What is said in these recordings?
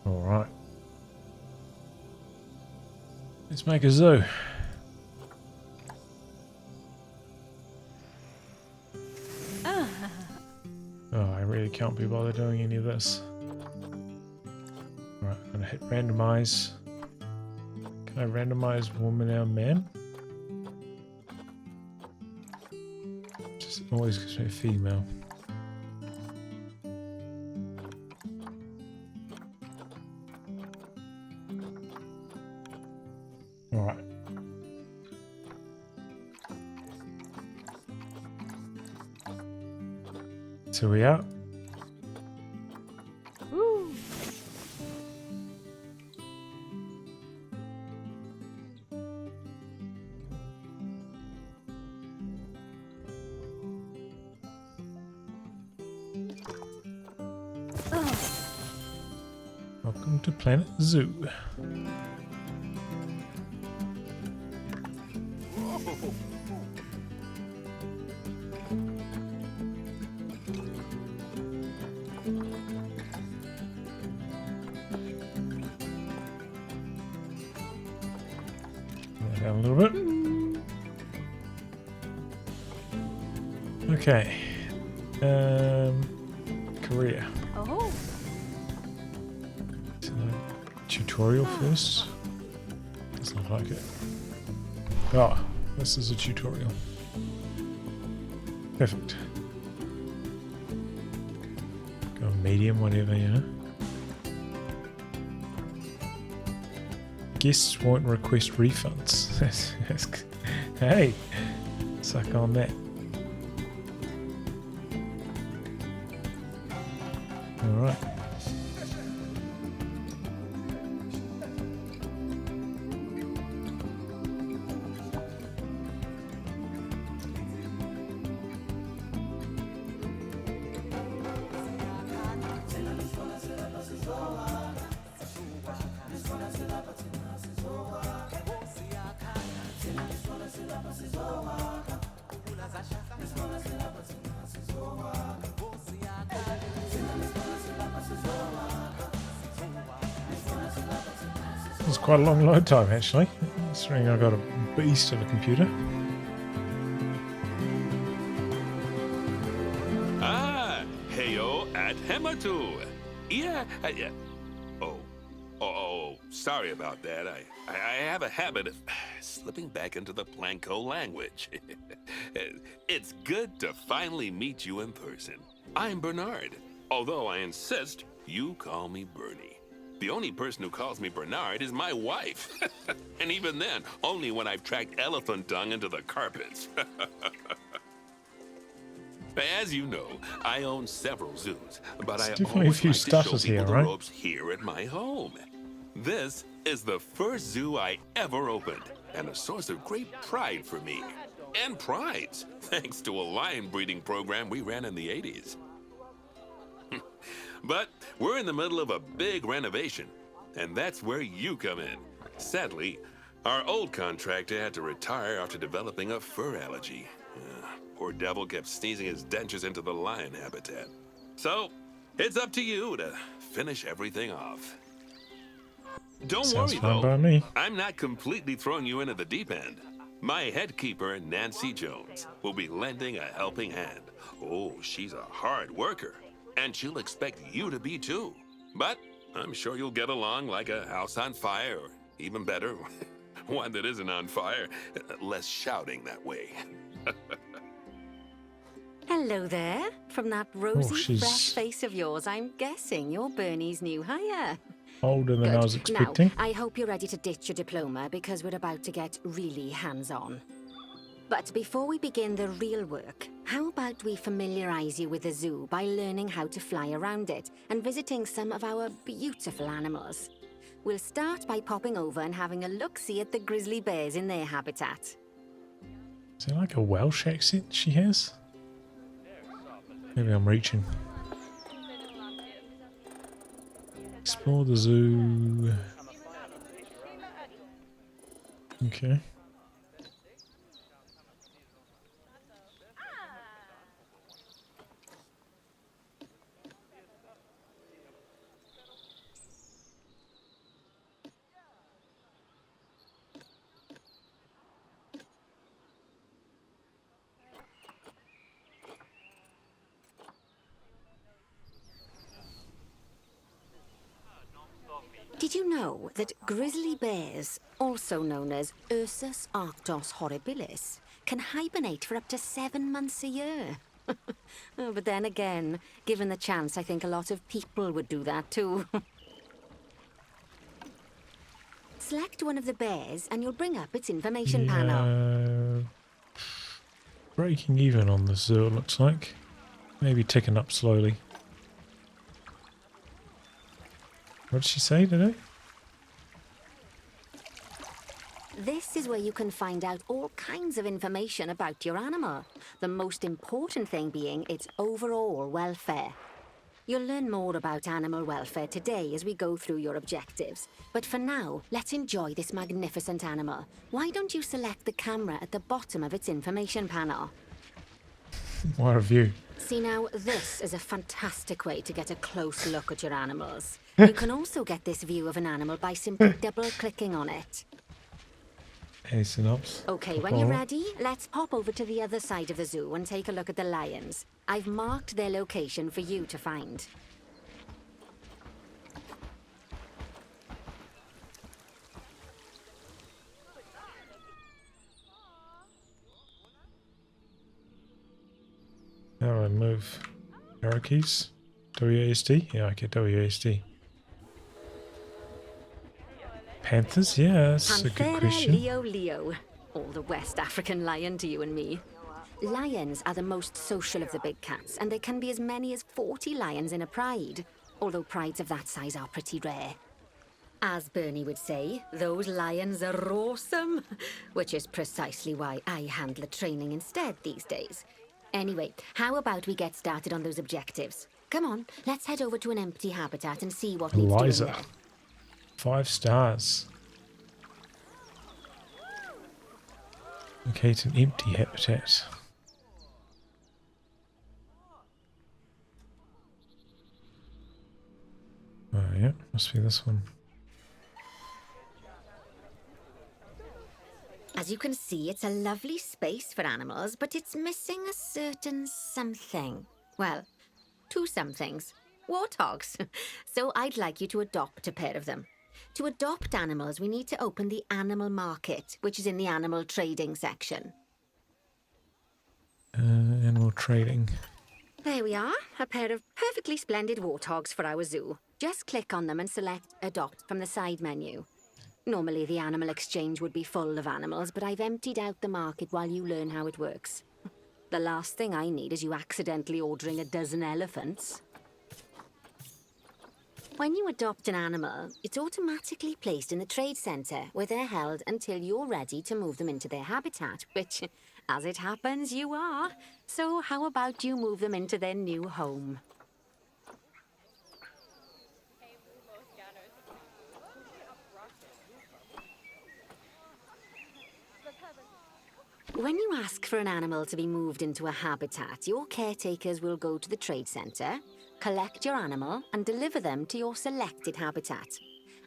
All right. Let's make a zoo. Oh, I really can't be bothered doing any of this. Right, I'm gonna hit randomize. Can I randomize woman and man? Just always gives me a female. Alright. So we are. Welcome to Planet Zoo. Down a little bit. Okay. Career. Oh. So, tutorial first. Does not like it. Oh, this is a tutorial. Perfect. Go medium, whatever, you know. Guests won't request refunds. Hey, suck on that. All right. It's quite a long load time, actually. Considering I've got a beast of a computer. Ah, heyo at Hematu. Yeah, yeah. Oh, sorry about that. I have a habit of slipping back into the Planko language. It's good to finally meet you in person. I'm Bernard, although I insist you call me Bernie. The only person who calls me Bernard is my wife. And even then, only when I've tracked elephant dung into the carpets. As you know, I own several zoos, but There's I definitely a always few like to show stutters people here, the right? ropes here at my home. This is the first zoo I ever opened, and a source of great pride for me. And prides, thanks to a lion breeding program we ran in the 80s. But we're in the middle of a big renovation, and that's where you come in. Sadly, our old contractor had to retire after developing a fur allergy. Poor devil kept sneezing his dentures into the lion habitat. So, it's up to you to finish everything off. Don't Sounds worry, fine though. by me. I'm not completely throwing you into the deep end. My head keeper, Nancy Jones, will be lending a helping hand. Oh, she's a hard worker, and she'll expect you to be too. But I'm sure you'll get along like a house on fire, or even better, one that isn't on fire. Less shouting that way. Hello there. From that Oh, rosy, she's fresh face of yours, I'm guessing you're Bernie's new hire. older than I was Good. expecting. Now, I hope you're ready to ditch your diploma because we're about to get really hands-on. But before we begin the real work, how about we familiarize you with the zoo by learning how to fly around it and visiting some of our beautiful animals. We'll start by popping over and having a look-see at the grizzly bears in their habitat. Is it like a Welsh accent she has? Maybe I'm reaching. Explore the zoo. Okay. Did you know that grizzly bears, also known as Ursus arctos horribilis, can hibernate for up to 7 months a year? Oh, but then again, given the chance, I think a lot of people would do that too. Select one of the bears and you'll bring up its information panel. Breaking even on the zoo, it looks like. Maybe ticking up slowly. What did she say today? This is where you can find out all kinds of information about your animal. The most important thing being its overall welfare. You'll learn more about animal welfare today as we go through your objectives. But for now, let's enjoy this magnificent animal. Why don't you select the camera at the bottom of its information panel? What a view. See now, this is a fantastic way to get a close look at your animals. You can also get this view of an animal by simply double-clicking on it. Hey, Synops. Okay, when you're ready, let's pop over to the other side of the zoo and take a look at the lions. I've marked their location for you to find. Now I move arrow keys. WASD? Yeah, I get WASD. Panthers? Yeah, that's a good question. Leo. All the West African lion to you and me. Lions are the most social of the big cats, and there can be as many as 40 lions in a pride, although prides of that size are pretty rare. As Bernie would say, those lions are awesome, which is precisely why I handle training instead these days. Anyway, how about we get started on those objectives? Come on, let's head over to an empty habitat and see what needs doing there. 5 stars. Locate an empty habitat. Oh yeah, must be this one. As you can see, it's a lovely space for animals, but it's missing a certain something. Well, 2 somethings. Warthogs. So I'd like you to adopt a pair of them. To adopt animals, we need to open the animal market, which is in the animal trading section. Animal trading. There we are, a pair of perfectly splendid warthogs for our zoo. Just click on them and select Adopt from the side menu. Normally the animal exchange would be full of animals, but I've emptied out the market while you learn how it works. The last thing I need is you accidentally ordering a dozen elephants. When you adopt an animal, it's automatically placed in the trade centre, where they're held until you're ready to move them into their habitat, which, as it happens, you are. So how about you move them into their new home? When you ask for an animal to be moved into a habitat, your caretakers will go to the trade centre, collect your animal and deliver them to your selected habitat.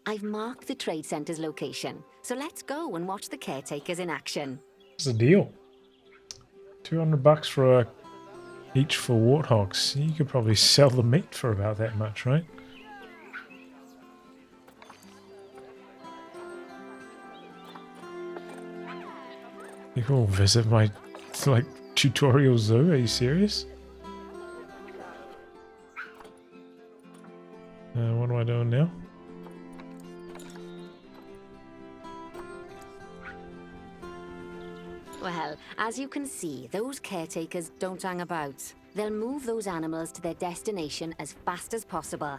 I've marked the trade centre's location, so let's go and watch the caretakers in action. What's the deal? $200 for each for warthogs. You could probably sell the meat for about that much, right? You can all visit my tutorial zoo. Are you serious? What am I doing now? Well, as you can see, those caretakers don't hang about. They'll move those animals to their destination as fast as possible.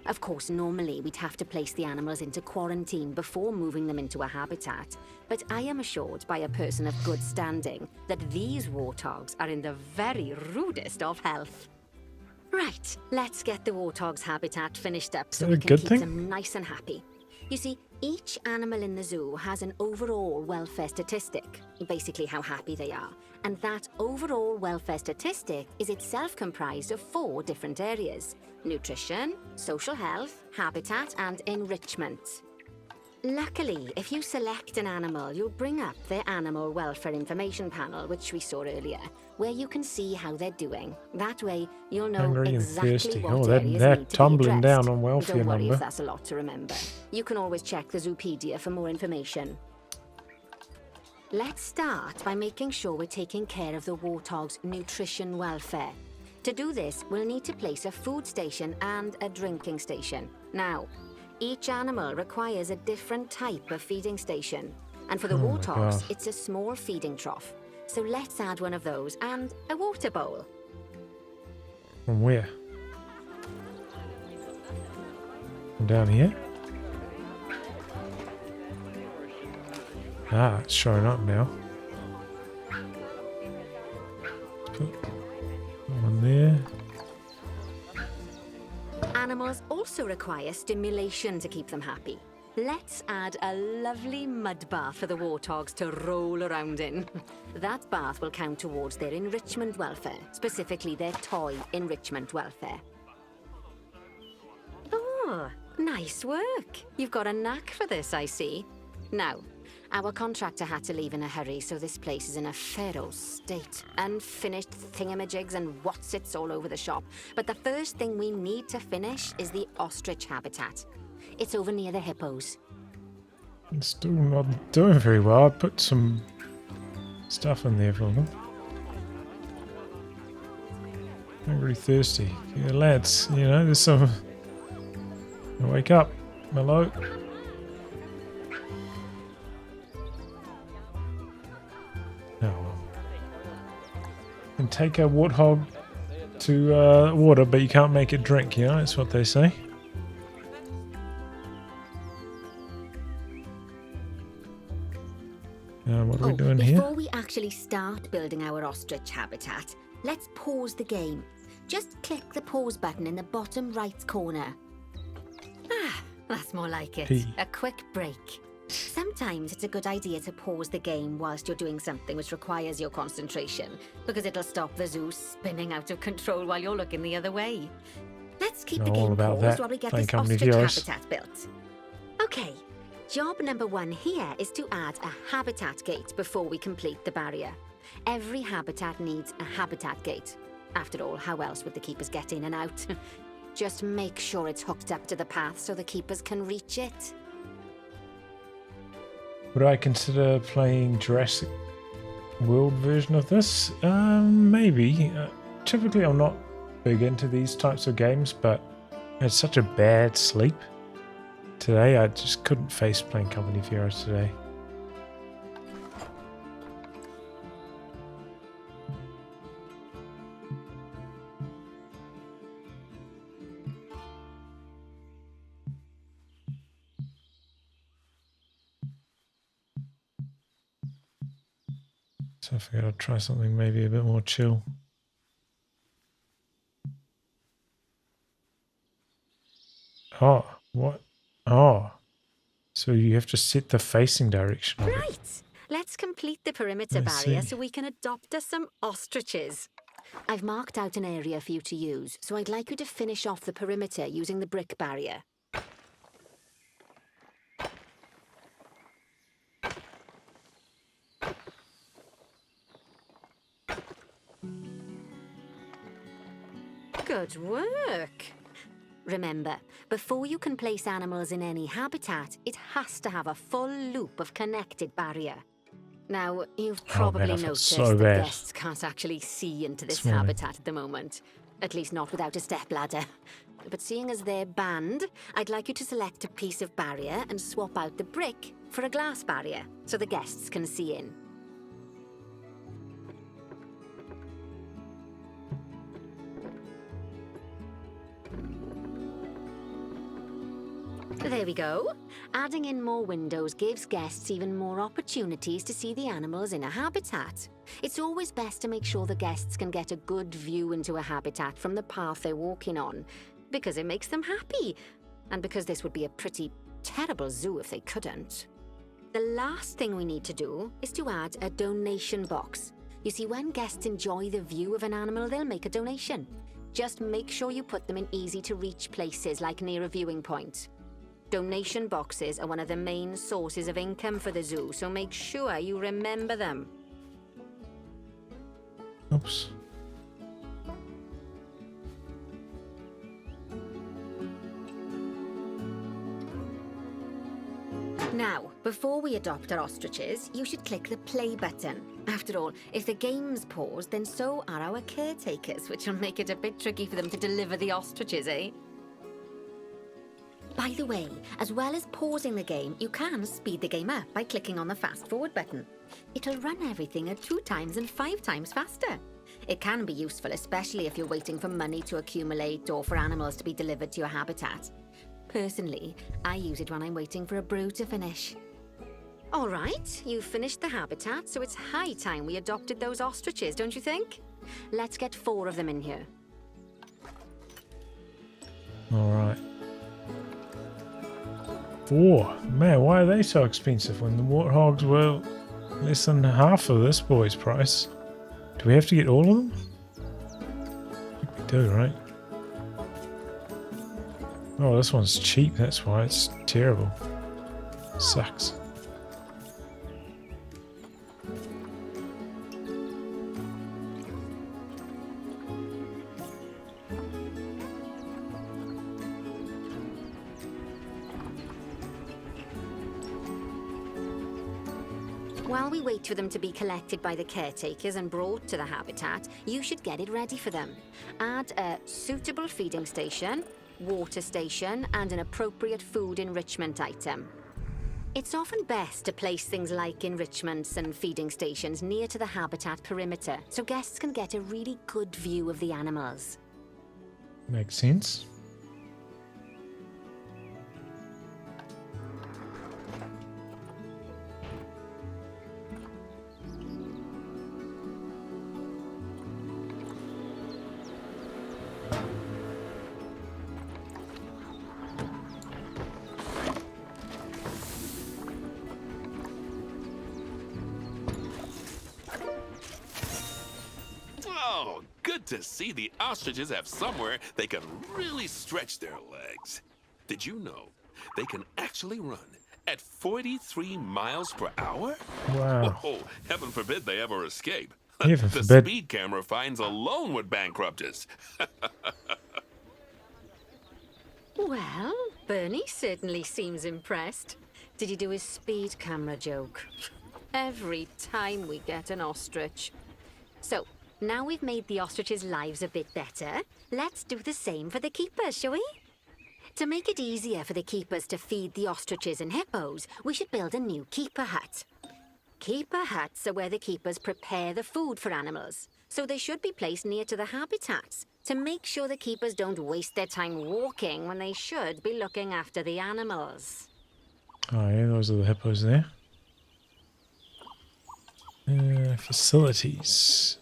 Of course, normally we'd have to place the animals into quarantine before moving them into a habitat, but I am assured by a person of good standing that these warthogs are in the very rudest of health. Right, let's get the warthog's habitat finished up so we can keep them nice and happy. You see, each animal in the zoo has an overall welfare statistic, basically how happy they are. And that overall welfare statistic is itself comprised of 4 different areas: nutrition, social health, habitat, and enrichment. Luckily, if you select an animal, you'll bring up their animal welfare information panel, which we saw earlier, where you can see how they're doing. That way, you'll know Hungry and exactly thirsty. what Oh, areas they're need to be tumbling addressed. down on welfare Don't worry number. if that's a lot to remember. You can always check the Zoopedia for more information. Let's start by making sure we're taking care of the warthog's nutrition welfare. To do this, we'll need to place a food station and a drinking station. Now, each animal requires a different type of feeding station. And for the Oh my warthogs, God. it's a small feeding trough. So let's add one of those and a water bowl. From where? From down here? Ah, it's showing up now. Put one there. Animals also require stimulation to keep them happy. Let's add a lovely mud bath for the warthogs to roll around in. That bath will count towards their enrichment welfare, specifically their toy enrichment welfare. Oh, nice work. You've got a knack for this, I see. Now, our contractor had to leave in a hurry, so this place is in a feral state. Unfinished thingamajigs and whatsits all over the shop. But the first thing we need to finish is the ostrich habitat. It's over near the hippos. It's still not doing very well. I put some stuff in there for them. Hungry, thirsty. Yeah, lads, you know, there's some... Wake up. Hello. Oh, well. And take a warthog to water, but you can't make it drink, you know? That's what they say. What are we doing here? Before we actually start building our ostrich habitat, let's pause the game. Just click the pause button in the bottom right corner. Ah, that's more like it. P. A quick break. Sometimes it's a good idea to pause the game whilst you're doing something which requires your concentration, because it'll stop the zoo spinning out of control while you're looking the other way. Let's keep the All game about paused that, while we get playing this company ostrich viewers. habitat built. Okay, job number 1 here is to add a habitat gate before we complete the barrier. Every habitat needs a habitat gate. After all, how else would the keepers get in and out? Just make sure it's hooked up to the path so the keepers can reach it. Would I consider playing Jurassic World version of this? Maybe. Typically, I'm not big into these types of games, but I had such a bad sleep today. I just couldn't face playing Company of Heroes today. So I figured I'd try something maybe a bit more chill. Oh, what? Oh, so you have to set the facing direction of it. Right, let's complete the perimeter I barrier see. so we can adopt us some ostriches. I've marked out an area for you to use, so I'd like you to finish off the perimeter using the brick barrier. Good work. Remember, before you can place animals in any habitat, it has to have a full loop of connected barrier. Now, you've probably I felt noticed so that bad guests can't actually see into this this morning. habitat at the moment. At least not without a stepladder. But seeing as they're banned, I'd like you to select a piece of barrier and swap out the brick for a glass barrier, so the guests can see in. There we go. Adding in more windows gives guests even more opportunities to see the animals in a habitat. It's always best to make sure the guests can get a good view into a habitat from the path they're walking on, because it makes them happy, and because this would be a pretty terrible zoo if they couldn't. The last thing we need to do is to add a donation box. You see, when guests enjoy the view of an animal, they'll make a donation. Just make sure you put them in easy-to-reach places, like near a viewing point. Donation boxes are one of the main sources of income for the zoo, so make sure you remember them. Oops. Now, before we adopt our ostriches, you should click the play button. After all, if the game's paused, then so are our caretakers, which will make it a bit tricky for them to deliver the ostriches, eh? By the way, as well as pausing the game, you can speed the game up by clicking on the fast forward button. It'll run everything at 2 times and 5 times faster. It can be useful, especially if you're waiting for money to accumulate or for animals to be delivered to your habitat. Personally, I use it when I'm waiting for a brew to finish. All right, you've finished the habitat, so it's high time we adopted those ostriches, don't you think? Let's get 4 of them in here. All right. 4. Man, why are they so expensive when the warthogs were less than half of this boy's price? Do we have to get all of them? I think we do, right? Oh, this one's cheap, that's why it's terrible. Sucks. While we wait for them to be collected by the caretakers and brought to the habitat, you should get it ready for them. Add a suitable feeding station, water station, and an appropriate food enrichment item. It's often best to place things like enrichments and feeding stations near to the habitat perimeter, so guests can get a really good view of the animals. Makes sense. Oh, good to see the ostriches have somewhere they can really stretch their legs. Did you know they can actually run at 43 miles per hour? Wow. Oh, heaven forbid they ever escape. Heaven The forbid. speed camera fines alone would bankrupt us. Well, Bernie certainly seems impressed. Did he do his speed camera joke? Every time we get an ostrich. So, now we've made the ostriches' lives a bit better, let's do the same for the keepers, shall we? To make it easier for the keepers to feed the ostriches and hippos, we should build a new keeper hut. Keeper huts are where the keepers prepare the food for animals, so they should be placed near to the habitats to make sure the keepers don't waste their time walking when they should be looking after the animals. Oh yeah, those are the hippos there. Facilities.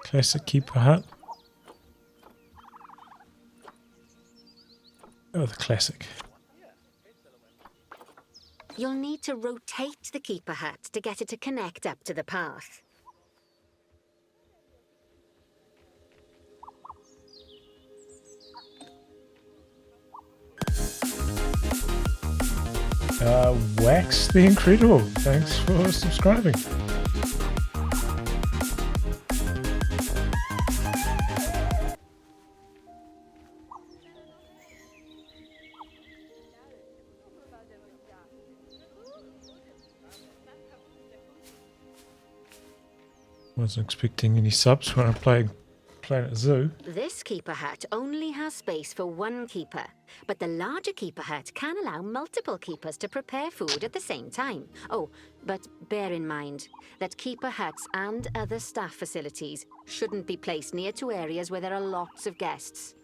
Classic keeper hut. Oh, the classic. You'll need to rotate the keeper hut to get it to connect up to the path. Wax the Incredible. Thanks for subscribing. Wasn't expecting any subs when I played Planet Zoo. This keeper hut only has space for 1 keeper, but the larger keeper hut can allow multiple keepers to prepare food at the same time. Oh, but bear in mind that keeper huts and other staff facilities shouldn't be placed near to areas where there are lots of guests.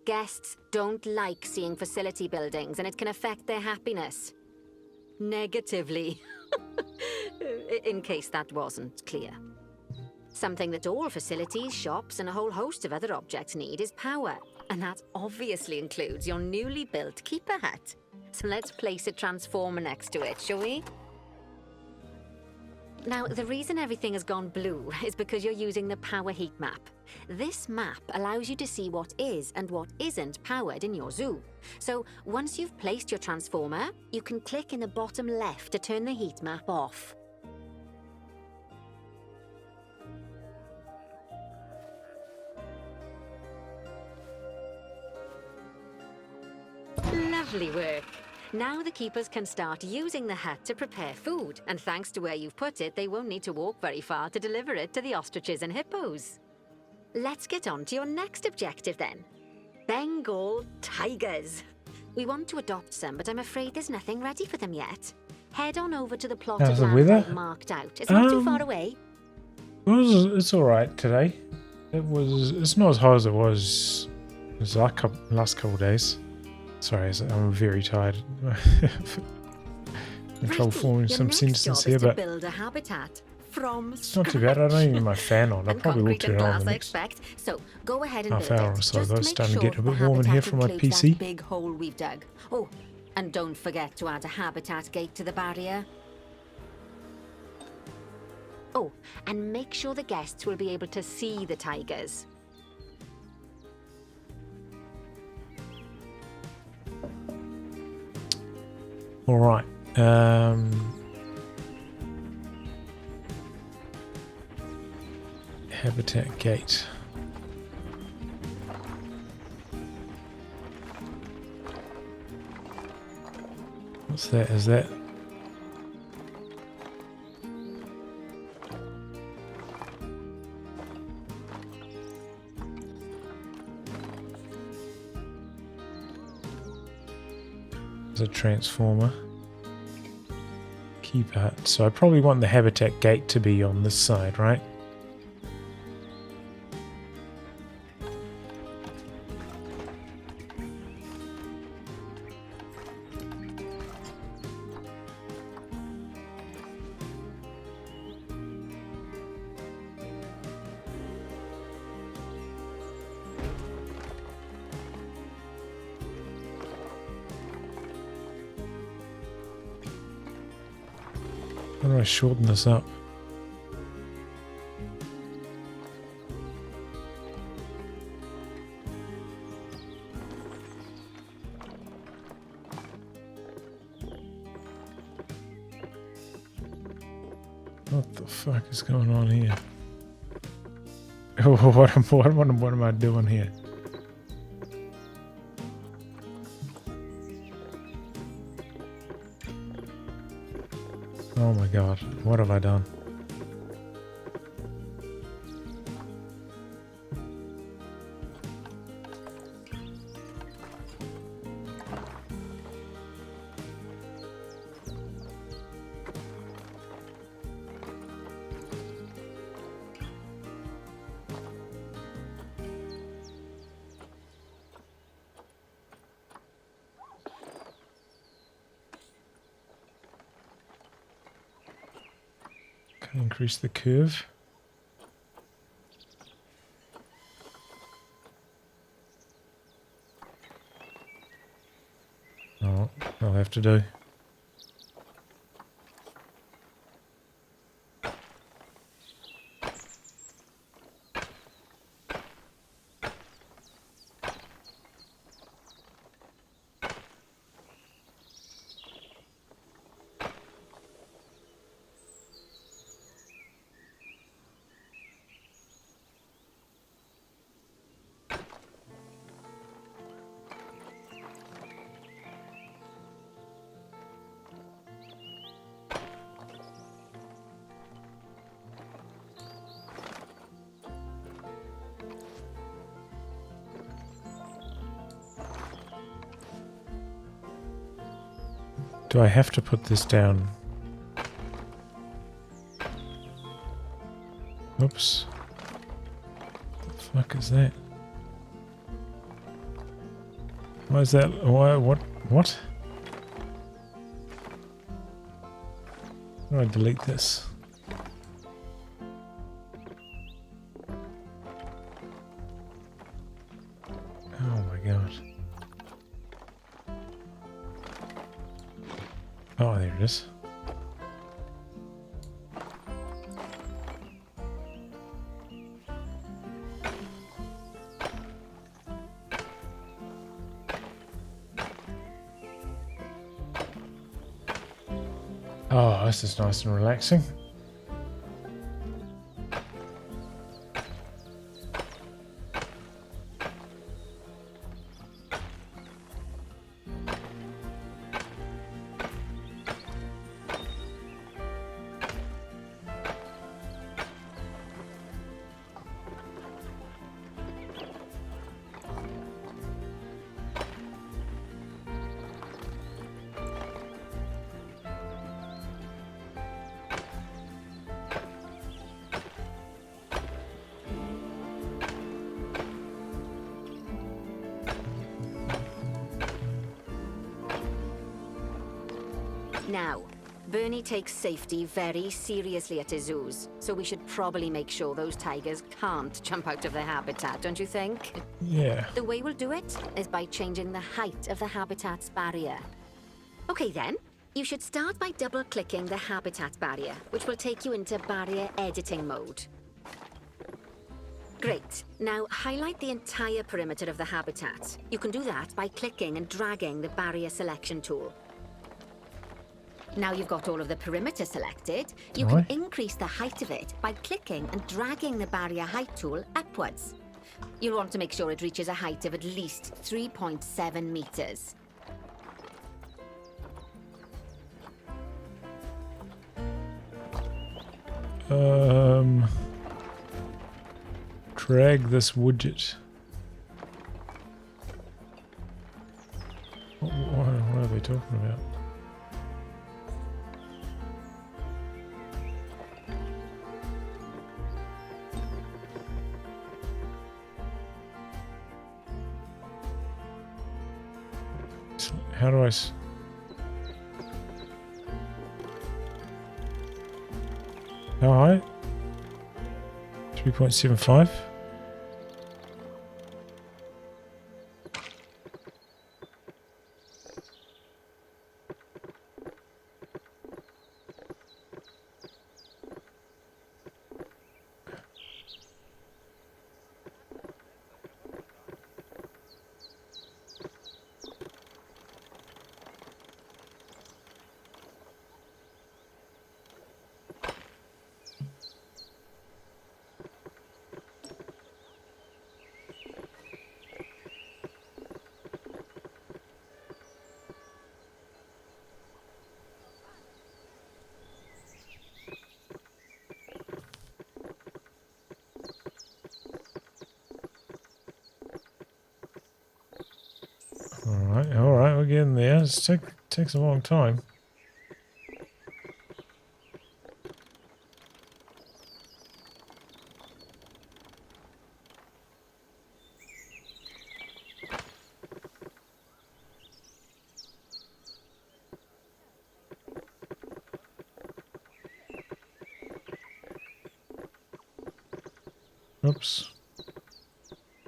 Guests don't like seeing facility buildings, and it can affect their happiness. Negatively. In case that wasn't clear. Something that all facilities, shops, and a whole host of other objects need is power. And that obviously includes your newly built keeper hut. So let's place a transformer next to it, shall we? Now, the reason everything has gone blue is because you're using the power heat map. This map allows you to see what is and what isn't powered in your zoo. So, once you've placed your transformer, you can click in the bottom left to turn the heat map off. Lovely work. Now the keepers can start using the hut to prepare food, and thanks to where you've put it, they won't need to walk very far to deliver it to the ostriches and hippos. Let's get on to your next objective then. Bengal tigers. We want to adopt some, but I'm afraid there's nothing ready for them yet. Head on over to the plot How's of the land weather? I've marked out. It's not too far away. It's all right today. It's not as hot as it was the last couple of days. Sorry, I'm very tired. I'm trouble forming some sentences here, but build a habitat from it's not too bad. I don't even need my fan on. I probably will turn it on in the I next expect. So go ahead and half build hour it. or so. Just Though make it's starting to sure get a bit the warm in here habitat for my includes PC. that big hole we've dug. Oh, and don't forget to add a habitat gate to the barrier. Oh, and make sure the guests will be able to see the tigers. All right. Habitat gate. What's that? Is that? It's a transformer. Keep hut. So I probably want the habitat gate to be on this side, right? How do I shorten this up? What the fuck is going on here? What am I doing here? Oh my god, what have I done? Increase the curve. Oh, I'll have to do. Do I have to put this down? Oops. What the fuck is that? Why is that? Why? What? What? How do I delete this? Oh my god. Oh, there it is. Oh, this is nice and relaxing. Now, Bernie takes safety very seriously at his zoos, so we should probably make sure those tigers can't jump out of their habitat, don't you think? Yeah. The way we'll do it is by changing the height of the habitat's barrier. Okay then, you should start by double-clicking the habitat barrier, which will take you into barrier editing mode. Great. Now highlight the entire perimeter of the habitat. You can do that by clicking and dragging the barrier selection tool. Now you've got all of the perimeter selected, you can increase the height of it by clicking and dragging the barrier height tool upwards. You'll want to make sure it reaches a height of at least 3.7 meters. Drag this widget. What are they talking about? How do I how high? 3.75? Alright, we're getting there. It takes a long time. Oops.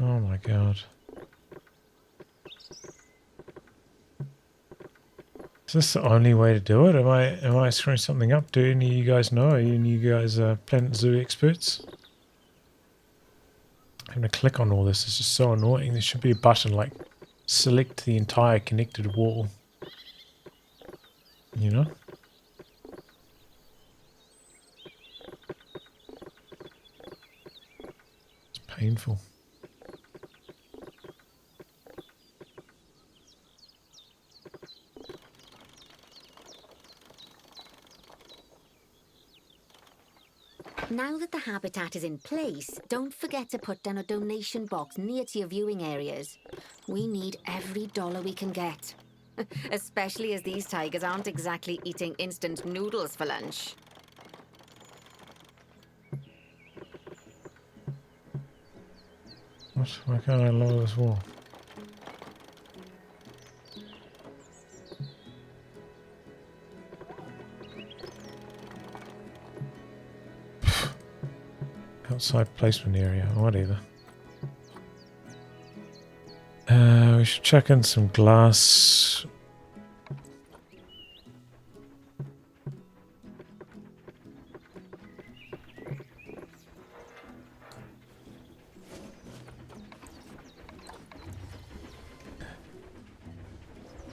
Oh my god. Is this the only way to do it? Am I screwing something up? Do any of you guys know? Are any of you guys Planet Zoo experts? I'm gonna click on all this. It's just so annoying. There should be a button like select the entire connected wall. You know? It's painful. Now that the habitat is in place, don't forget to put down a donation box near to your viewing areas. We need every dollar we can get. Especially as these tigers aren't exactly eating instant noodles for lunch. What? Why can't I lower this wall? Outside placement area, whatever. We should chuck in some glass.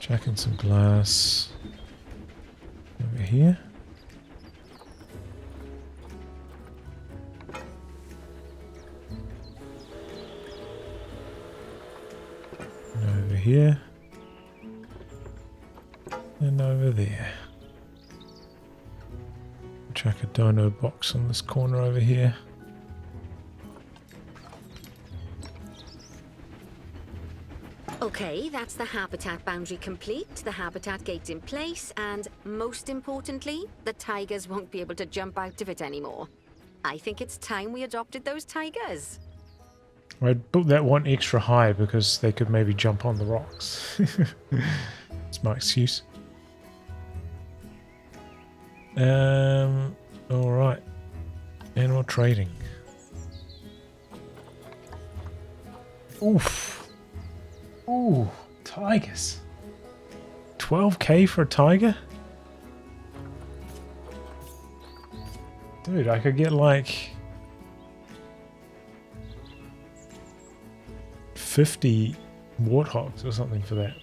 Chuck in some glass over here. here. And over there. Chuck a dino box on this corner over here. Okay, that's the habitat boundary complete, the habitat gate in place, and most importantly, the tigers won't be able to jump out of it anymore. I think it's time we adopted those tigers. I built that one extra high because they could maybe jump on the rocks. That's my excuse. Alright. Animal trading. Oof. Ooh, tigers. 12k for a tiger? Dude, I could get like 50 warthogs or something for that.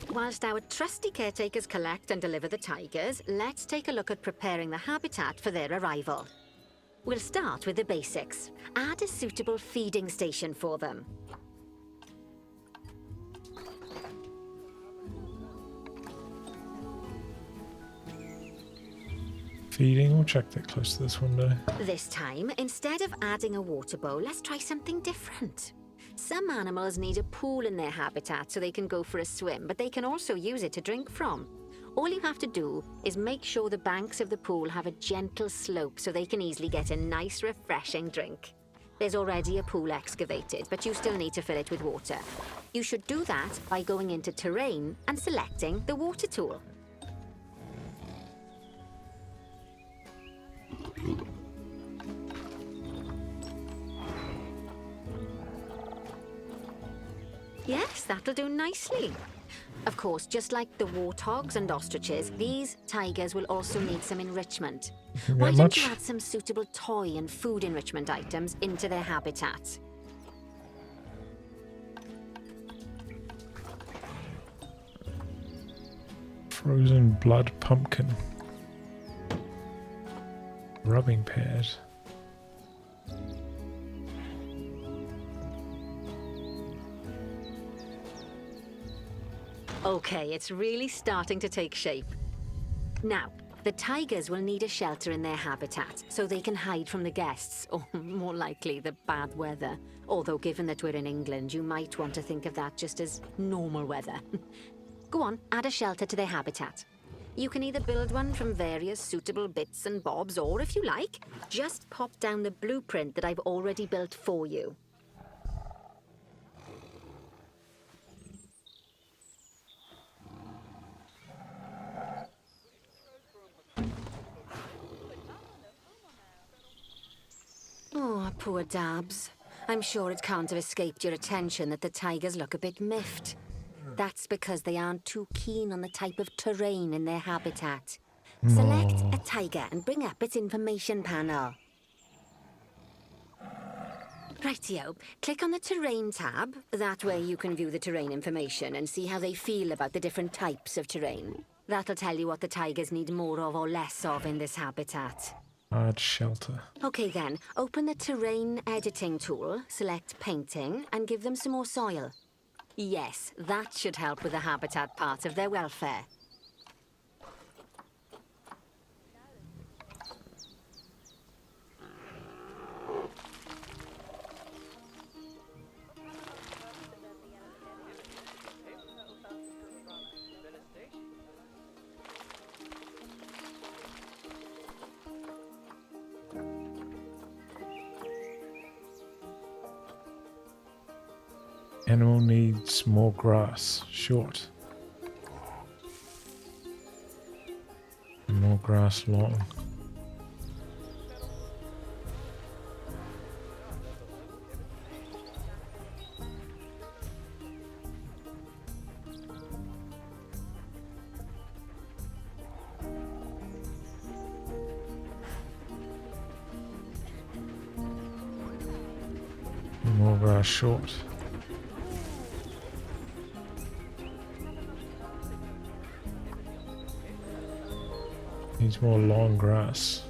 Whilst our trusty caretakers collect and deliver the tigers, let's take a look at preparing the habitat for their arrival. We'll start with the basics. Add a suitable feeding station for them. Feeding, we'll check that close to this window. This time, instead of adding a water bowl, let's try something different. Some animals need a pool in their habitat so they can go for a swim, but they can also use it to drink from. All you have to do is make sure the banks of the pool have a gentle slope so they can easily get a nice, refreshing drink. There's already a pool excavated, but you still need to fill it with water. You should do that by going into terrain and selecting the water tool. Yes, that'll do nicely. Of course, just like the warthogs and ostriches, these tigers will also need some enrichment. Why don't you add some suitable toy and food enrichment items into their habitat? Frozen blood pumpkin. Rubbing pad. Okay, it's really starting to take shape. Now, the tigers will need a shelter in their habitat so they can hide from the guests, or more likely, the bad weather. Although given that we're in England, you might want to think of that just as normal weather. Go on, add a shelter to their habitat. You can either build one from various suitable bits and bobs, or if you like, just pop down the blueprint that I've already built for you. Oh, poor Dabs. I'm sure it can't have escaped your attention that the tigers look a bit miffed. That's because they aren't too keen on the type of terrain in their habitat. Select a tiger and bring up its information panel. Rightio, click on the terrain tab. That way you can view the terrain information and see how they feel about the different types of terrain. That'll tell you what the tigers need more of or less of in this habitat. Add shelter. Okay then, open the terrain editing tool, select painting, and give them some more soil. Yes, that should help with the habitat part of their welfare. Animal needs more grass. Short. More grass long. More grass short. Needs more long grass.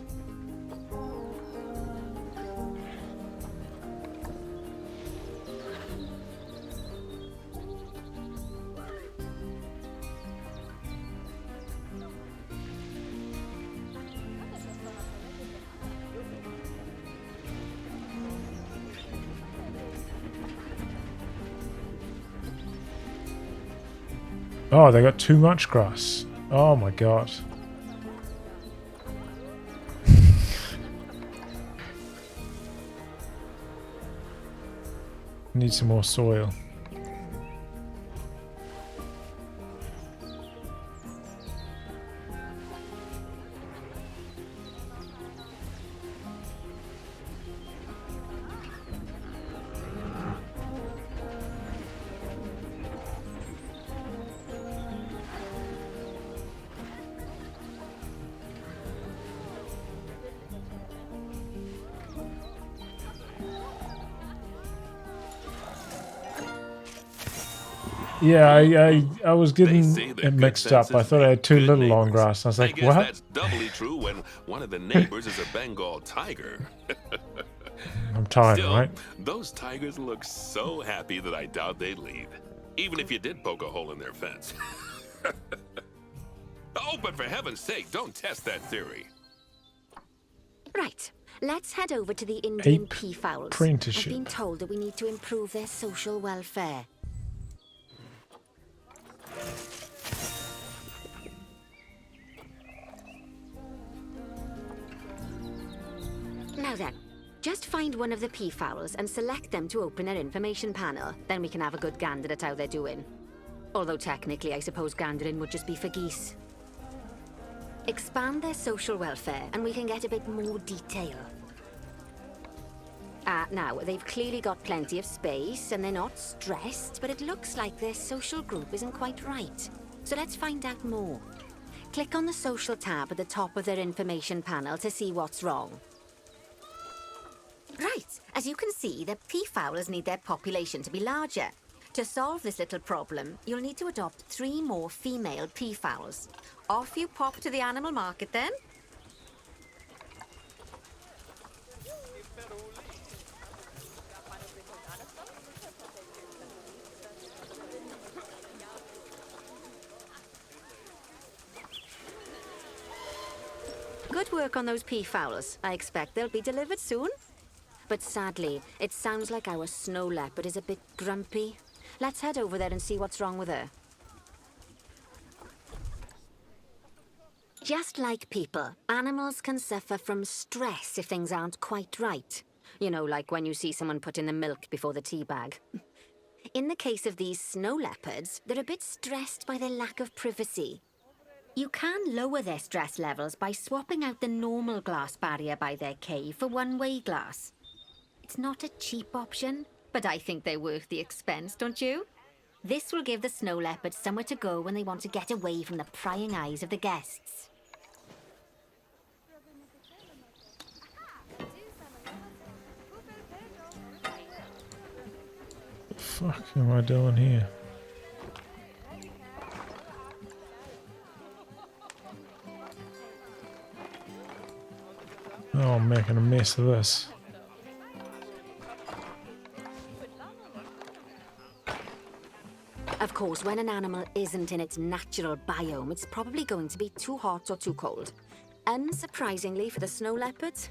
Oh, they got too much grass. Oh my god. Need some more soil. Yeah, I was getting it mixed up. I thought I had too little long grass. I was like, guess what? That's doubly true when one of the neighbors is a Bengal tiger. I'm tired, Still, right? those tigers look so happy that I doubt they'd leave, even if you did poke a hole in their fence. Oh, but for heaven's sake, don't test that theory. Right, let's head over to the Indian Ape peafowls. I've apprenticeship. been told that we need to improve their social welfare. Now then, just find one of the peafowls and select them to open their information panel. Then we can have a good gander at how they're doing. Although technically, I suppose gandering would just be for geese. Expand their social welfare and we can get a bit more detail. Now, they've clearly got plenty of space and they're not stressed, but it looks like their social group isn't quite right. So let's find out more. Click on the social tab at the top of their information panel to see what's wrong. Right, as you can see, the peafowlers need their population to be larger. To solve this little problem, you'll need to adopt 3 more female peafowls. Off you pop to the animal market then. Good work on those peafowls. I expect they'll be delivered soon. But sadly, it sounds like our snow leopard is a bit grumpy. Let's head over there and see what's wrong with her. Just like people, animals can suffer from stress if things aren't quite right. You know, like when you see someone put in the milk before the tea bag. In the case of these snow leopards, they're a bit stressed by their lack of privacy. You can lower their stress levels by swapping out the normal glass barrier by their cave for one-way glass. It's not a cheap option, but I think they're worth the expense, don't you? This will give the snow leopards somewhere to go when they want to get away from the prying eyes of the guests. What the fuck am I doing here? Oh, I'm making a mess of this. Of course, when an animal isn't in its natural biome, it's probably going to be too hot or too cold. Unsurprisingly for the snow leopards,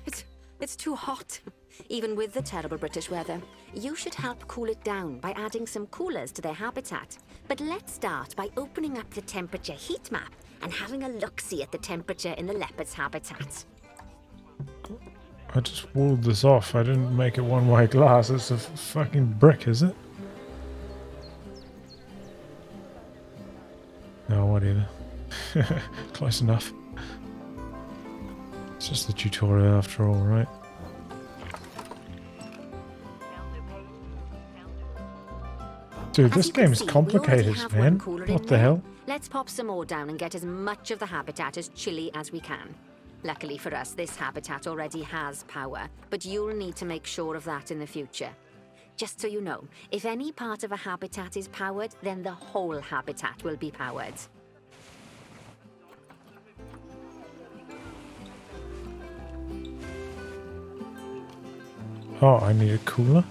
it's too hot. Even with the terrible British weather. You should help cool it down by adding some coolers to their habitat. But let's start by opening up the temperature heat map and having a look-see at the temperature in the leopard's habitat. I just walled this off. I didn't make it one-way glass. It's a fucking brick, is it? No, whatever. Close enough. It's just the tutorial after all, right? Dude, this game's complicated, man. What the hell? Let's pop some more down and get as much of the habitat as chilly as we can. Luckily for us, this habitat already has power, but you'll need to make sure of that in the future. Just so you know, if any part of a habitat is powered, then the whole habitat will be powered. Oh, I need a cooler.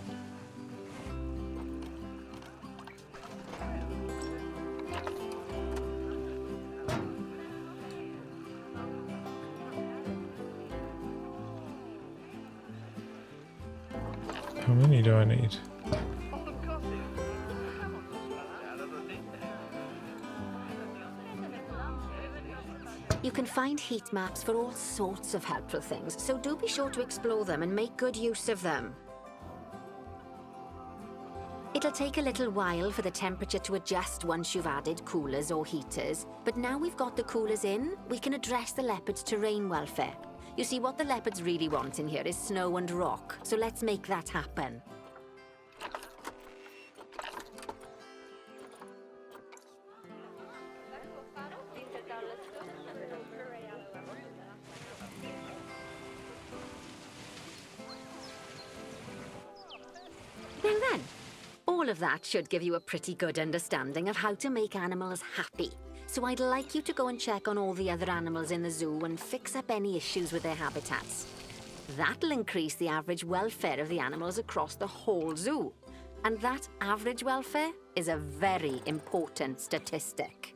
How many do I need? You can find heat maps for all sorts of helpful things, so do be sure to explore them and make good use of them. It'll take a little while for the temperature to adjust once you've added coolers or heaters, but now we've got the coolers in, we can address the leopards' terrain welfare. You see, what the leopards really want in here is snow and rock, so let's make that happen. Now then, all of that should give you a pretty good understanding of how to make animals happy. So I'd like you to go and check on all the other animals in the zoo and fix up any issues with their habitats. That'll increase the average welfare of the animals across the whole zoo. And that average welfare is a very important statistic.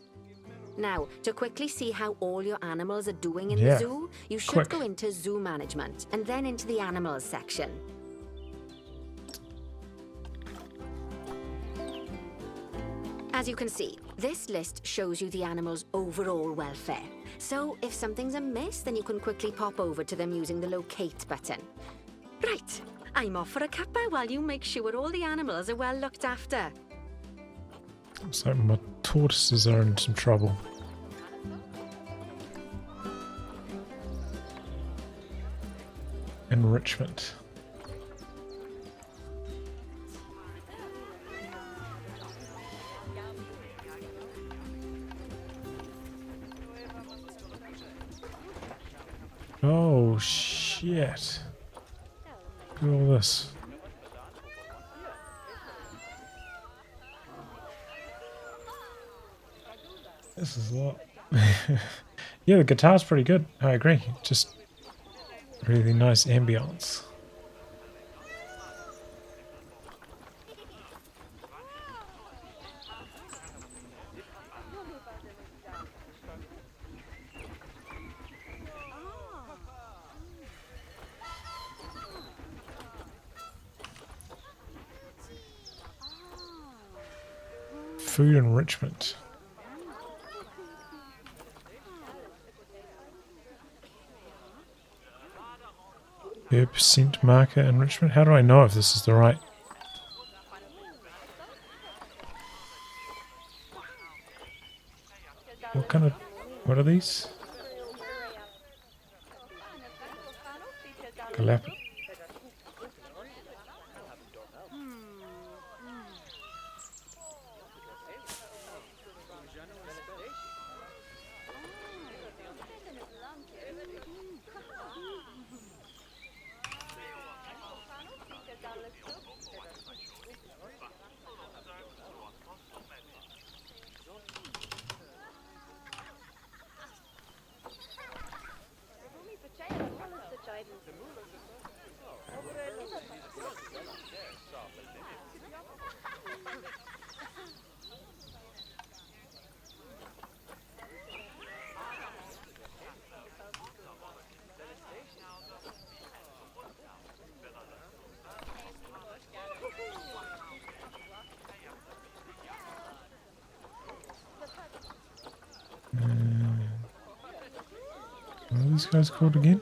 Now, to quickly see how all your animals are doing in the zoo, you should go into zoo management and then into the animals section. As you can see, this list shows you the animal's overall welfare. So if something's amiss, then you can quickly pop over to them using the locate button. Right, I'm off for a cuppa while you make sure all the animals are well looked after. Looks like my tortoises are in some trouble. Enrichment. Oh shit. Look at all this. This is a lot. Yeah, the guitar's pretty good. I agree. Just really nice ambience. Food enrichment. Percent marker enrichment. How do I know if this is the right? What are these? Galap. What are these guys called again?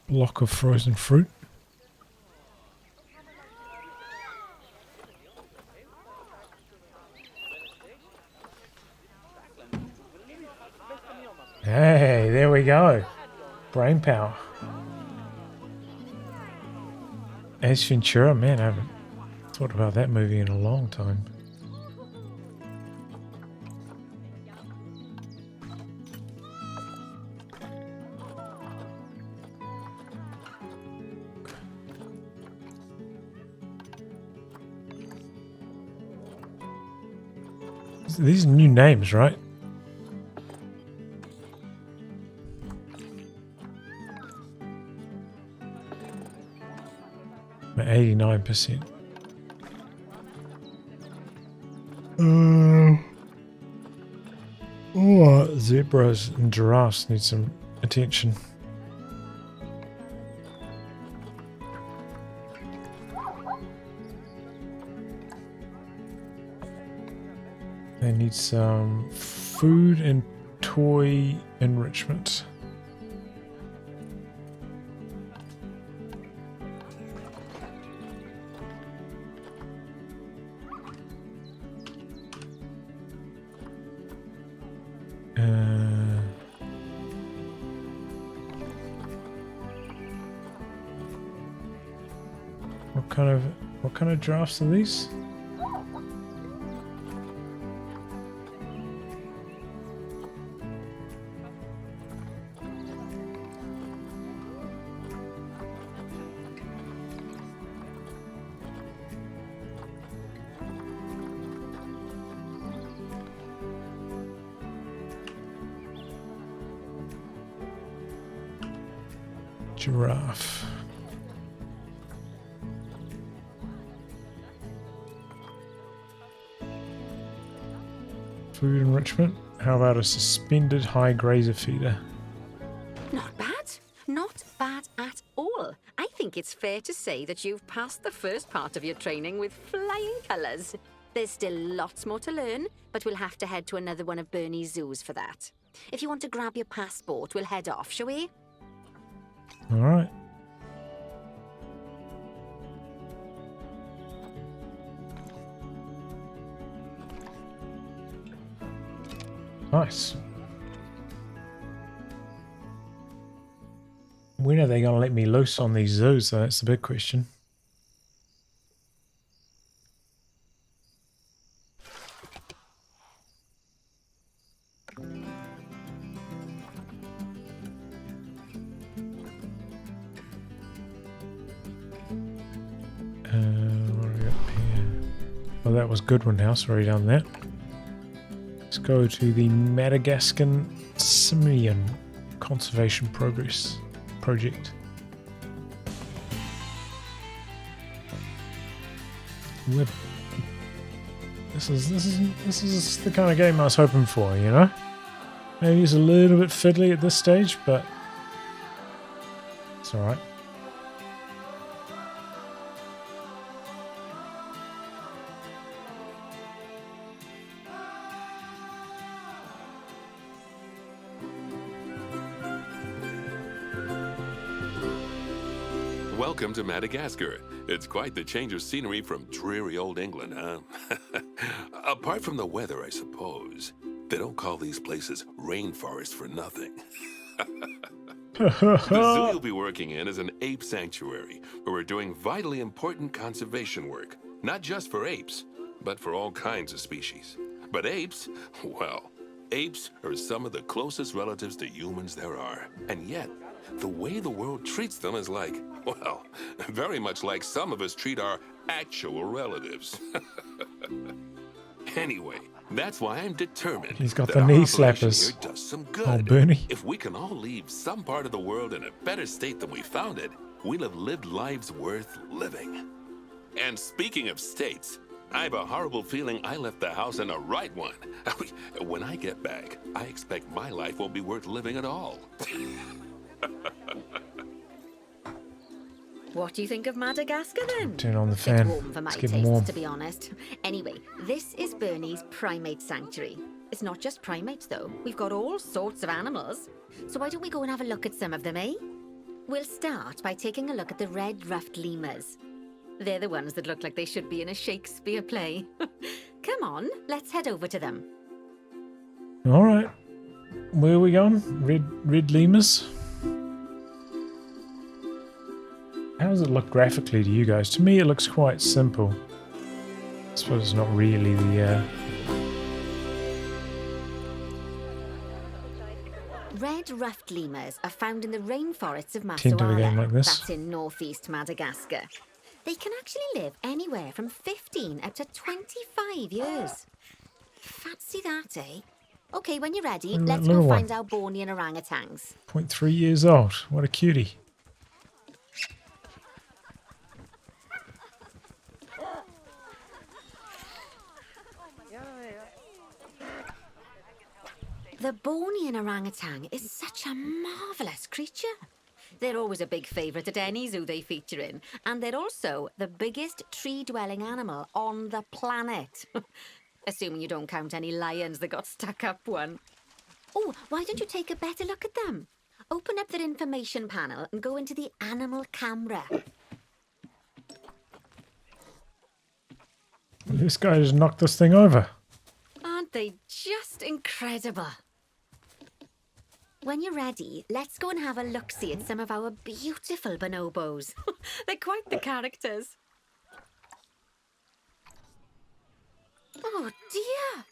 Block of frozen fruit. Hey, there we go. Brain power. Ace Ventura, man, I haven't thought about that movie in a long time. These are new names, right? At 89%. Oh, zebras and giraffes need some attention. They need some food and toy enrichment. What kind of giraffes are these? Giraffe. Food enrichment. How about a suspended high grazer feeder? Not bad. Not bad at all. I think it's fair to say that you've passed the first part of your training with flying colours. There's still lots more to learn, but we'll have to head to another one of Bernie's zoos for that. If you want to grab your passport, we'll head off, shall we? All right. Nice. When are they going to let me loose on these zoos, though? That's the big question. What do we got here? Oh, that was Goodwin House. Already done that. Let's go to the Madagascan Simian Conservation Project. This is the kind of game I was hoping for, you know? Maybe it's a little bit fiddly at this stage, but it's alright. Welcome to Madagascar. It's quite the change of scenery from dreary old England, huh? Apart from the weather, I suppose. They don't call these places rainforests for nothing. The zoo you'll be working in is an ape sanctuary, where we're doing vitally important conservation work. Not just for apes, but for all kinds of species. But apes, well, apes are some of the closest relatives to humans there are. And yet, the way the world treats them is like, well, very much like some of us treat our actual relatives. Anyway, that's why I'm determined. He's got that the our knee operation slappers. here does some good. Oh, Bernie. If we can all leave some part of the world in a better state than we found it, we'll have lived lives worth living. And speaking of states, I have a horrible feeling I left the house in a right one. When I get back, I expect my life won't be worth living at all. What do you think of Madagascar then? Turn on the Bit fan. warm for my It's getting taste, warm. to be honest. Anyway, this is Bernie's Primate Sanctuary. It's not just primates though. We've got all sorts of animals. So why don't we go and have a look at some of them, eh? We'll start by taking a look at the red-ruffed lemurs. They're the ones that look like they should be in a Shakespeare play. Come on, let's head over to them. All right. Where are we going? Red lemurs? How does it look graphically to you guys? To me, it looks quite simple. I suppose it's not really the... Red-ruffed lemurs are found in the rainforests of Tend to a game Massawa. like this. That's in northeast Madagascar. They can actually live anywhere from 15 up to 25 years. Fancy that, eh? Okay, when you're ready, Look at that let's go little find one. our Bornean orangutans. 0.3 years old. What a cutie. The Bornean orangutan is such a marvellous creature. They're always a big favourite at any zoo they feature in, and they're also the biggest tree-dwelling animal on the planet. Assuming you don't count any lions that got stuck up one. Oh, why don't you take a better look at them? Open up their information panel and go into the animal camera. This guy just knocked this thing over. Aren't they just incredible? When you're ready, let's go and have a look-see at some of our beautiful bonobos. They're quite the characters. Oh dear!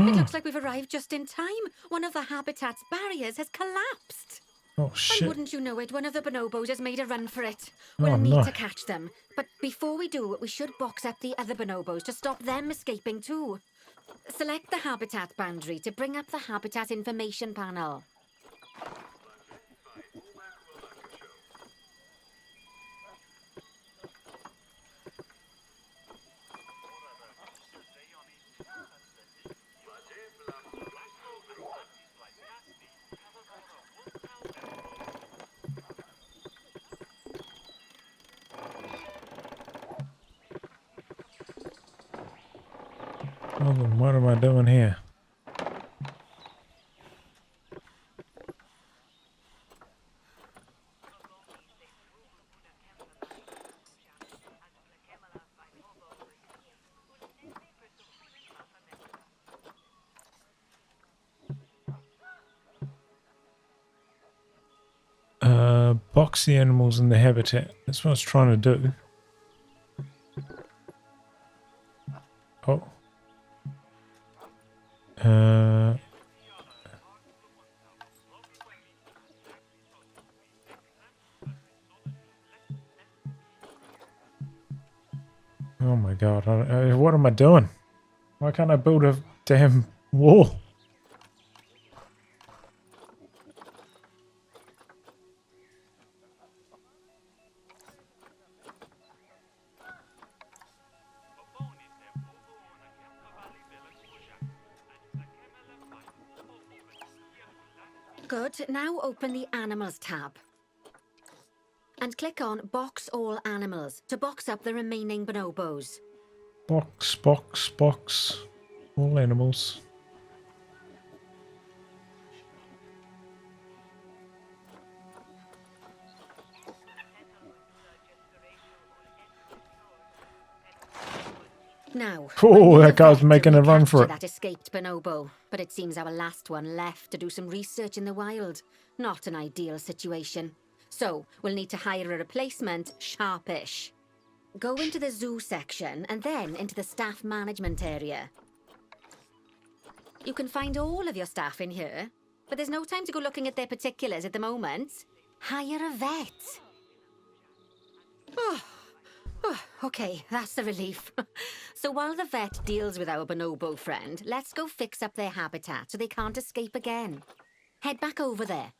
It looks like we've arrived just in time. One of the habitat's barriers has collapsed. Oh And shit. wouldn't you know it, one of the bonobos has made a run for it. Oh, We'll need no. to catch them. But before we do, we should box up the other bonobos to stop them escaping too. Select the habitat boundary to bring up the habitat information panel. Oh, then what am I doing here? Box the animals in the habitat. That's what I was trying to do. Oh. Oh my god. What am I doing? Why can't I build a damn wall? Good. Now open the Animals tab. And click on Box All Animals to box up the remaining bonobos. Box, box, box. All animals. Now, Oh, we need that guy's vet to making a run for recapture it. that escaped bonobo, but it seems our last one left to do some research in the wild. Not an ideal situation. So, we'll need to hire a replacement, sharpish. Go into the zoo section and then into the staff management area. You can find all of your staff in here, but there's no time to go looking at their particulars at the moment. Hire a vet. Okay, that's a relief. So while the vet deals with our bonobo friend, let's go fix up their habitat so they can't escape again. Head back over there.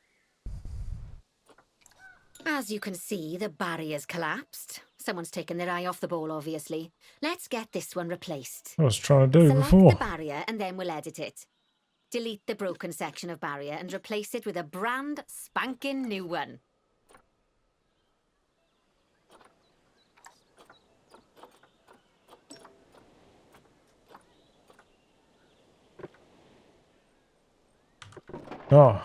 As you can see, the barrier's collapsed. Someone's taken their eye off the ball, obviously. Let's get this one replaced. I was trying to do Select before. the barrier and then we'll edit it. Delete the broken section of barrier and replace it with a brand spanking new one. Oh,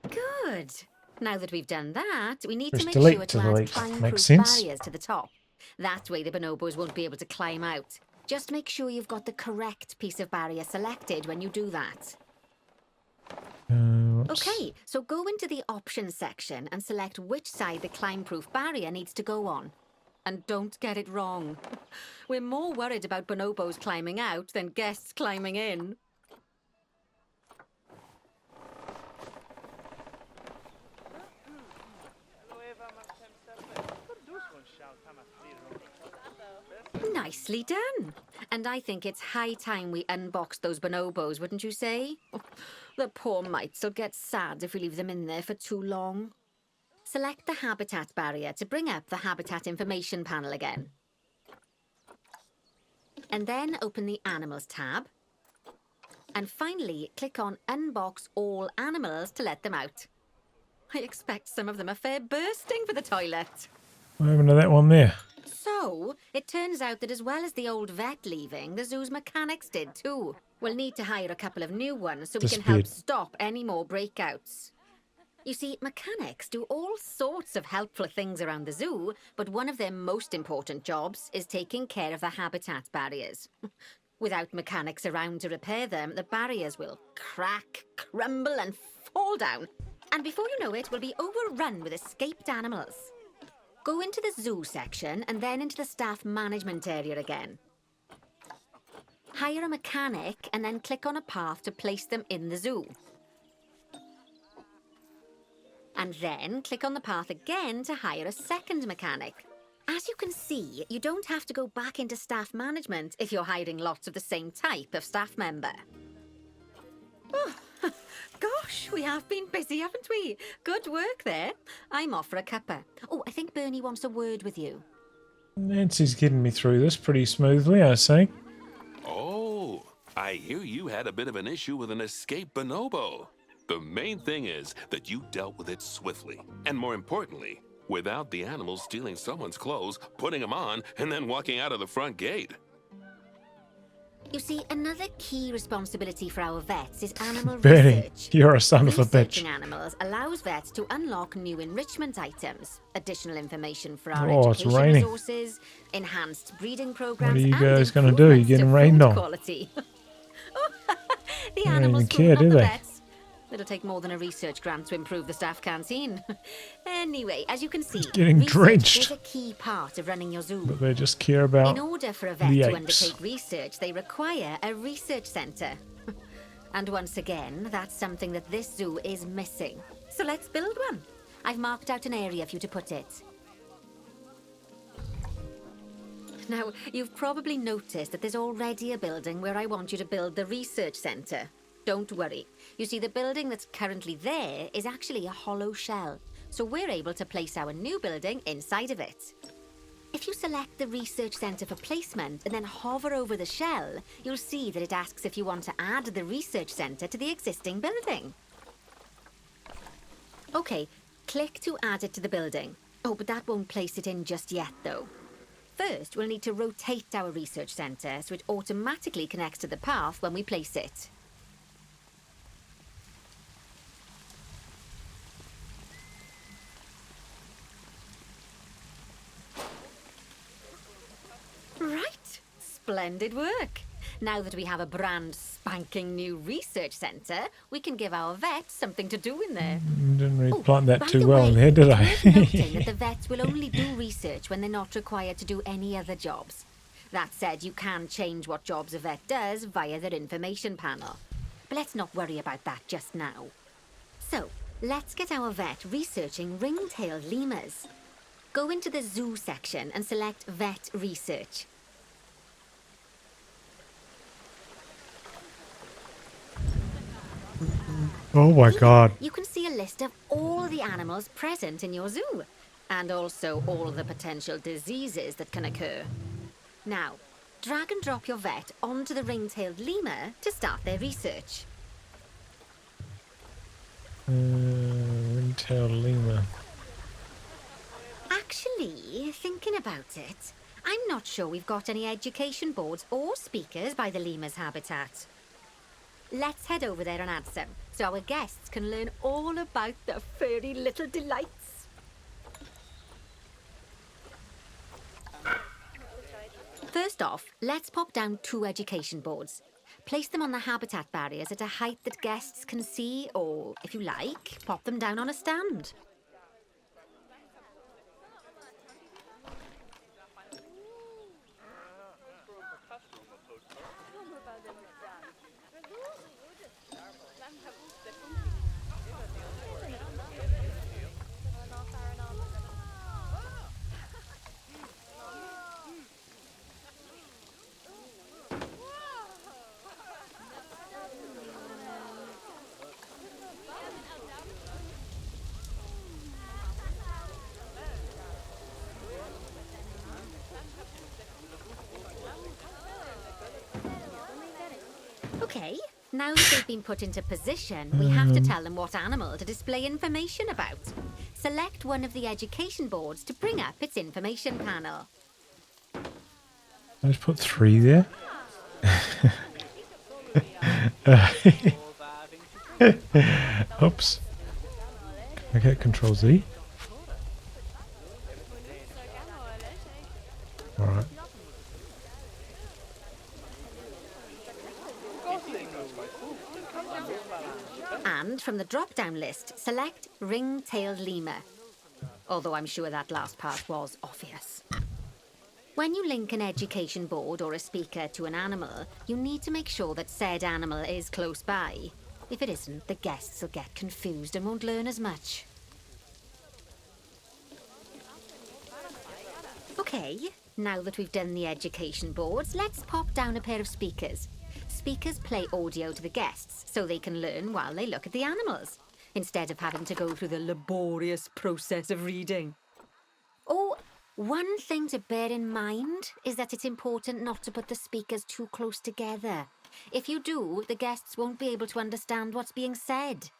Good. Now that we've done that, we need Press to make delete sure to to delete. add climb-proof Makes sense. barriers to the top. That way the bonobos won't be able to climb out. Just make sure you've got the correct piece of barrier selected when you do that. whoops. Okay, so go into the options section and select which side the climb-proof barrier needs to go on. And don't get it wrong. We're more worried about bonobos climbing out than guests climbing in. Nicely done. And I think it's high time we unboxed those bonobos, wouldn't you say? The poor mites will get sad if we leave them in there for too long. Select the habitat barrier to bring up the habitat information panel again. And then open the Animals tab. And finally, click on Unbox All Animals to let them out. I expect some of them are fair bursting for the toilet. What happened to that one there? So, it turns out that as well as the old vet leaving, the zoo's mechanics did too. We'll need to hire a couple of new ones so we can help stop any more breakouts. You see, mechanics do all sorts of helpful things around the zoo, but one of their most important jobs is taking care of the habitat barriers. Without mechanics around to repair them, the barriers will crack, crumble, and fall down. And before you know it, we'll be overrun with escaped animals. Go into the zoo section and then into the staff management area again. Hire a mechanic and then click on a path to place them in the zoo. And then click on the path again to hire a second mechanic. As you can see, you don't have to go back into staff management if you're hiring lots of the same type of staff member. Oh, gosh, we have been busy, haven't we? Good work there. I'm off for a cuppa. Oh, I think Bernie wants a word with you. Nancy's getting me through this pretty smoothly, I say. Oh, I hear you had a bit of an issue with an escaped bonobo. The main thing is that you dealt with it swiftly, and more importantly, without the animal stealing someone's clothes, putting them on, and then walking out of the front gate. You see, another key responsibility for our vets is animal Benny, research. you're a son of a Researching bitch. animals allows vets to unlock new enrichment items, additional information for our Oh, it's education raining. resources, enhanced breeding programs, What are you and guys gonna do? You're improvements getting to rained food on. quality. The don't animals even care, food, not do the they? vets. It'll take more than a research grant to improve the staff canteen. Anyway, as you can see, getting research drenched. is a key part of running your zoo. But they just care about In order for a vet the to apes. undertake research, they require a research centre. And once again, that's something that this zoo is missing. So let's build one. I've marked out an area for you to put it. Now, you've probably noticed that there's already a building where I want you to build the research centre. Don't worry. You see, the building that's currently there is actually a hollow shell. So we're able to place our new building inside of it. If you select the research centre for placement and then hover over the shell, you'll see that it asks if you want to add the research centre to the existing building. Okay, click to add it to the building. Oh, but that won't place it in just yet, though. First, we'll need to rotate our research centre so it automatically connects to the path when we place it. Right, splendid work. Now that we have a brand spanking new research centre, we can give our vets something to do in there. Didn't really Oh, plant that by too the well way, in there, did I? it's worth noting that the vets will only do research when they're not required to do any other jobs. That said, you can change what jobs a vet does via their information panel. But let's not worry about that just now. So, let's get our vet researching ring-tailed lemurs. Go into the zoo section and select Vet Research. Oh my god. You can see a list of all the animals present in your zoo, and also all the potential diseases that can occur. Now, drag and drop your vet onto the ring-tailed lemur to start their research. Ring-tailed lemur. Actually, thinking about it, I'm not sure we've got any education boards or speakers by the lemur's habitat. Let's head over there and add some, so our guests can learn all about the furry little delights. First off, let's pop down 2 education boards. Place them on the habitat barriers at a height that guests can see, or, if you like, pop them down on a stand. Okay, now that they've been put into position, we have to tell them what animal to display information about. Select one of the education boards to bring up its information panel. Let's put 3 there. Oops. Can I get Control Z? Alright. And from the drop-down list, select ring-tailed lemur. Although I'm sure that last part was obvious. When you link an education board or a speaker to an animal, you need to make sure that said animal is close by. If it isn't, the guests will get confused and won't learn as much. Okay, now that we've done the education boards, let's pop down a pair of speakers. Speakers play audio to the guests, so they can learn while they look at the animals, instead of having to go through the laborious process of reading. Oh, one thing to bear in mind is that it's important not to put the speakers too close together. If you do, the guests won't be able to understand what's being said.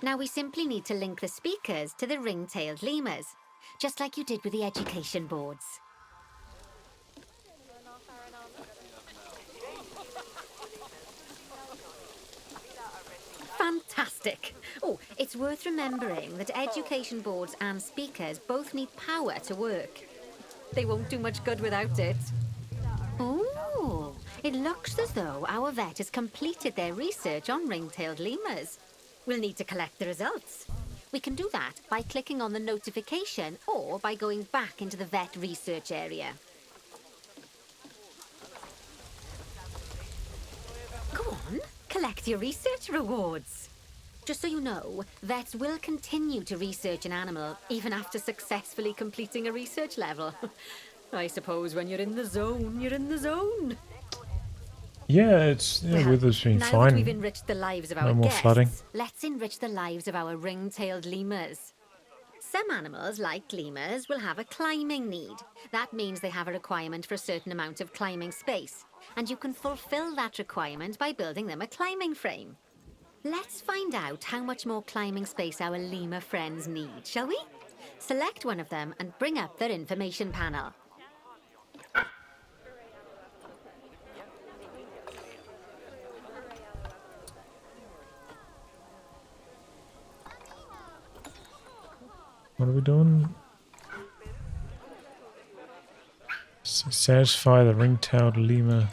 Now we simply need to link the speakers to the ring-tailed lemurs, just like you did with the education boards. Fantastic! Oh, it's worth remembering that education boards and speakers both need power to work. They won't do much good without it. Oh, it looks as though our vet has completed their research on ring-tailed lemurs. We'll need to collect the results. We can do that by clicking on the notification or by going back into the vet research area. Go on, collect your research rewards. Just so you know, vets will continue to research an animal even after successfully completing a research level. I suppose when you're in the zone, you're in the zone. Yeah, it's weather's been now fine. That we've enriched the lives of our more guests, flooding. let's enrich the lives of our ring-tailed lemurs. Some animals, like lemurs, will have a climbing need. That means they have a requirement for a certain amount of climbing space, and you can fulfill that requirement by building them a climbing frame. Let's find out how much more climbing space our lemur friends need, shall we? Select one of them and bring up their information panel. What are we doing? Satisfy the ring-tailed lemur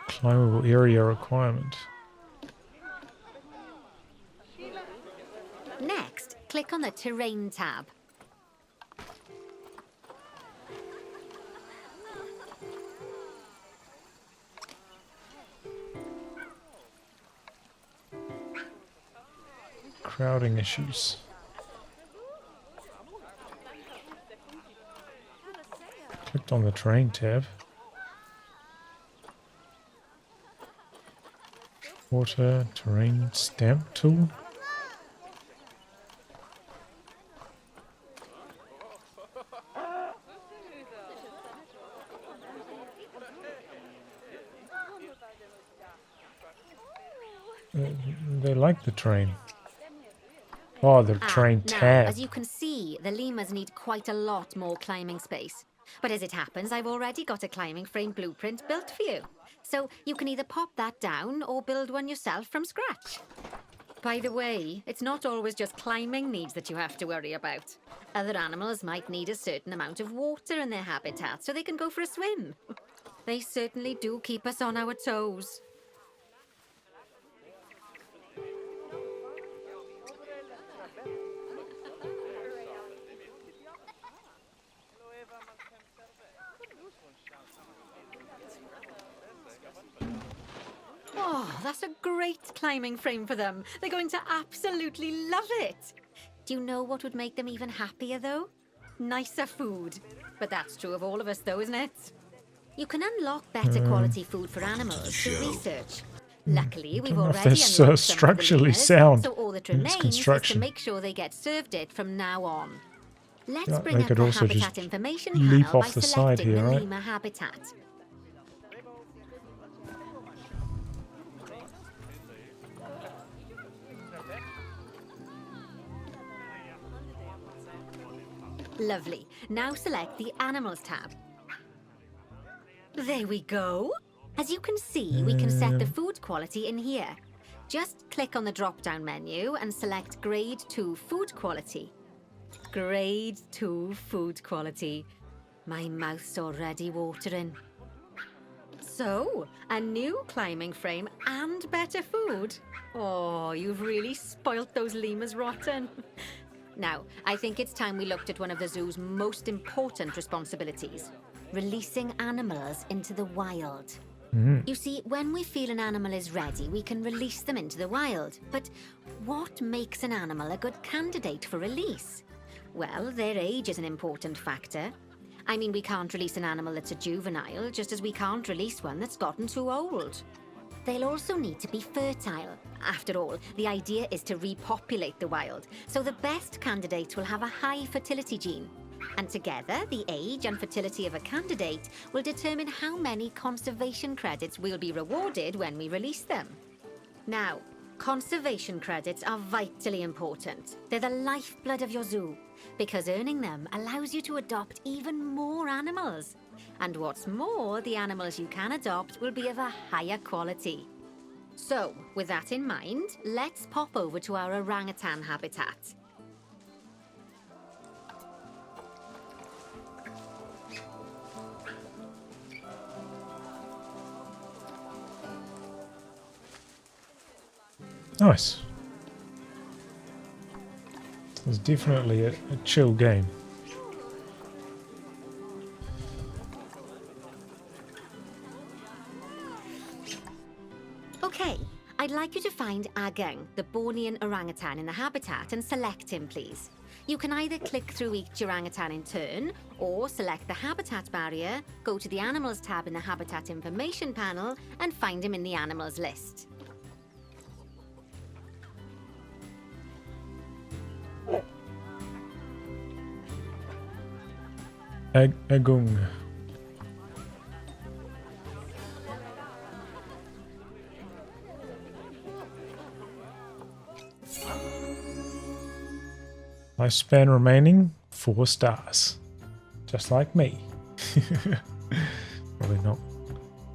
climbable area requirement. Next, click on the Terrain tab. Crowding issues. Clicked on the Terrain tab. Water, terrain, stamp tool. They like the train. Oh, the train now, tab. as you can see, the lemurs need quite a lot more climbing space. But as it happens, I've already got a climbing frame blueprint built for you. So you can either pop that down or build one yourself from scratch. By the way, it's not always just climbing needs that you have to worry about. Other animals might need a certain amount of water in their habitat so they can go for a swim. They certainly do keep us on our toes. Oh, that's a great climbing frame for them. They're going to absolutely love it. Do you know what would make them even happier, though? Nicer food. But that's true of all of us, though, isn't it? You can unlock better quality food for animals through research. Luckily, we've don't know if already that's, unlocked some structurally for the lemurs, sound so all that in its remains is to construction. make sure they get served it from now on. Let's Yeah, bring they up could the also habitat just information leap panel by off the side selecting here, the right? lemur habitat. Lovely. Now select the Animals tab. There we go. As you can see, we can set the food quality in here. Just click on the drop-down menu and select Grade 2 Food Quality. Grade 2 Food Quality. My mouth's already watering. So, a new climbing frame and better food. Oh, you've really spoilt those lemurs rotten. Now, I think it's time we looked at one of the zoo's most important responsibilities, releasing animals into the wild. You see, when we feel an animal is ready, we can release them into the wild. But what makes an animal a good candidate for release? Well, their age is an important factor. I mean, we can't release an animal that's a juvenile, just as we can't release one that's gotten too old. They'll also need to be fertile. After all, the idea is to repopulate the wild, so the best candidates will have a high fertility gene. And together, the age and fertility of a candidate will determine how many conservation credits we'll be rewarded when we release them. Now, conservation credits are vitally important. They're the lifeblood of your zoo, because earning them allows you to adopt even more animals. And what's more, the animals you can adopt will be of a higher quality. So, with that in mind, let's pop over to our orangutan habitat. Nice. It's definitely a chill game. Okay, I'd like you to find Agang, the Bornean orangutan in the habitat, and select him, please. You can either click through each orangutan in turn, or select the habitat barrier, go to the Animals tab in the Habitat Information panel, and find him in the Animals list. Agung. Lifespan remaining 4 stars. Just like me. Probably not.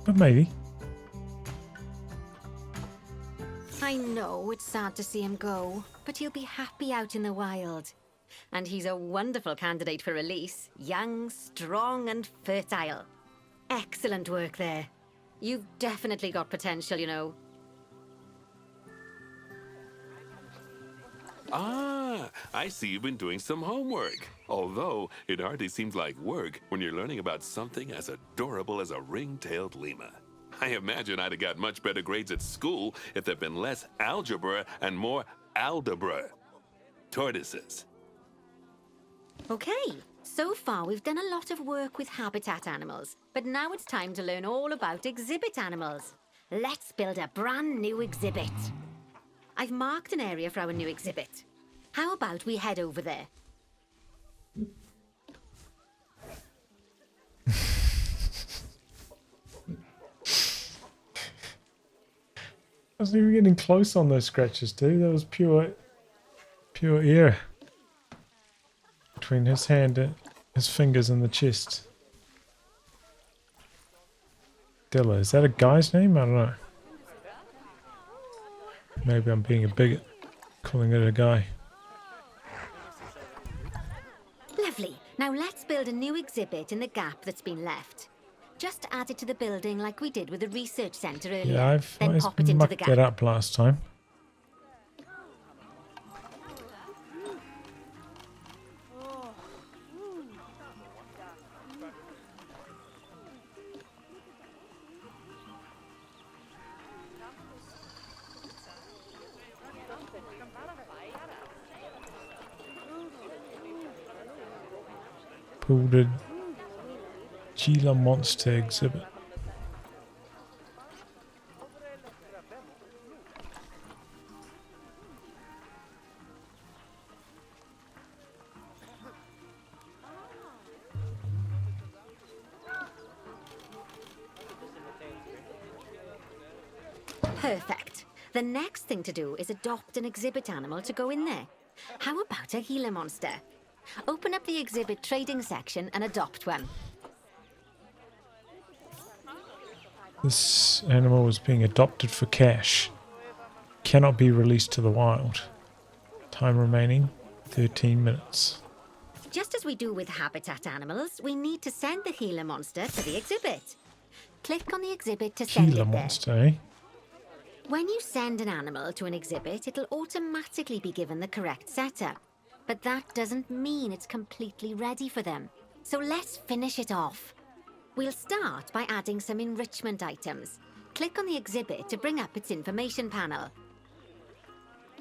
But maybe. I know it's sad to see him go, but he'll be happy out in the wild. And he's a wonderful candidate for release. Young, strong, and fertile. Excellent work there. You've definitely got potential, you know. Ah, I see you've been doing some homework. Although, it hardly seems like work when you're learning about something as adorable as a ring-tailed lemur. I imagine I'd have got much better grades at school if there'd been less algebra and more aldebra. Tortoises. Okay, so far we've done a lot of work with habitat animals, but now it's time to learn all about exhibit animals. Let's build a brand new exhibit. I've marked an area for our new exhibit. How about we head over there? I wasn't even getting close on those scratches, dude. That was pure ear. Between his hand and his fingers and the chest. Dilla, is that a guy's name? I don't know. Maybe I'm being a bigot, calling it a guy. Lovely. Now let's build a new exhibit in the gap that's been left. Just add it to the building like we did with the research centre earlier. Yeah, I've then pop it into the mucked gap. that up last time. Pulled Gila monster exhibit. Perfect. The next thing to do is adopt an exhibit animal to go in there. How about a Gila monster? Open up the exhibit trading section and adopt one. This animal is being adopted for cash. Cannot be released to the wild. Time remaining 13 minutes. Just as we do with habitat animals, we need to send the Gila monster to the exhibit. Click on the exhibit to send Gila it there. monster, eh? When you send an animal to an exhibit, it'll automatically be given the correct setup. But that doesn't mean it's completely ready for them. So let's finish it off. We'll start by adding some enrichment items. Click on the exhibit to bring up its information panel.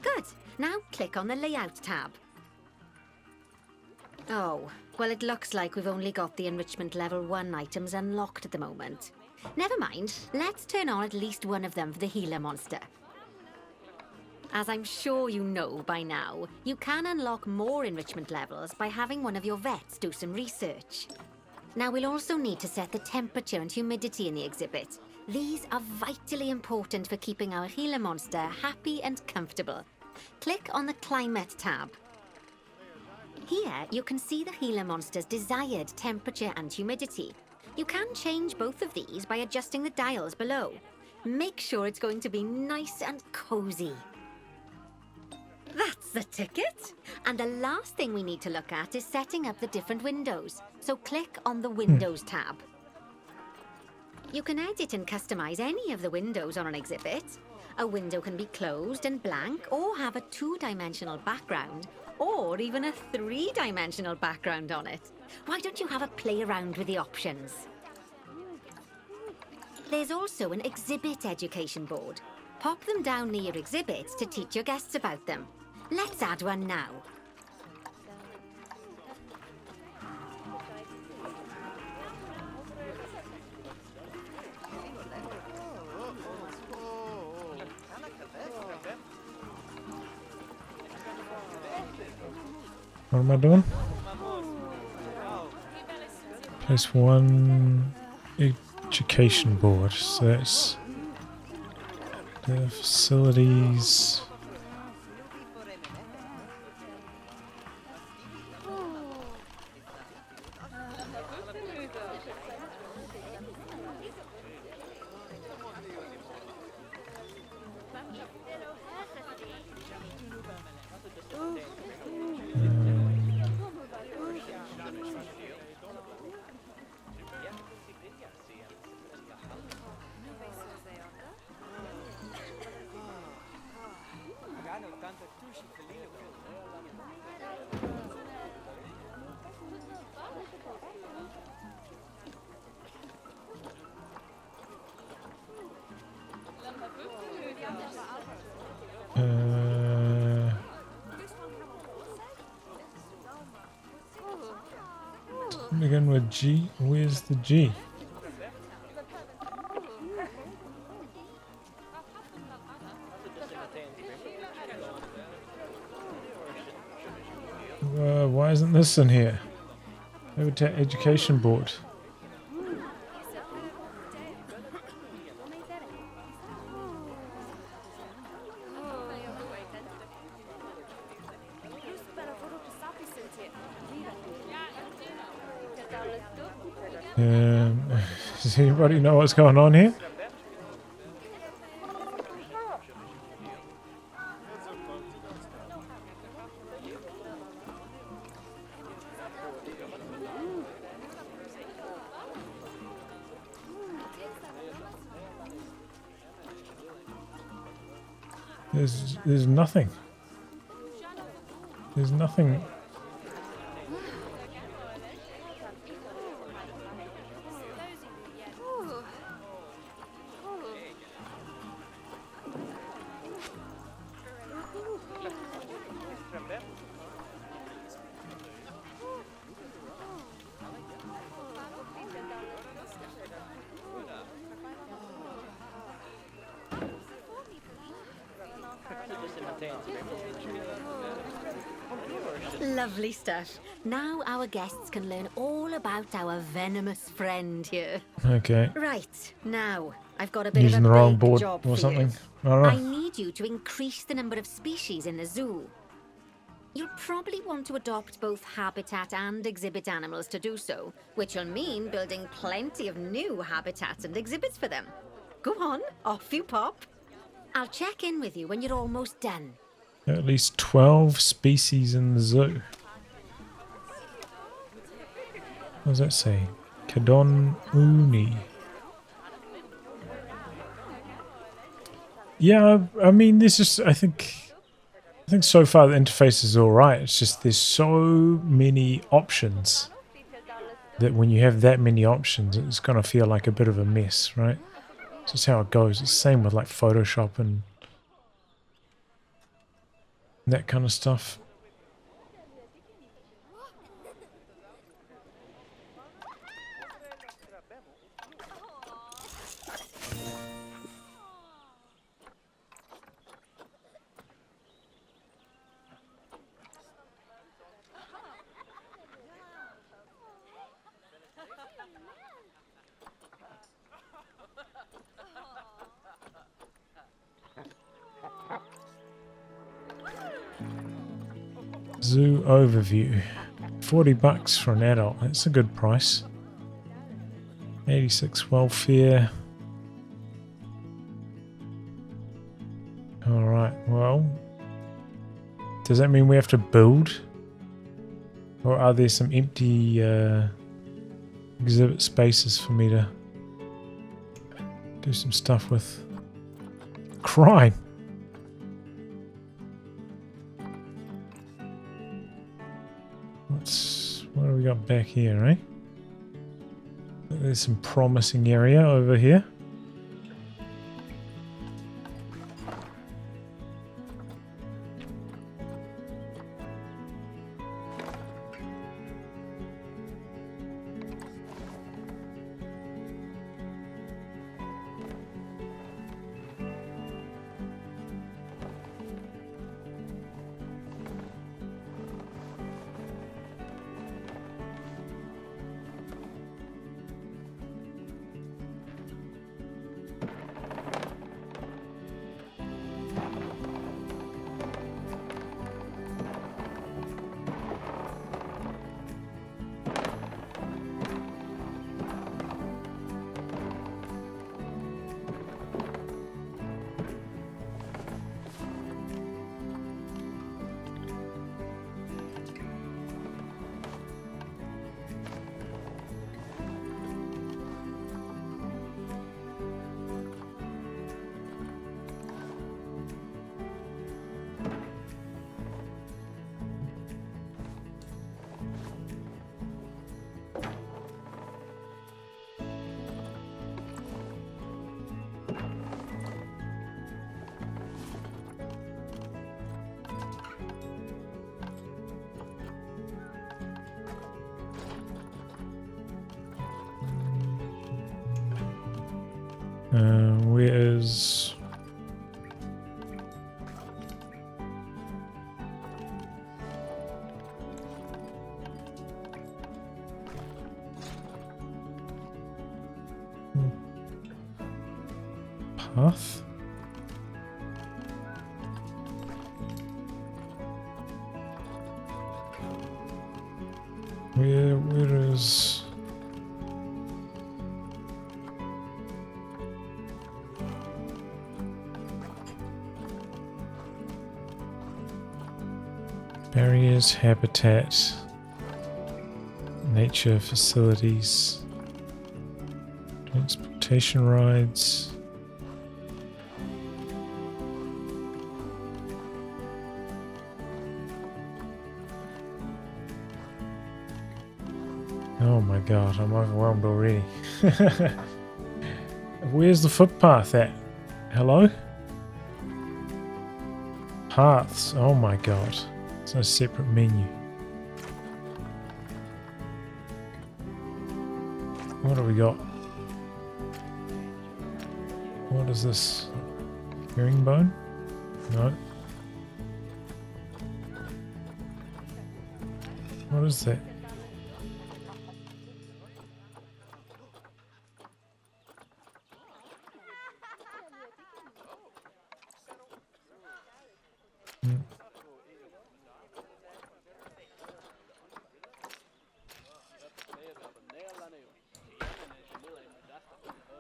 Good. Now click on the Layout tab. Oh, well, it looks like we've only got the enrichment level 1 items unlocked at the moment. Never mind, let's turn on at least one of them for the Gila monster. As I'm sure you know by now, you can unlock more enrichment levels by having one of your vets do some research. Now we'll also need to set the temperature and humidity in the exhibit. These are vitally important for keeping our Gila monster happy and comfortable. Click on the Climate tab. Here you can see the Gila monster's desired temperature and humidity. You can change both of these by adjusting the dials below. Make sure it's going to be nice and cozy. That's the ticket. And the last thing we need to look at is setting up the different windows. So click on the Windows tab. You can edit and customize any of the windows on an exhibit. A window can be closed and blank, or have a 2-dimensional background, or even a 3-dimensional background on it. Why don't you have a play around with the options? There's also an exhibit education board. Pop them down near your exhibits to teach your guests about them. Let's add one now. What am I doing? Place 1 education board. So that's the facilities. Begin with G. Where's the G? Why isn't this in here? Habitat Education Board. Does anybody know what's going on here? There's nothing. There's nothing. Lovely stuff. Now our guests can learn all about our venomous friend here. Okay. Right, now, I've got a bit Using of the a wrong big board job or for something. you. I don't I know. need you to increase the number of species in the zoo. You'll probably want to adopt both habitat and exhibit animals to do so, which will mean building plenty of new habitats and exhibits for them. Go on, off you pop. I'll check in with you when you're almost done. At least 12 species in the zoo. What does that say? Kadon Uni. Yeah, I mean, this is, I think so far the interface is alright. It's just there's so many options that when you have that many options, it's going to feel like a bit of a mess, right? It's just how it goes. It's the same with like Photoshop and that kind of stuff. Zoo overview. 40 bucks for an adult. That's a good price. 86 welfare. Alright, well. Does that mean we have to build? Or are there some empty exhibit spaces for me to do some stuff with? Crime! What do we got back here, eh? There's some promising area over here. Where's... path? Where is... barriers, habitat, nature facilities, transportation rides. Oh my god, I'm overwhelmed already. Where's the footpath at? Hello? Paths, oh my god. It's a separate menu. What do we got? What is this? Herringbone? No. What is that?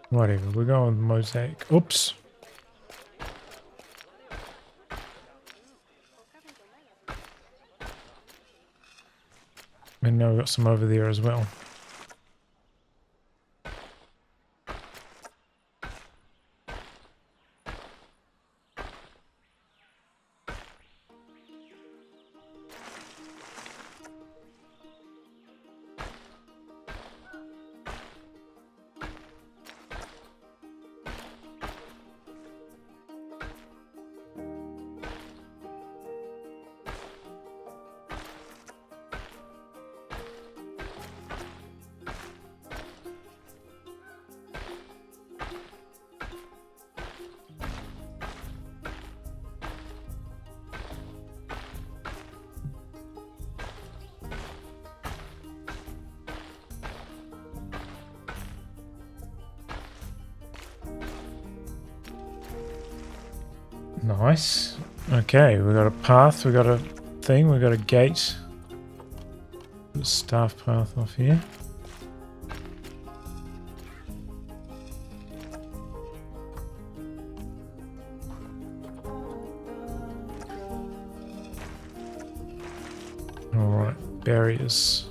Whatever, we're going with mosaic. Oops. And now we've got some over there as well. Nice. Okay, we got a path, we got a thing, we got a gate. Put a staff path off here. Alright, barriers.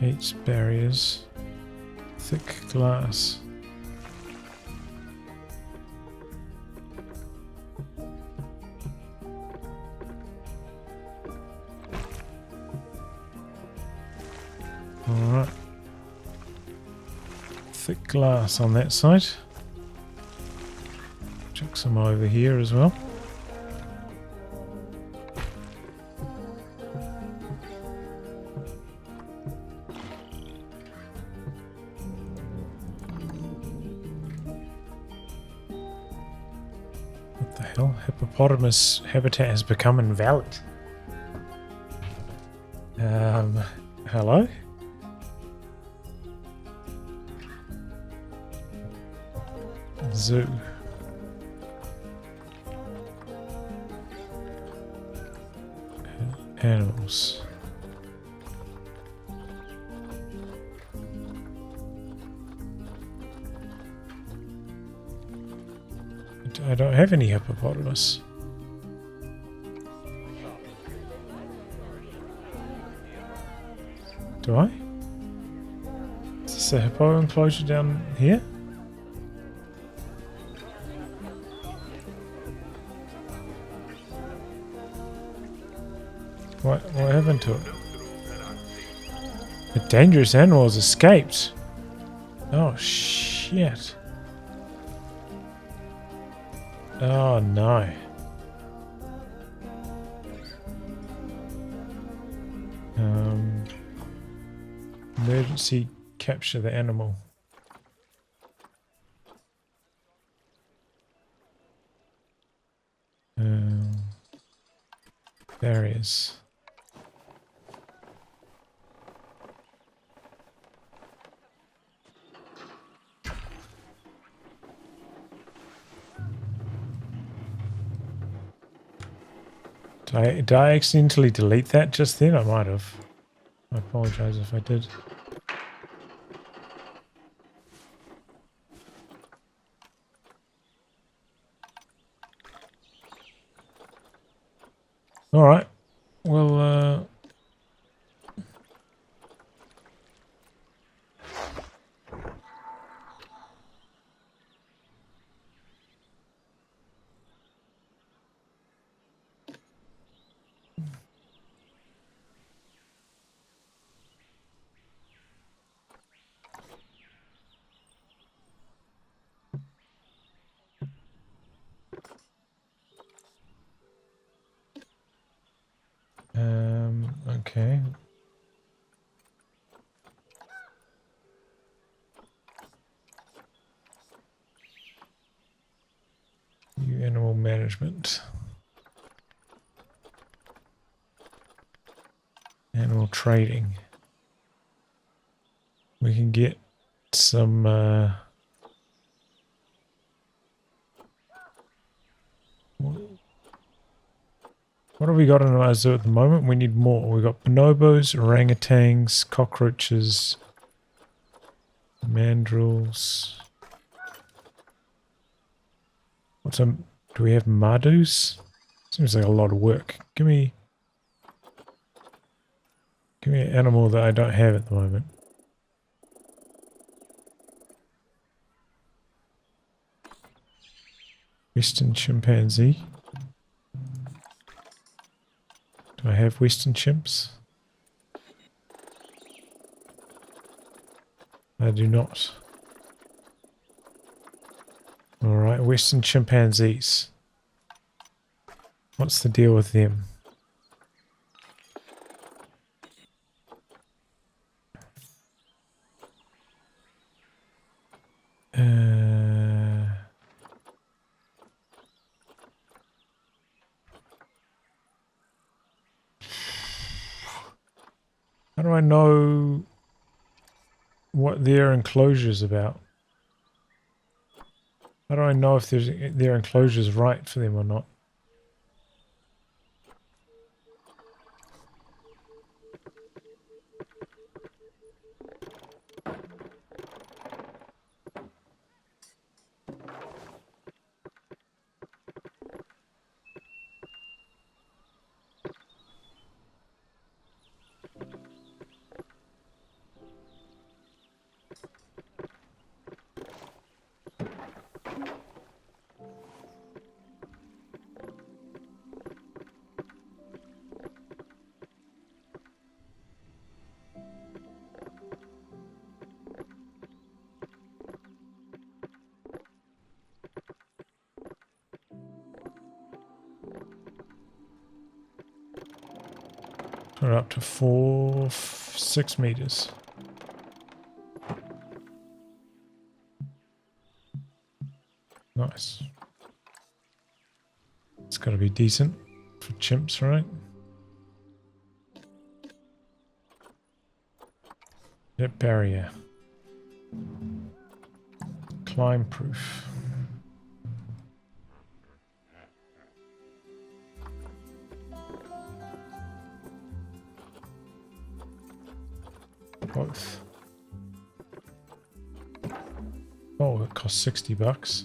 Gates, barriers, thick glass. Alright. Thick glass on that side. Chuck some over here as well. Hippopotamus habitat has become invalid. Hello? Zoo. Animals. I don't have any hippopotamus. Do I? Is this a hippo enclosure down here? What happened to it? The dangerous animal has escaped. Oh shit. Oh no. Emergency capture the animal. Barriers. Did I accidentally delete that just then? I might have. I apologize if I did. Alright. Well, management. Animal trading. We can get some what have we got in our zoo at the moment? We need more. We've got bonobos, orangutans, cockroaches, mandrills. Do we have madus? Seems like a lot of work. Give me an animal that I don't have at the moment. Western chimpanzee. Do I have western chimps? I do not. Alright, western chimpanzees. What's the deal with them? How do I know what their enclosure is about? How do I know if their enclosure is right for them or not? We're up to 6 meters. Nice. It's got to be decent for chimps, right? Hit barrier. Climb proof. Both. Oh, it costs $60.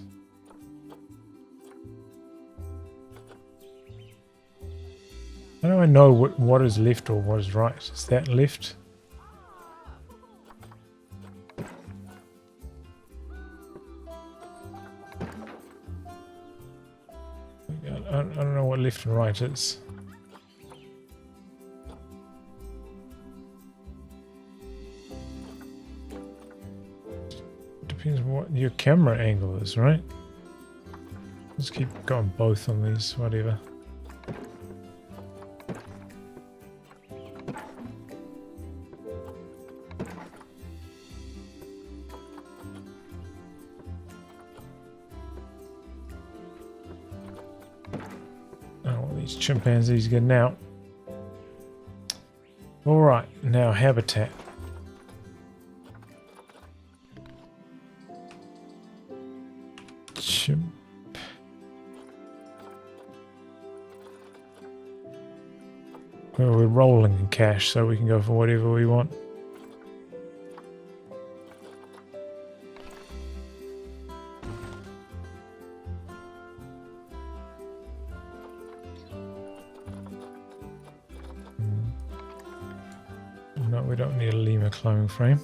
How do I know what is left or what is right? Is that left? I don't know what left and right is. Depends on what your camera angle is, right? Let's keep going both on these, whatever. These chimpanzees getting out. Alright, now habitat. Chimp. Well, we're rolling in cash, so we can go for whatever we want. No, we don't need a lemur climbing frame.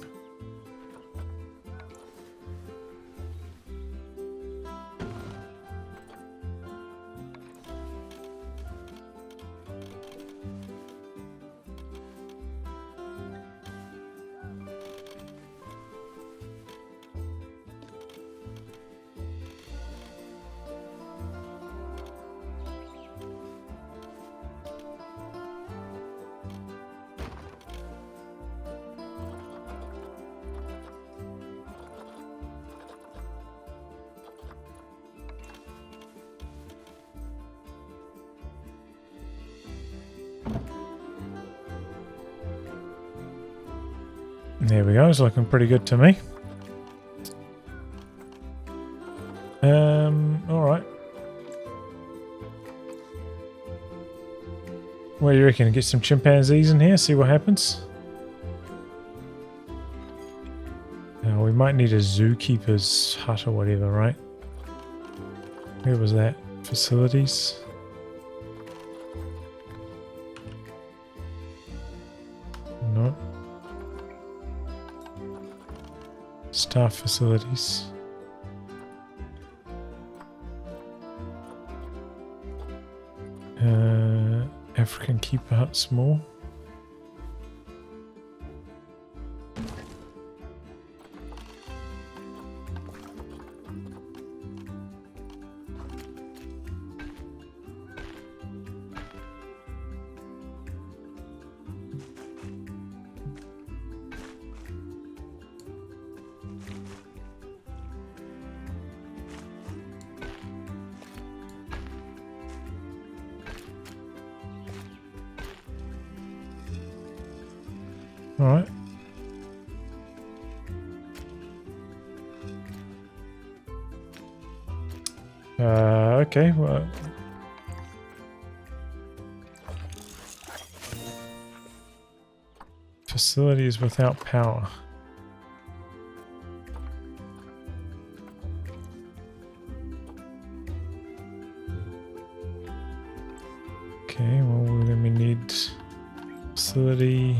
There we go. It's looking pretty good to me. All right. What do you reckon? Get some chimpanzees in here, see what happens. Now we might need a zookeeper's hut or whatever, right? Where was that? Facilities. No. Staff facilities. African keeper hut small. All right. Okay, well. Facilities without power. Okay, well, we're going to need facility.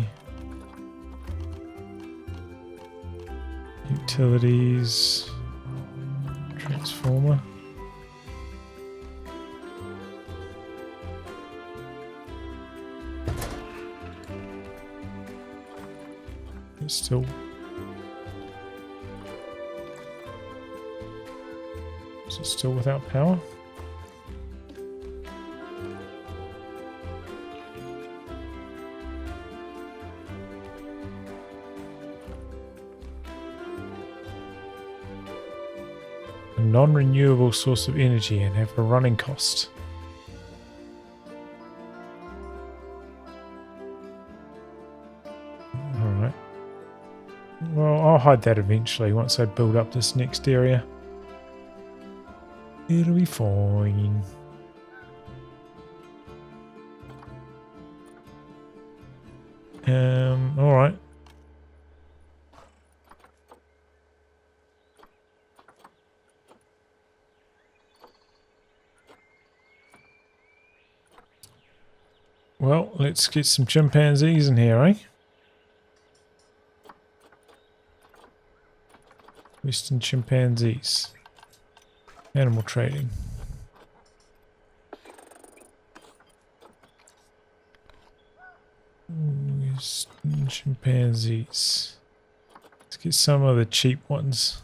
Utilities, transformer. It's still. Is it still without power? Non-renewable source of energy and have a running cost. Alright. Well, I'll hide that eventually once I build up this next area. It'll be fine. Alright. Well, let's get some chimpanzees in here, eh? Western chimpanzees. Animal trading. Western chimpanzees. Let's get some of the cheap ones.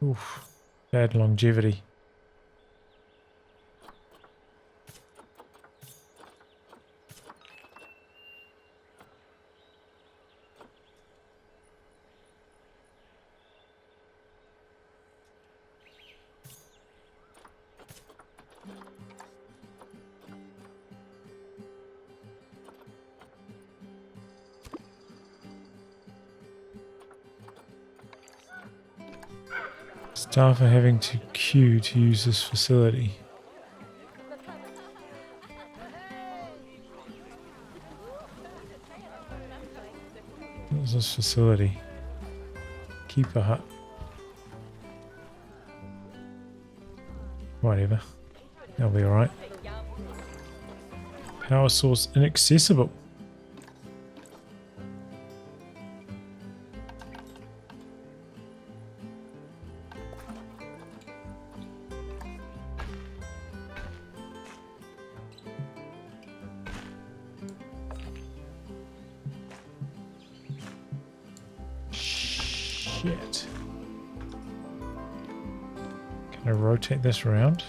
Oof, bad longevity. Staff are having to queue to use this facility. What's this facility? Keeper hut. Whatever. That'll be alright. Power source inaccessible. Shit. Can I rotate this around?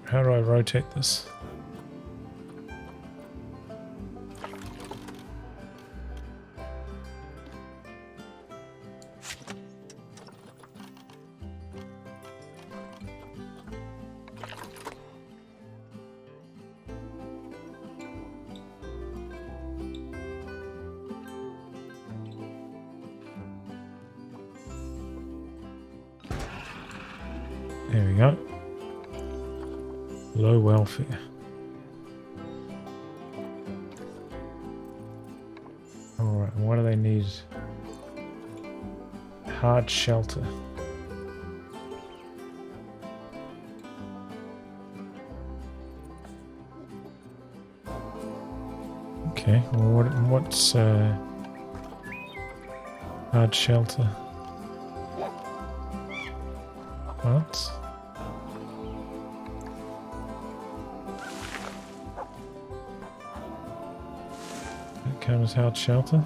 How do I rotate this? There we go. Low welfare. Alright, what do they need? Hard shelter. Okay, well, what's hard shelter? What? That count as hard shelter?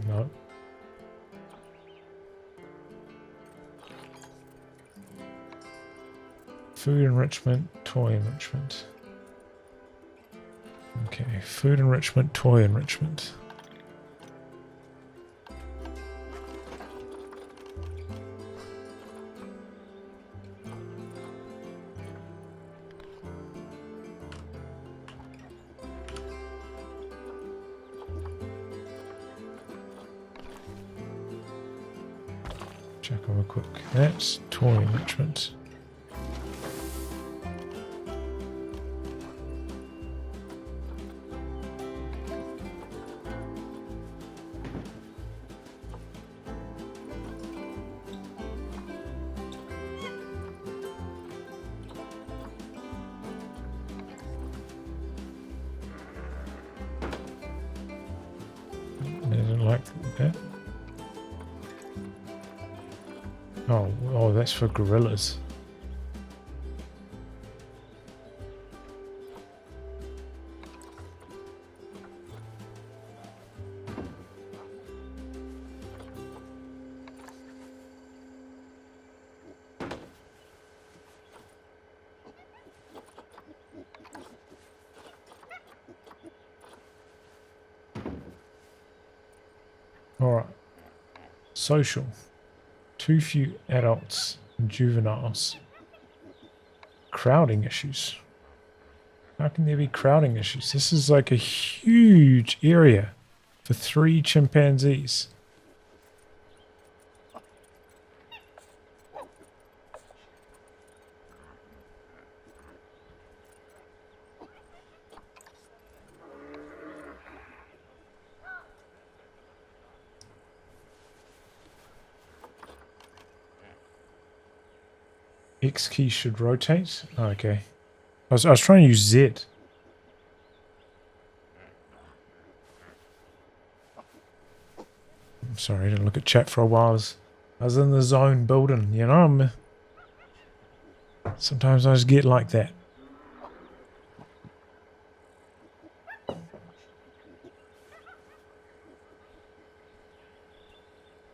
No. Food enrichment, toy enrichment. Okay, food enrichment, toy enrichment. Check over quick. That's toy enrichment. I don't like that. Oh, that's for gorillas. All right. Social. Too few adults and juveniles. Crowding issues. How can there be crowding issues? This is like a huge area for 3 chimpanzees. X key should rotate. Oh, okay. I was trying to use Z. I'm sorry, I didn't look at chat for a while. I was in the zone building, you know. Sometimes I just get like that.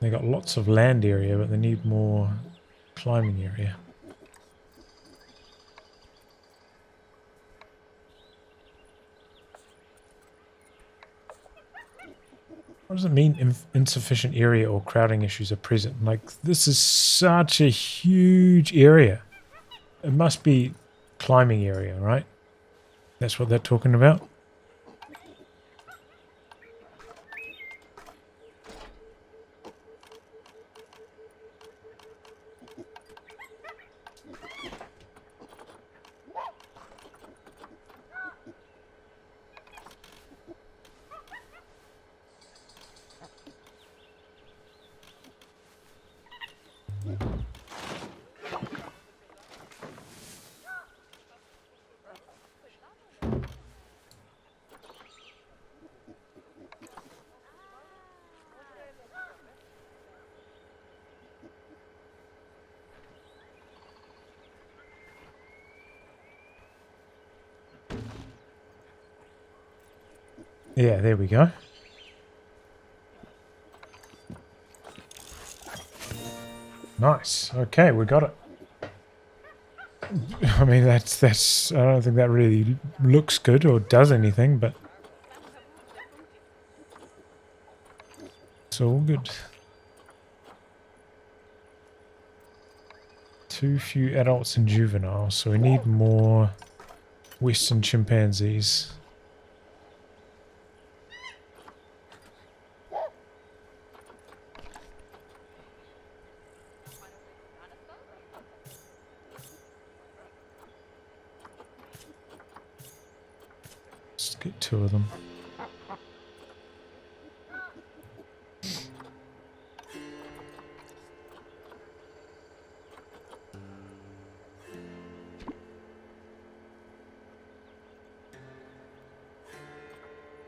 They got lots of land area, but they need more climbing area. What does it mean insufficient area or crowding issues are present? Like, this is such a huge area. It must be climbing area, right? That's what they're talking about. Yeah, there we go. Nice. Okay, we got it. I mean, that's. I don't think that really looks good or does anything, but it's all good. Too few adults and juveniles, so we need more Western chimpanzees. get 2 of them.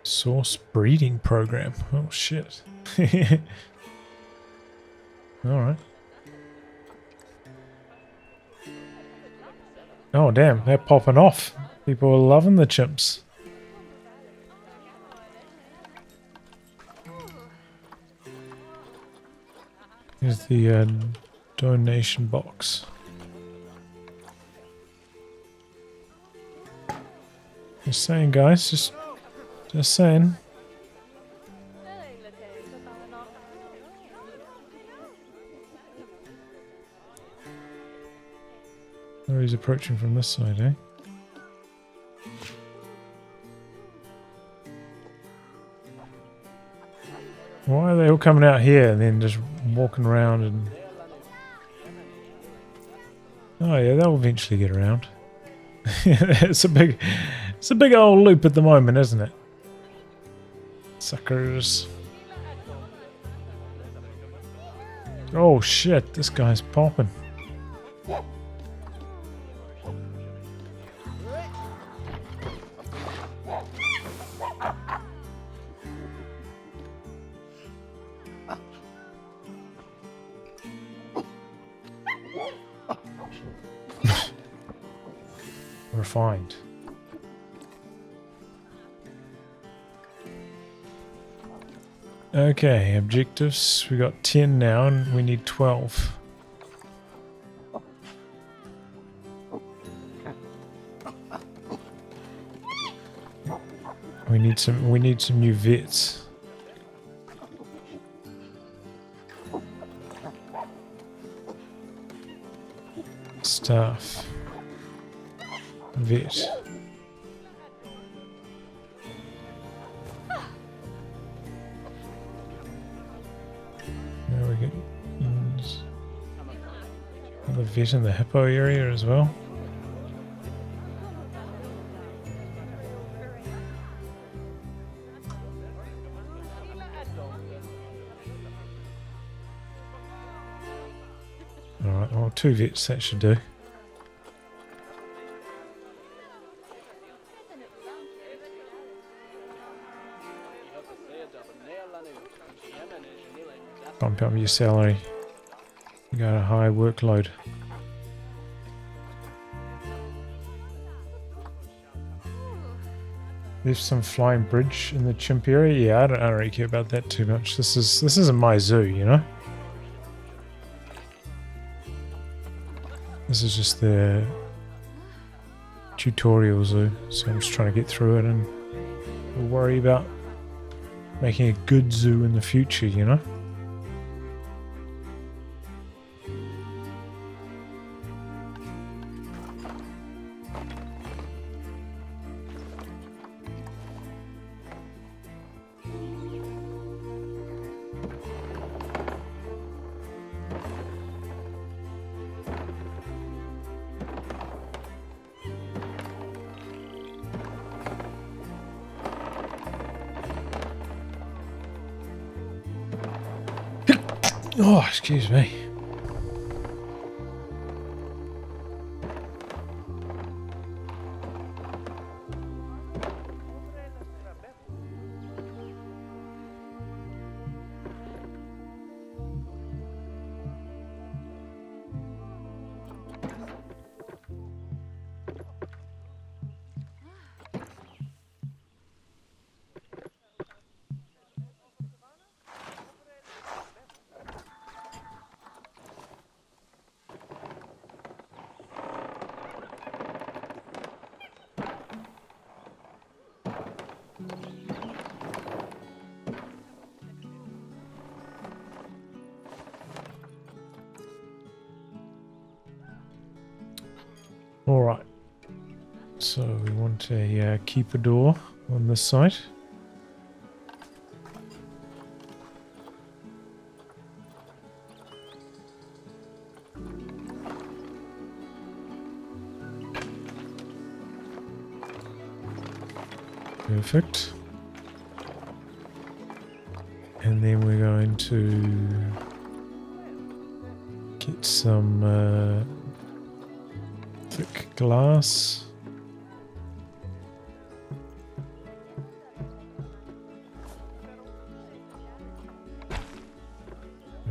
Source breeding program. Oh shit. Alright. Oh damn, they're popping off. People are loving the chimps. Here's the donation box. Just saying, guys. Just saying. Oh, he's approaching from this side, eh? Why are they all coming out here and then just walking around and... Oh yeah, they'll eventually get around. It's a big old loop at the moment, isn't it? Suckers. Oh shit, this guy's popping. Refined. Okay, objectives. We got 10 now and we need 12. We need some new vets. Staff. Vet. There we go. Another vet in the hippo area as well. Alright, well, 2 vets, that should do. Bump up your salary. You got a high workload. There's some flying bridge in the chimp area. Yeah, I don't really care about that too much. This isn't my zoo, you know. This is just the tutorial zoo, so I'm just trying to get through it, and we'll worry about making a good zoo in the future, you know. Oh, excuse me. Alright, so we want a keeper door on this side. Perfect. And then we're going to get some thick glass.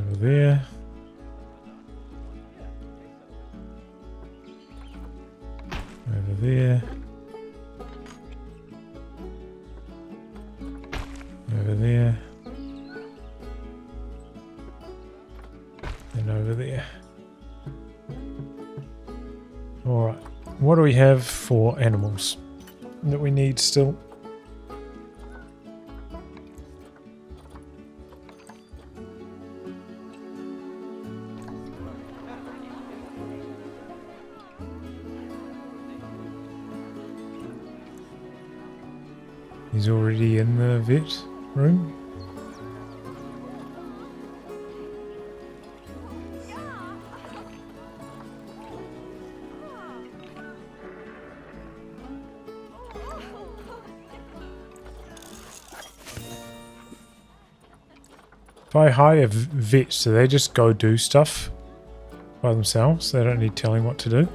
Over there. Over there. Over there. And over there. Alright, what do we have for animals that we need still? He's already in the vet room. If I hire vets, do they just go do stuff by themselves? They don't need telling what to do?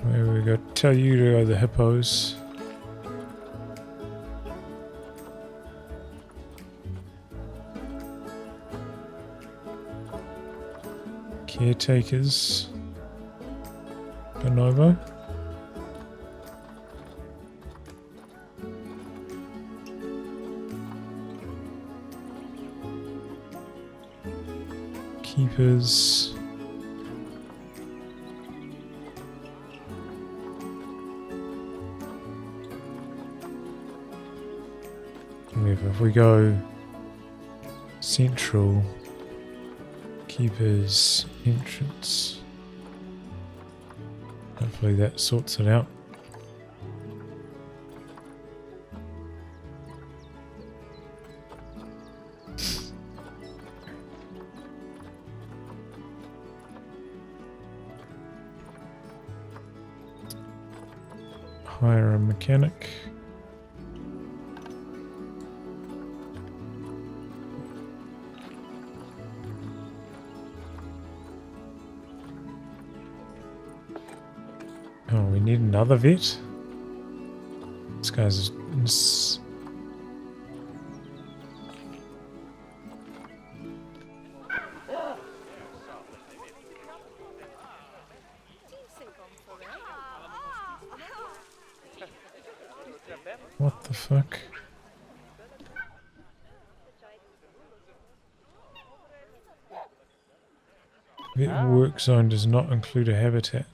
Where we go? Tell you to go to the hippos. Caretakers. Bonobo. Keepers. If we go central, keepers, entrance. Hopefully that sorts it out. Hire a mechanic. Oh, we need another vet? This guy's... What the fuck? Vet work zone does not include a habitat.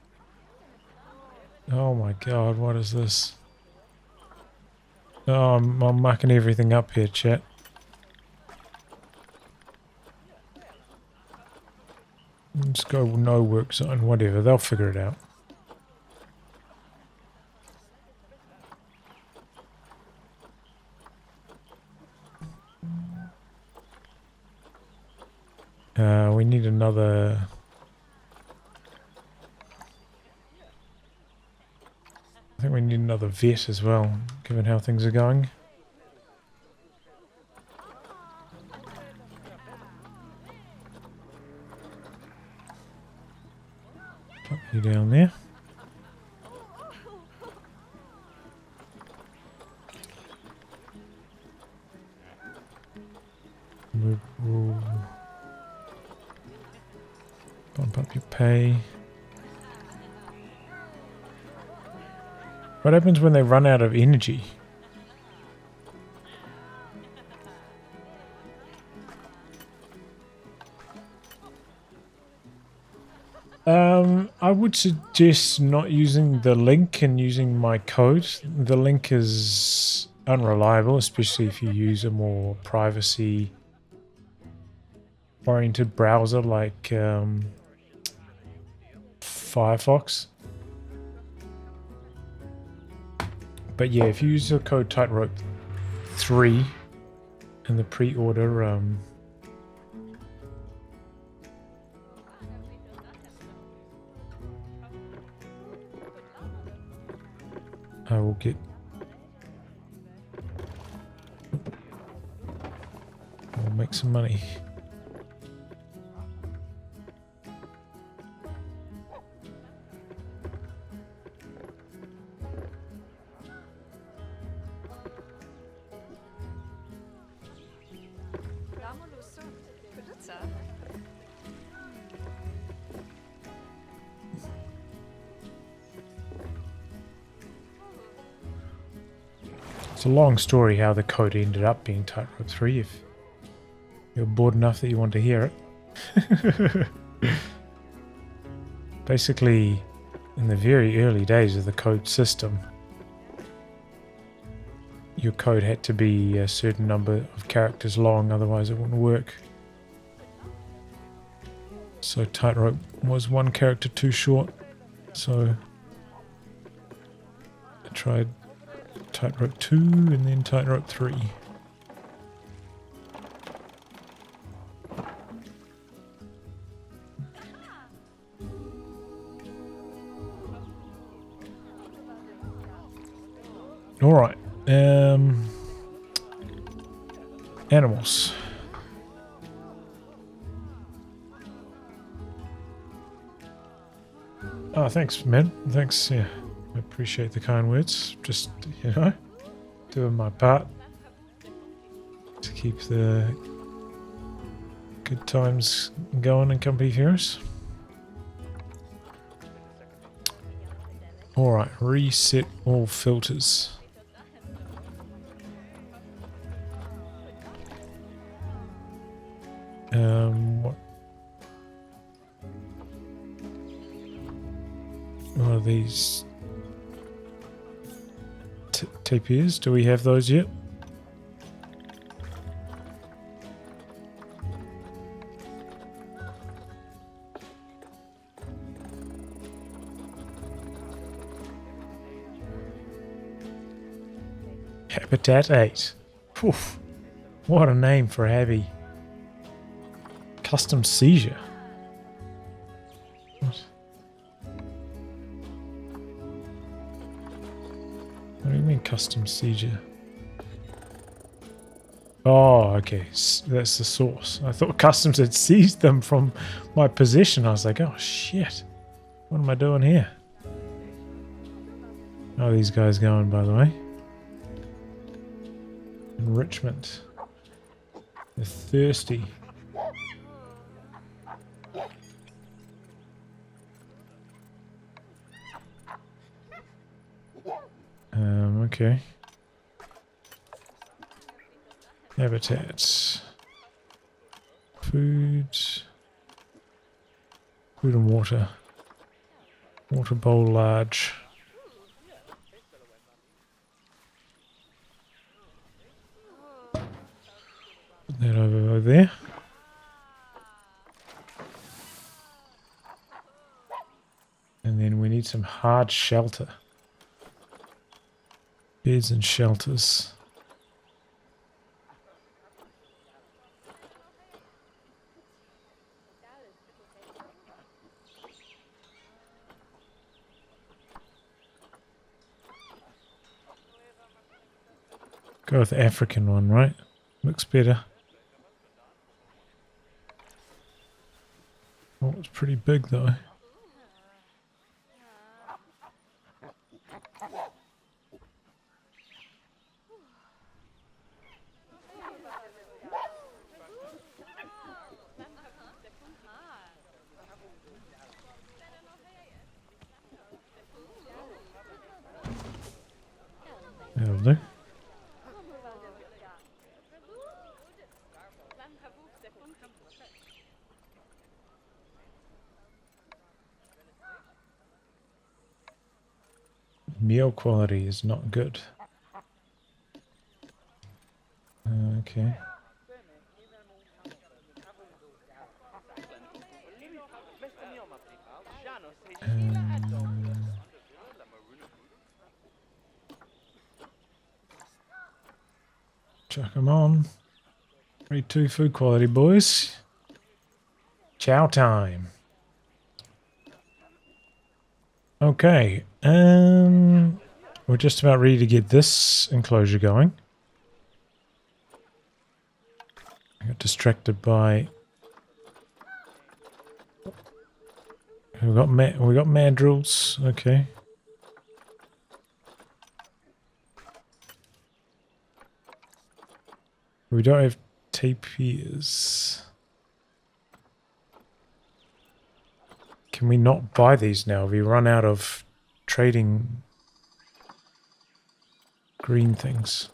Oh my god, what is this? Oh, I'm mucking everything up here, chat. Let's go no work zone, whatever, they'll figure it out. We need another... I think we need another vet as well, given how things are going. Put you down there. We'll bump up your pay. What happens when they run out of energy? I would suggest not using the link and using my code. The link is unreliable, especially if you use a more privacy-oriented browser like Firefox. But yeah, if you use the code Tightrope 3, in the pre-order I will get. I'll make some money. It's a long story how the code ended up being Tightrope 3 if you're bored enough that you want to hear it. Basically, in the very early days of the code system, your code had to be a certain number of characters long, otherwise it wouldn't work. So Tightrope was one character too short, so I tried Tightrope 2 and then Tightrope 3. Alright, animals. Oh, thanks, man. Thanks, yeah. I appreciate the kind words. Just, you know, doing my part to keep the good times going in Company Heroes. Alright, reset all filters. What are these TPs? Do we have those yet? Habitat 8. Oof. What a name for a heavy. Custom seizure. What? What do you mean custom seizure? Oh, okay. That's the source. I thought customs had seized them from my possession. I was like, oh shit. What am I doing here? How are these guys going, by the way? Enrichment. They're thirsty. Okay. Habitats. Food. Food and water. Water bowl large. Put that over there. And then we need some hard shelter. Beds and shelters. Go with the African one, right? Looks better. Oh, it's pretty big though. That'll do. Meal quality is not good. Okay. Chuck them on. Grade 2 food quality, boys. Chow time. Okay, we're just about ready to get this enclosure going. I got distracted by... We got mandrills, okay. We don't have tapirs. Can we not buy these now? Have we run out of trading green things?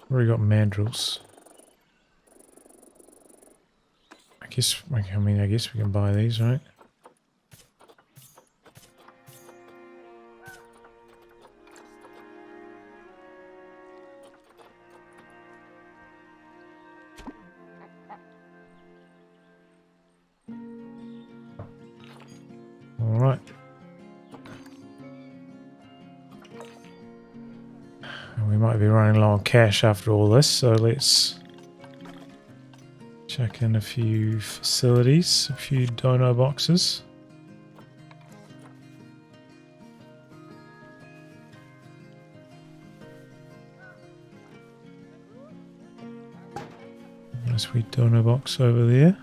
Already got mandrills. I guess we can buy these, right? All right. We might be running low on cash after all this, so let's check in a few facilities, a few dono boxes. Nice sweet dono box over there.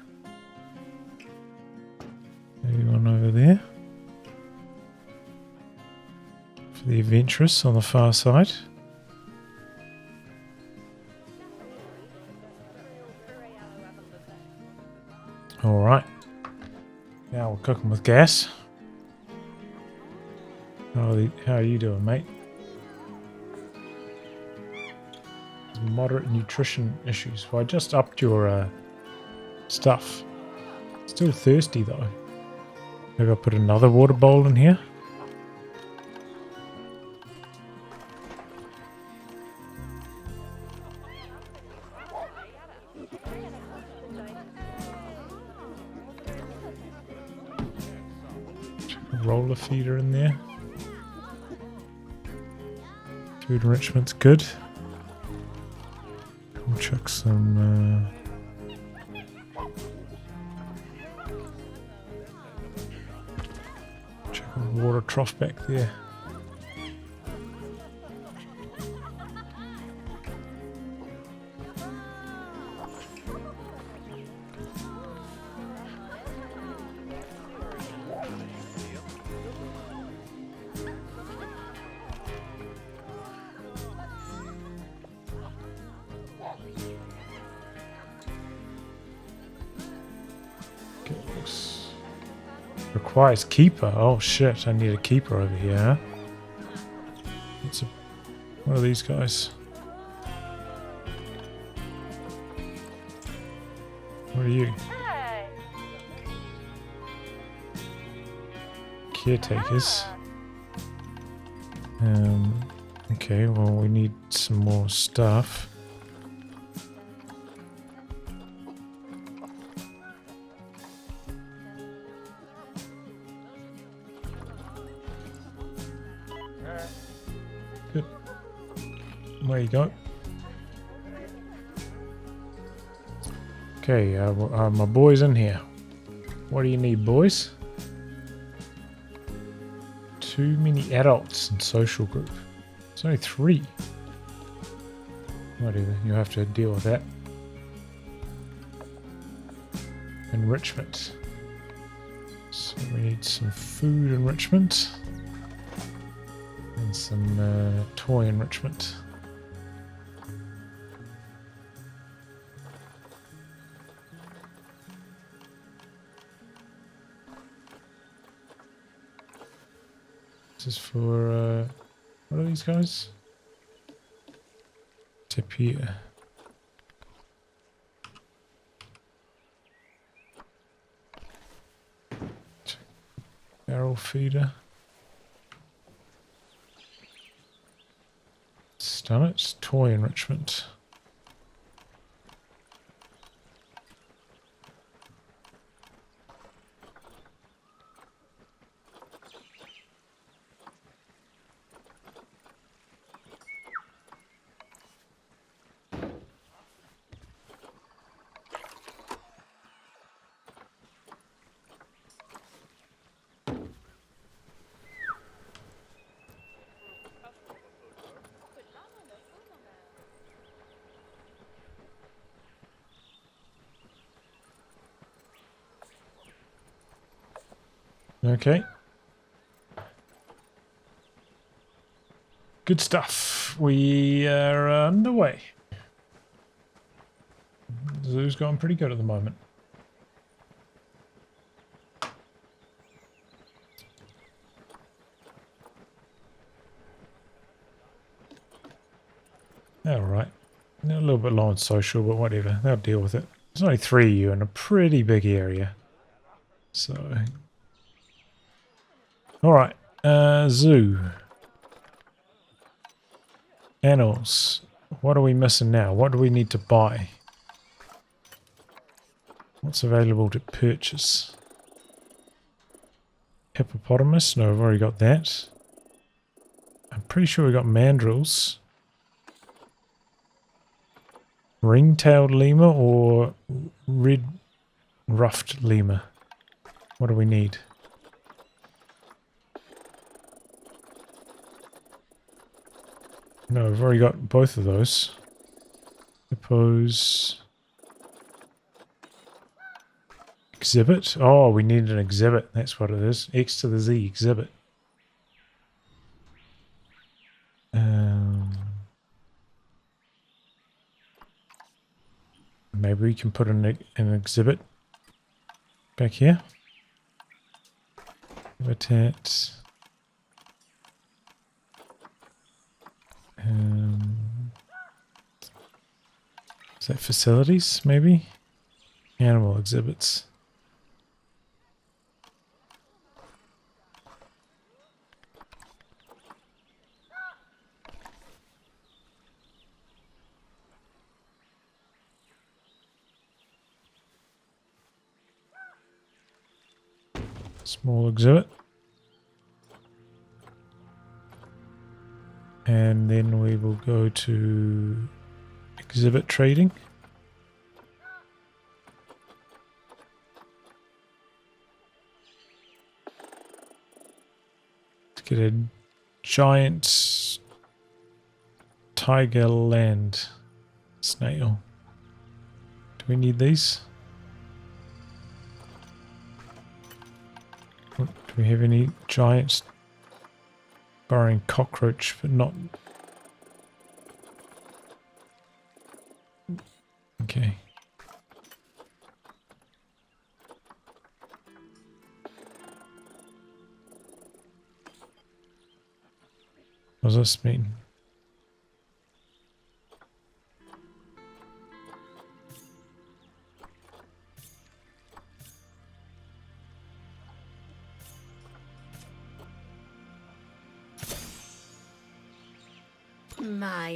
Maybe one over there. For the adventurous on the far side. Alright. Now we're cooking with gas. How are you doing, mate? Moderate nutrition issues. Well, I just upped your stuff. Still thirsty though. Maybe I'll put another water bowl in here. Roller feeder in there. Food enrichment's good. We'll chuck some chuck a water trough back there. Requires keeper. Oh shit, I need a keeper over here, huh? What are these guys? What are you? Caretakers. Okay, well we need some more stuff. Good. There you go. Okay, my boys in here. What do you need, boys? Too many adults in social group. There's only 3. Whatever, you have to deal with that. Enrichment. So we need some food enrichment. And some toy enrichment. This is for, what are these guys? Tapir. Barrel feeder. Done it. It's toy enrichment. Okay. Good stuff. We are underway. The zoo's going pretty good at the moment. Alright. A little bit low on social, but whatever. They'll deal with it. There's only 3 of you in a pretty big area. So... Alright. Zoo. Animals. What are we missing now? What do we need to buy? What's available to purchase? Hippopotamus? No, I've already got that. I'm pretty sure we got mandrills. Ring-tailed lemur or red ruffed lemur? What do we need? No, I've already got both of those. Hippos. Exhibit? Oh, we need an exhibit. That's what it is. X to the Z, exhibit. Maybe we can put an exhibit back here. Habitat. Is that facilities, maybe? Animal exhibits. Small exhibit. And then we will go to exhibit trading. Let's get a giant tiger land snail. Do we need these? Do we have any giants? Burrowing cockroach, but not... Okay. What does this mean?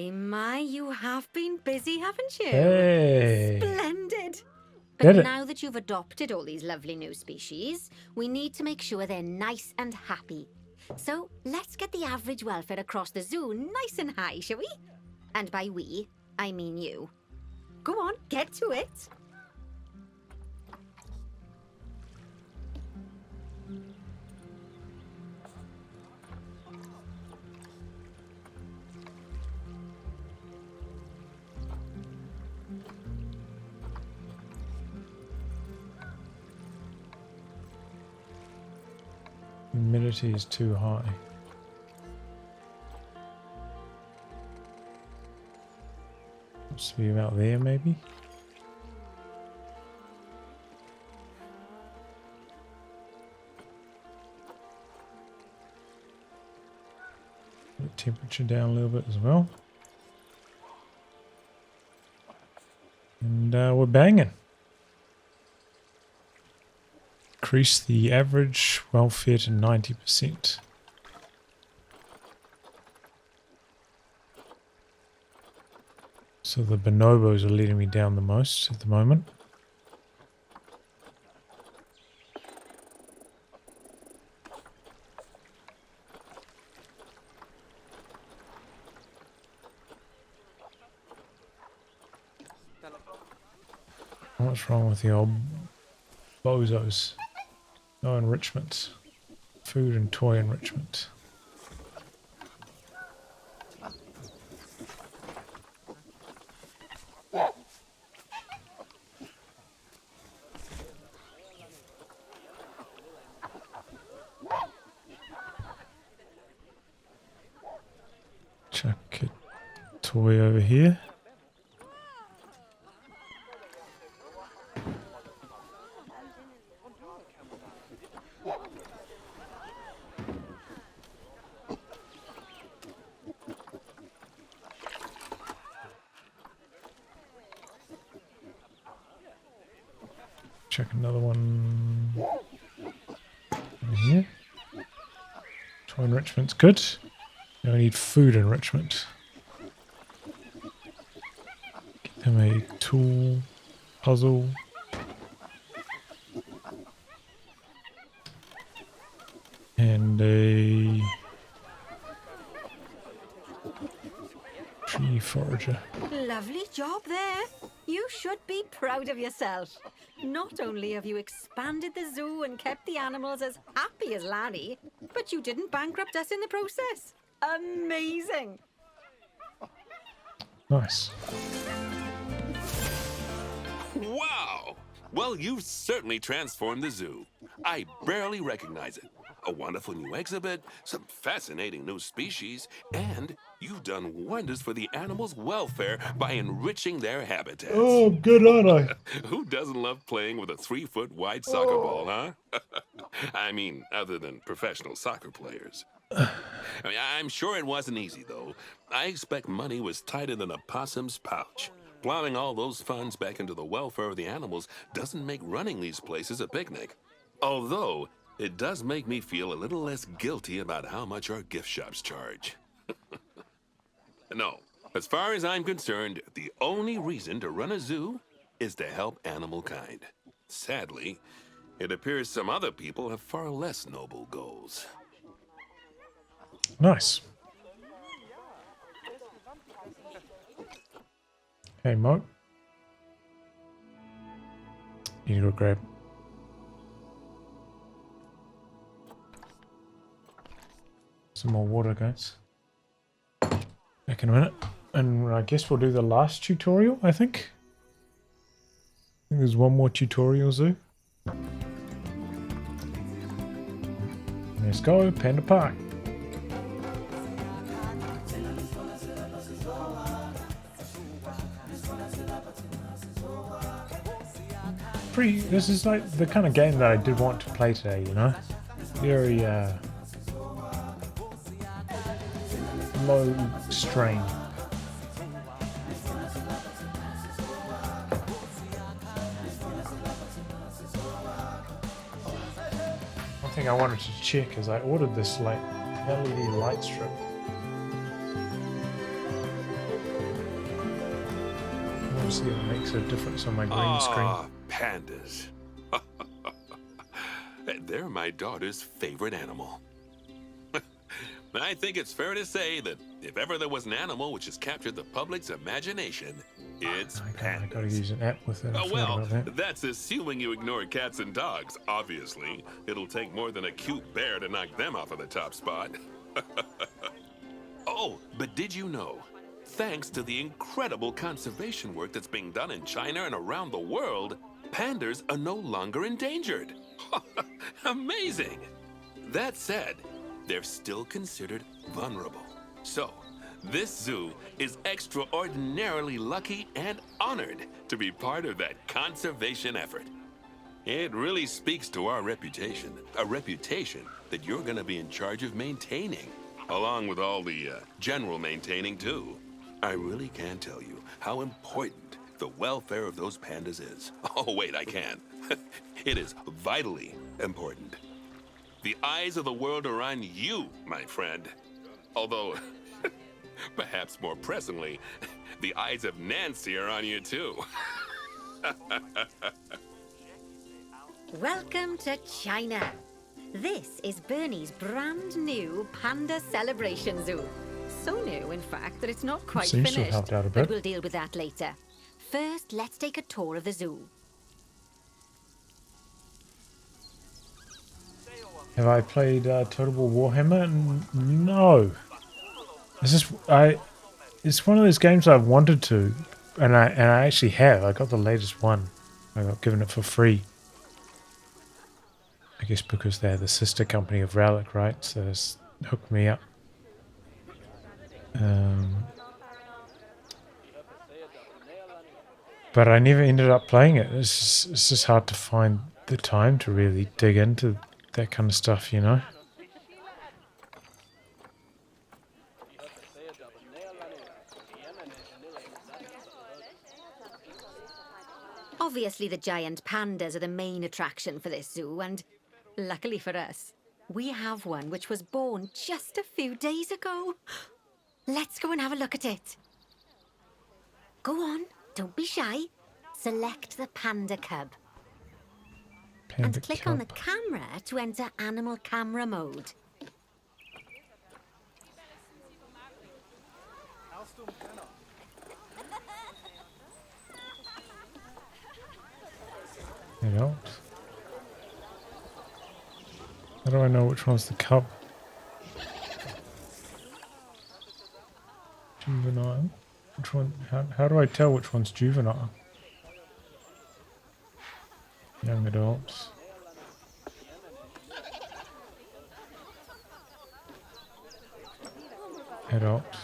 My, you have been busy, haven't you? Hey! Splendid! Did But it. now that you've adopted all these lovely new species, we need to make sure they're nice and happy. So let's get the average welfare across the zoo nice and high, shall we? And by we, I mean you. Go on, get to it. Humidity is too high. Must be about there, maybe? Put the temperature down a little bit as well. And we're banging. Increase the average welfare to 90%. So the bonobos are letting me down the most at the moment. What's wrong with the old bozos? No enrichment. Food and toy enrichment. toy over here. Check another one over here. Toy enrichment's good. Now we need food enrichment. Give him a tool, puzzle. And a tree forager. Lovely job there. You should be proud of yourself. Not only have you expanded the zoo and kept the animals as happy as Larry, but you didn't bankrupt us in the process. Amazing. Nice. Wow! Well, you've certainly transformed the zoo. I barely recognize it. A wonderful new exhibit, some fascinating new species, and you've done wonders for the animals' welfare by enriching their habitats. Oh, good, aren't I? Who doesn't love playing with a 3-foot wide soccer ball, huh? I mean, other than professional soccer players. I'm sure it wasn't easy, though. I expect money was tighter than a possum's pouch. Plowing all those funds back into the welfare of the animals doesn't make running these places a picnic. Although, it does make me feel a little less guilty about how much our gift shops charge. No, as far as I'm concerned, the only reason to run a zoo is to help animal kind. Sadly, it appears some other people have far less noble goals. Nice. Hey, Mark. You need to go grab. Some more water, guys. Back in a minute. And I guess we'll do the last tutorial, I think. There's one more tutorial zoo. Let's go, Panda Park. This is like the kind of game that I did want to play today, you know? Very, low strain. One thing I wanted to check is I ordered this like LED light strip. I want to see if it makes a difference on my green screen. Pandas. They're my daughter's favorite animal. I think it's fair to say that if ever there was an animal which has captured the public's imagination, it's pandas. I gotta use an app with it. Well, that's assuming you ignore cats and dogs, obviously. It'll take more than a cute bear to knock them off of the top spot. Oh, but did you know? Thanks to the incredible conservation work that's being done in China and around the world, pandas are no longer endangered. Amazing! That said, they're still considered vulnerable. So, this zoo is extraordinarily lucky and honored to be part of that conservation effort. It really speaks to our reputation, a reputation that you're going to be in charge of maintaining, along with all the general maintaining too. I really can't tell you how important the welfare of those pandas is. Oh, wait, I can. It is vitally important. The eyes of the world are on you, my friend. Although, perhaps more pressingly, the eyes of Nancy are on you too. Welcome to China. This is Bernie's brand new Panda Celebration Zoo. So new, in fact, that it's not quite Seems to have finished. helped out a But bit. we'll deal with that later. First, let's take a tour of the zoo. Have I played Total War Warhammer? No. It's one of those games I've wanted to, and I actually have. I got the latest one. I got given it for free. I guess because they're the sister company of Relic, right? So it's hooked me up. But I never ended up playing it. It's just hard to find the time to really dig into that kind of stuff, you know? Obviously, the giant pandas are the main attraction for this zoo, and luckily for us, we have one which was born just a few days ago. Let's go and have a look at it. Go on, don't be shy. Select the panda cub. Panda And click cub. on the camera to enter animal camera mode. It helps. How do I know which one's the cub? Juvenile. Which one? How do I tell which one's juvenile? Young adults. Adults.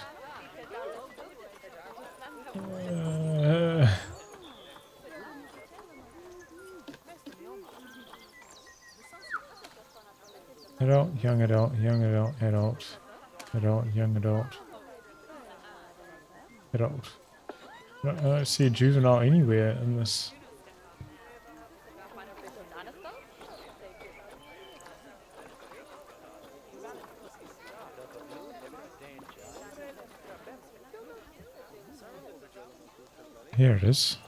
Adult, young adult, adults. Adult, young adult. Adult. I don't see a juvenile anywhere in this. Here it is.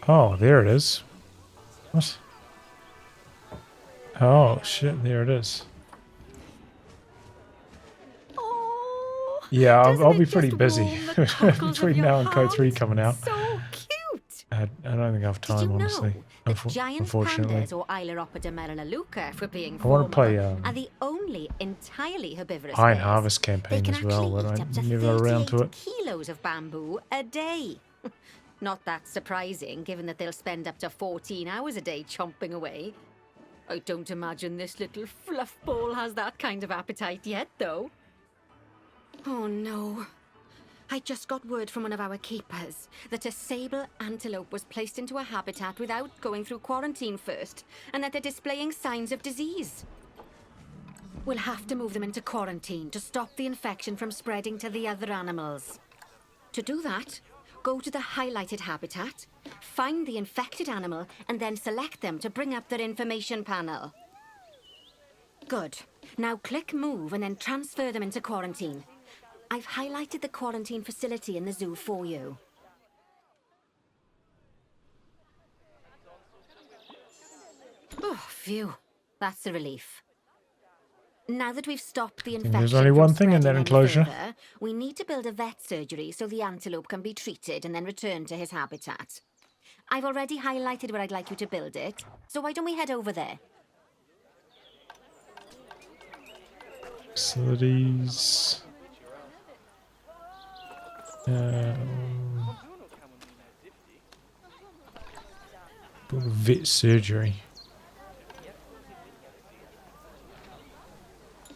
Oh, there it is. What? Oh, shit, there it is. Oh, Yeah, doesn't I'll it be pretty just busy warm the cockles of between your now and Code 3 heart? coming out. So cute. I don't think I have Did you time, know honestly. that giant Unfortunately. pandas, or Ailuropoda merinaluca, for being I want formal, to play are the only entirely herbivorous Iron bears? Harvest They campaign can as well, actually but eat I'm up to never around to 38 it. kilos of bamboo a day. Not that surprising, given that they'll spend up to 14 hours a day chomping away. I don't imagine this little fluff ball has that kind of appetite yet, though. Oh no. I just got word from one of our keepers that a sable antelope was placed into a habitat without going through quarantine first, and that they're displaying signs of disease. We'll have to move them into quarantine to stop the infection from spreading to the other animals. To do that, go to the highlighted habitat, find the infected animal, and then select them to bring up their information panel. Good. Now click move and then transfer them into quarantine. I've highlighted the quarantine facility in the zoo for you. Oh, phew. That's a relief. Now that we've stopped the infection there's only one thing in that spreading any enclosure. further, we need to build a vet surgery so the antelope can be treated and then returned to his habitat. I've already highlighted where I'd like you to build it, so why don't we head over there? Facilities. Build a vet surgery.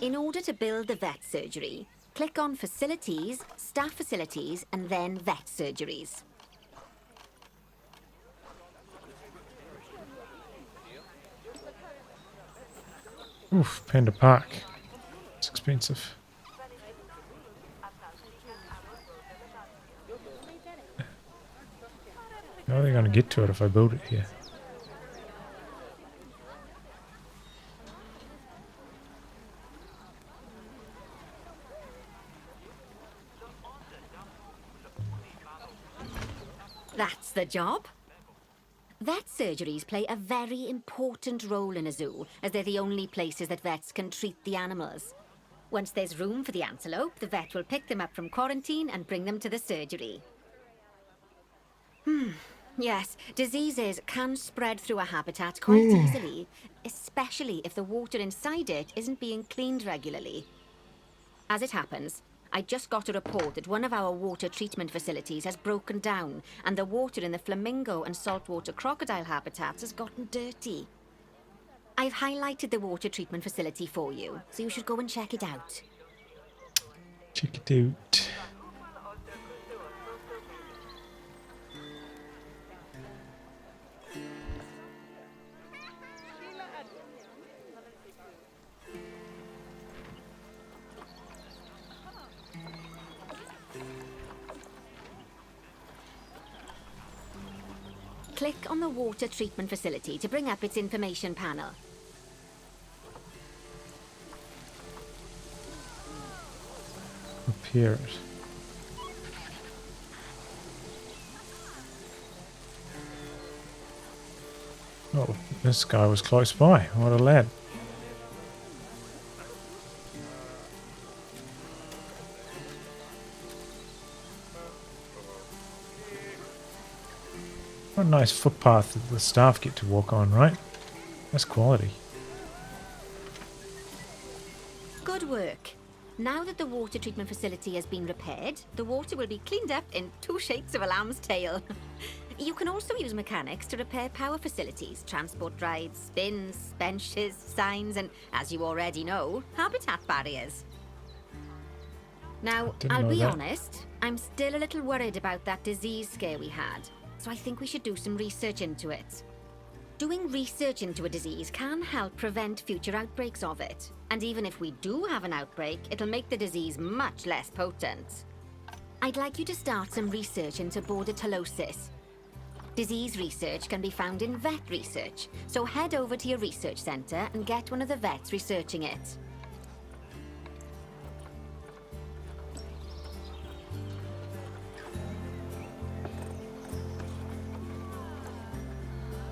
In order to build the vet surgery, click on Facilities, Staff Facilities, and then Vet Surgeries. Oof, Panda Park. It's expensive. How are they going to get to it if I build it here? That's the job. Vet surgeries play a very important role in a zoo, as they're the only places that vets can treat the animals. Once there's room for the antelope, the vet will pick them up from quarantine and bring them to the surgery. Yes, diseases can spread through a habitat quite easily, especially if the water inside it isn't being cleaned regularly. As it happens, I just got a report that one of our water treatment facilities has broken down, and the water in the flamingo and saltwater crocodile habitats has gotten dirty. I've highlighted the water treatment facility for you, so you should go and check it out. Check it out. Click on the water treatment facility to bring up its information panel. Repair it. Oh, this guy was close by. What a lad. What a nice footpath that the staff get to walk on, right? That's quality. Good work. Now that the water treatment facility has been repaired, the water will be cleaned up in 2 shakes of a lamb's tail. You can also use mechanics to repair power facilities, transport rides, bins, benches, signs, and, as you already know, habitat barriers. Now, Didn't I'll know be that. honest, I'm still a little worried about that disease scare we had, so I think we should do some research into it. Doing research into a disease can help prevent future outbreaks of it. And even if we do have an outbreak, it'll make the disease much less potent. I'd like you to start some research into bordetalosis. Disease research can be found in vet research, so head over to your research centre and get one of the vets researching it.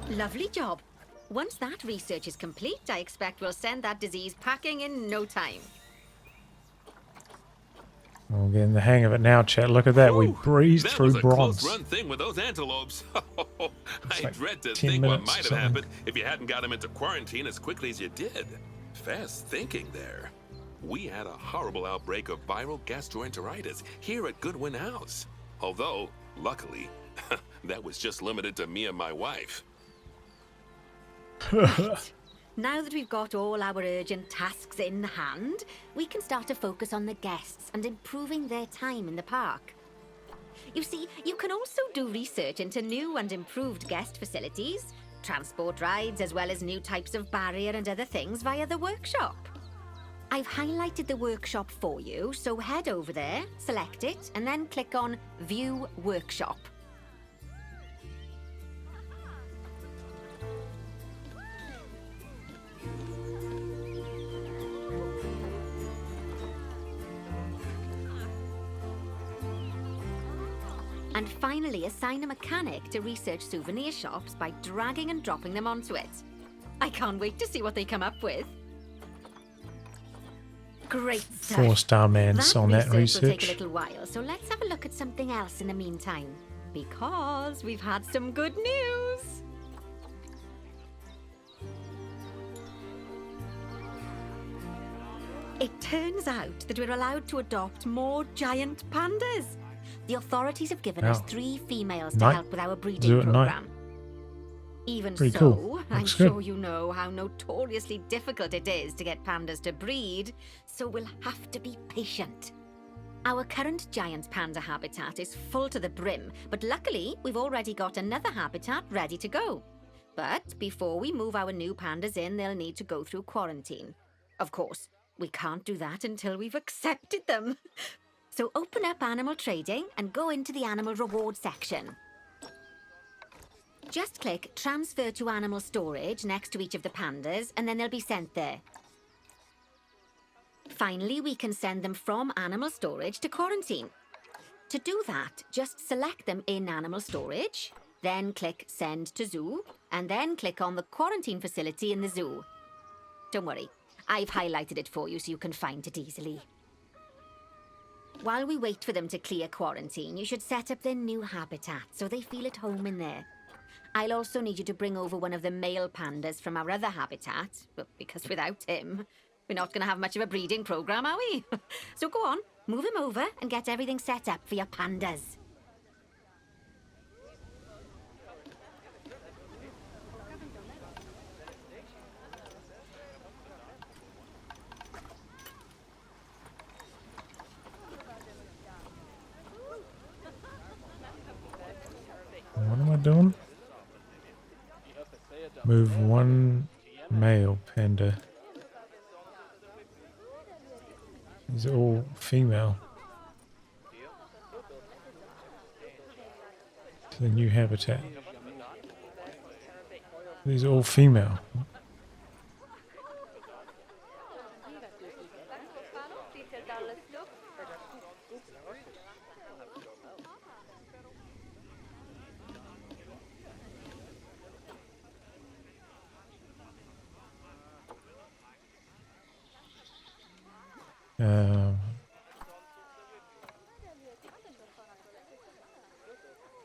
Lovely job. Once that research is complete, I expect we'll send that disease packing in no time. We're getting the hang of it now, chat. Look at that. We breezed That through was a bronze. close run thing with those antelopes. I like dread to 10 think what minutes might or have something. happened if you hadn't got them into quarantine as quickly as you did. Fast thinking there. We had a horrible outbreak of viral gastroenteritis here at Goodwin House. Although, luckily, that was just limited to me and my wife. Now that we've got all our urgent tasks in hand, we can start to focus on the guests and improving their time in the park. You see, you can also do research into new and improved guest facilities, transport rides, as well as new types of barrier and other things via the workshop. I've highlighted the workshop for you, so head over there, select it, and then click on View Workshop. And finally, assign a mechanic to research souvenir shops by dragging and dropping them onto it. I can't wait to see what they come up with. Great stuff. 4-star man's on that will take a research. little while, so let's have a look at something else in the meantime. Because we've had some good news. It turns out that we're allowed to adopt more giant pandas. The authorities have given us Wow. 3 females to Night. help with our Zoo breeding at night. program. Even Pretty so, cool. I'm Looks good. sure you know how notoriously difficult it is to get pandas to breed, so we'll have to be patient. Our current giant panda habitat is full to the brim, but luckily we've already got another habitat ready to go. But before we move our new pandas in, they'll need to go through quarantine. Of course, we can't do that until we've accepted them. So open up animal trading and go into the animal reward section. Just click transfer to animal storage next to each of the pandas and then they'll be sent there. Finally, we can send them from animal storage to quarantine. To do that, just select them in animal storage, then click send to zoo, and then click on the quarantine facility in the zoo. Don't worry, I've highlighted it for you so you can find it easily. While we wait for them to clear quarantine, you should set up their new habitat so they feel at home in there. I'll also need you to bring over one of the male pandas from our other habitat, but because without him, we're not going to have much of a breeding program, are we? So go on, move him over and get everything set up for your pandas. doing? Move one male panda. These are all female. To the new habitat. These are all female.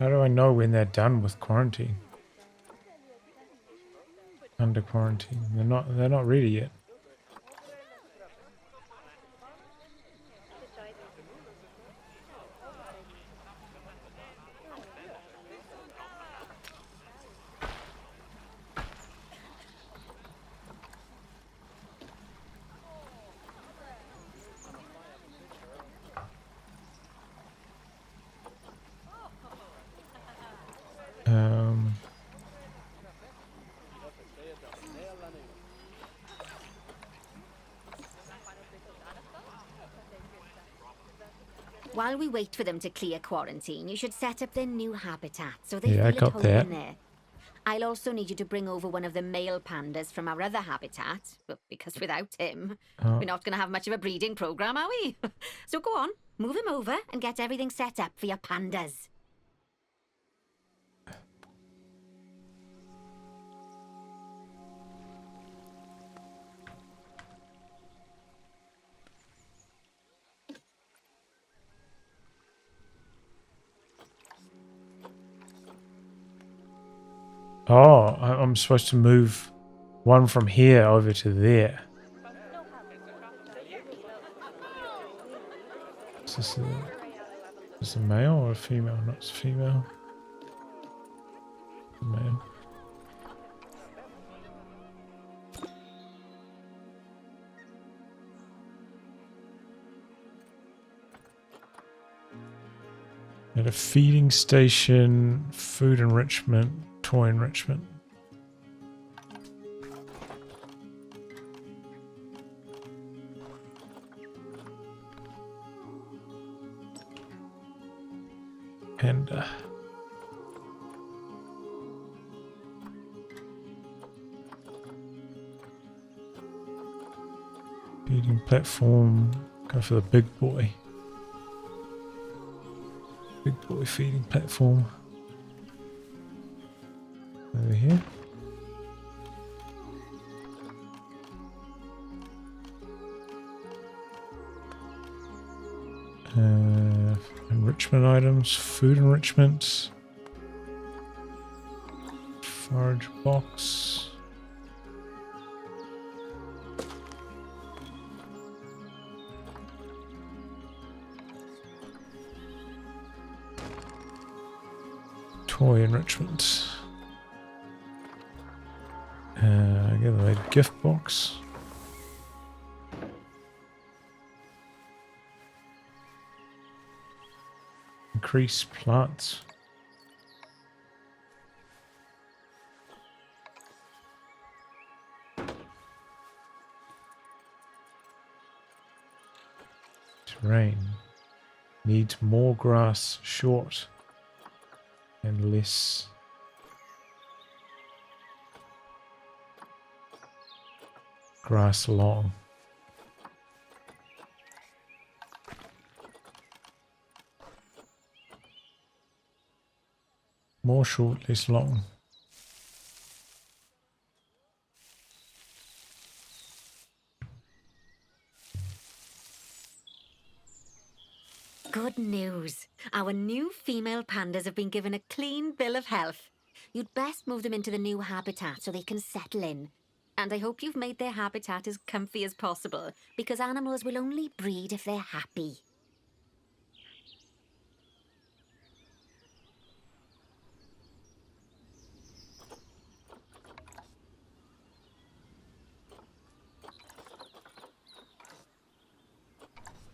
How do I know when they're done with quarantine? Under quarantine. They're not ready yet. While we wait for them to clear quarantine, you should set up their new habitat so they Yeah, I feel got at home that. in there. I'll also need you to bring over one of the male pandas from our other habitat, but because without him, we're not going to have much of a breeding program, are we? So go on, move him over and get everything set up for your pandas. Oh, I'm supposed to move one from here over to there. Is this a male or a female? Not a female. Male. At a feeding station, food enrichment, toy enrichment. Panda. Feeding platform. Go for the big boy. Big boy feeding platform. Over here. Enrichment items, food enrichment, forage box. Toy enrichment. Get a gift box. Increase plants. Terrain. Needs more grass short and less grass long. More short, less long. Good news. Our new female pandas have been given a clean bill of health. You'd best move them into the new habitat so they can settle in. And I hope you've made their habitat as comfy as possible, because animals will only breed if they're happy.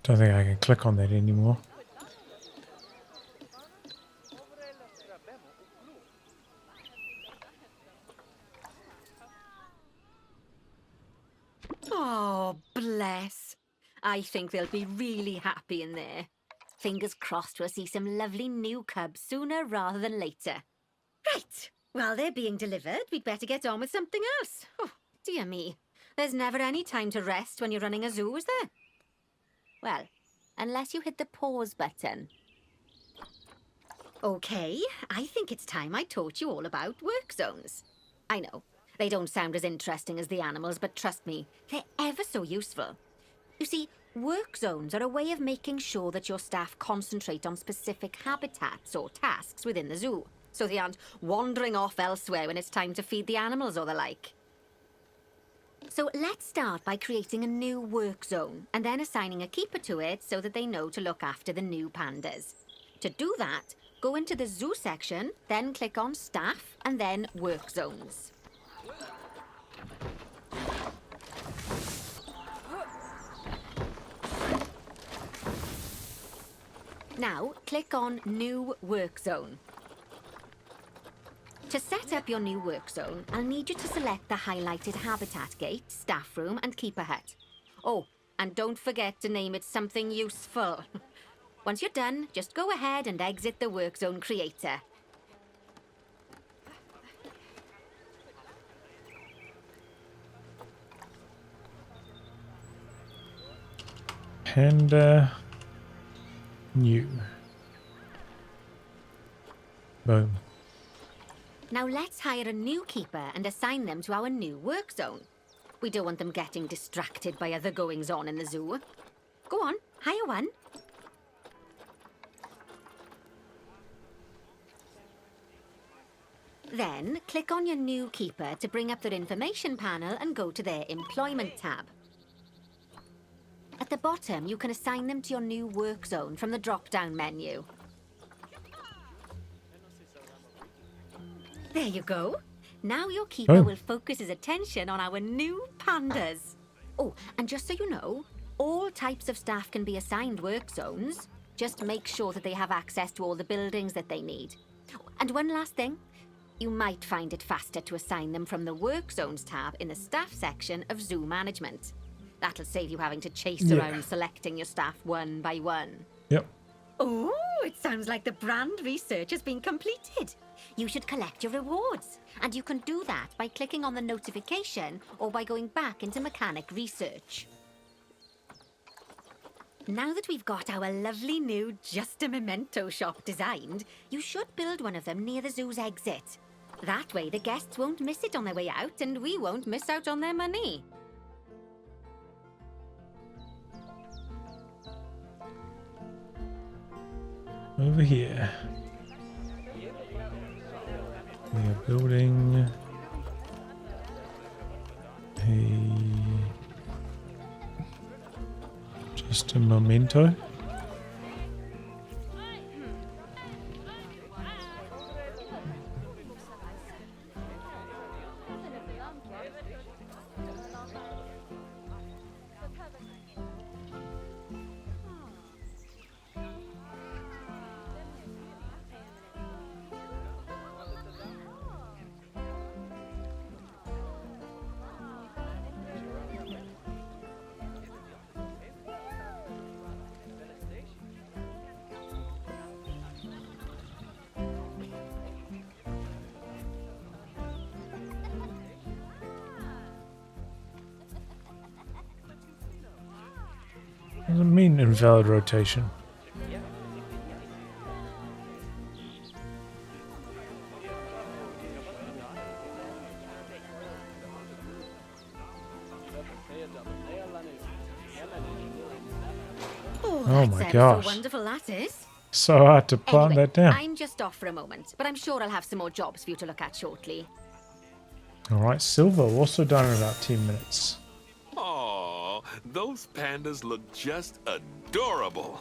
Don't think I can click on that anymore. I think they'll be really happy in there. Fingers crossed we'll see some lovely new cubs sooner rather than later. Right, while they're being delivered, we'd better get on with something else. Oh, dear me. There's never any time to rest when you're running a zoo, is there? Well, unless you hit the pause button. Okay, I think it's time I taught you all about work zones. I know, they don't sound as interesting as the animals, but trust me, they're ever so useful. You see, work zones are a way of making sure that your staff concentrate on specific habitats or tasks within the zoo, so they aren't wandering off elsewhere when it's time to feed the animals or the like. So let's start by creating a new work zone and then assigning a keeper to it so that they know to look after the new pandas. To do that, go into the zoo section, then click on staff and then work zones. Now, click on New Work Zone. To set up your new work zone, I'll need you to select the highlighted habitat gate, staff room and keeper hut. Oh, and don't forget to name it something useful. Once you're done, just go ahead and exit the work zone creator. Panda new. Boom. Now let's hire a new keeper and assign them to our new work zone. We don't want them getting distracted by other goings-on in the zoo. Go on, hire one. Then, click on your new keeper to bring up their information panel and go to their employment tab. At the bottom, you can assign them to your new work zone from the drop-down menu. There you go. Now your keeper will focus his attention on our new pandas. Oh, and just so you know, all types of staff can be assigned work zones. Just make sure that they have access to all the buildings that they need. And one last thing. You might find it faster to assign them from the Work Zones tab in the Staff section of Zoo Management. That'll save you having to chase around selecting your staff one by one. Yep. Oh, it sounds like the brand research has been completed. You should collect your rewards. And you can do that by clicking on the notification or by going back into mechanic research. Now that we've got our lovely new Just a Memento shop designed, you should build one of them near the zoo's exit. That way the guests won't miss it on their way out and we won't miss out on their money. Over here. We are building just a memento. What does it mean, invalid rotation? Oh my gosh. So wonderful that is. So hard to plant Anyway, that down. I'm just off for a moment, but I'm sure I'll have some more jobs for you to look at shortly. Alright, silver also done in about 10 minutes. Aw, those pandas look just adorable.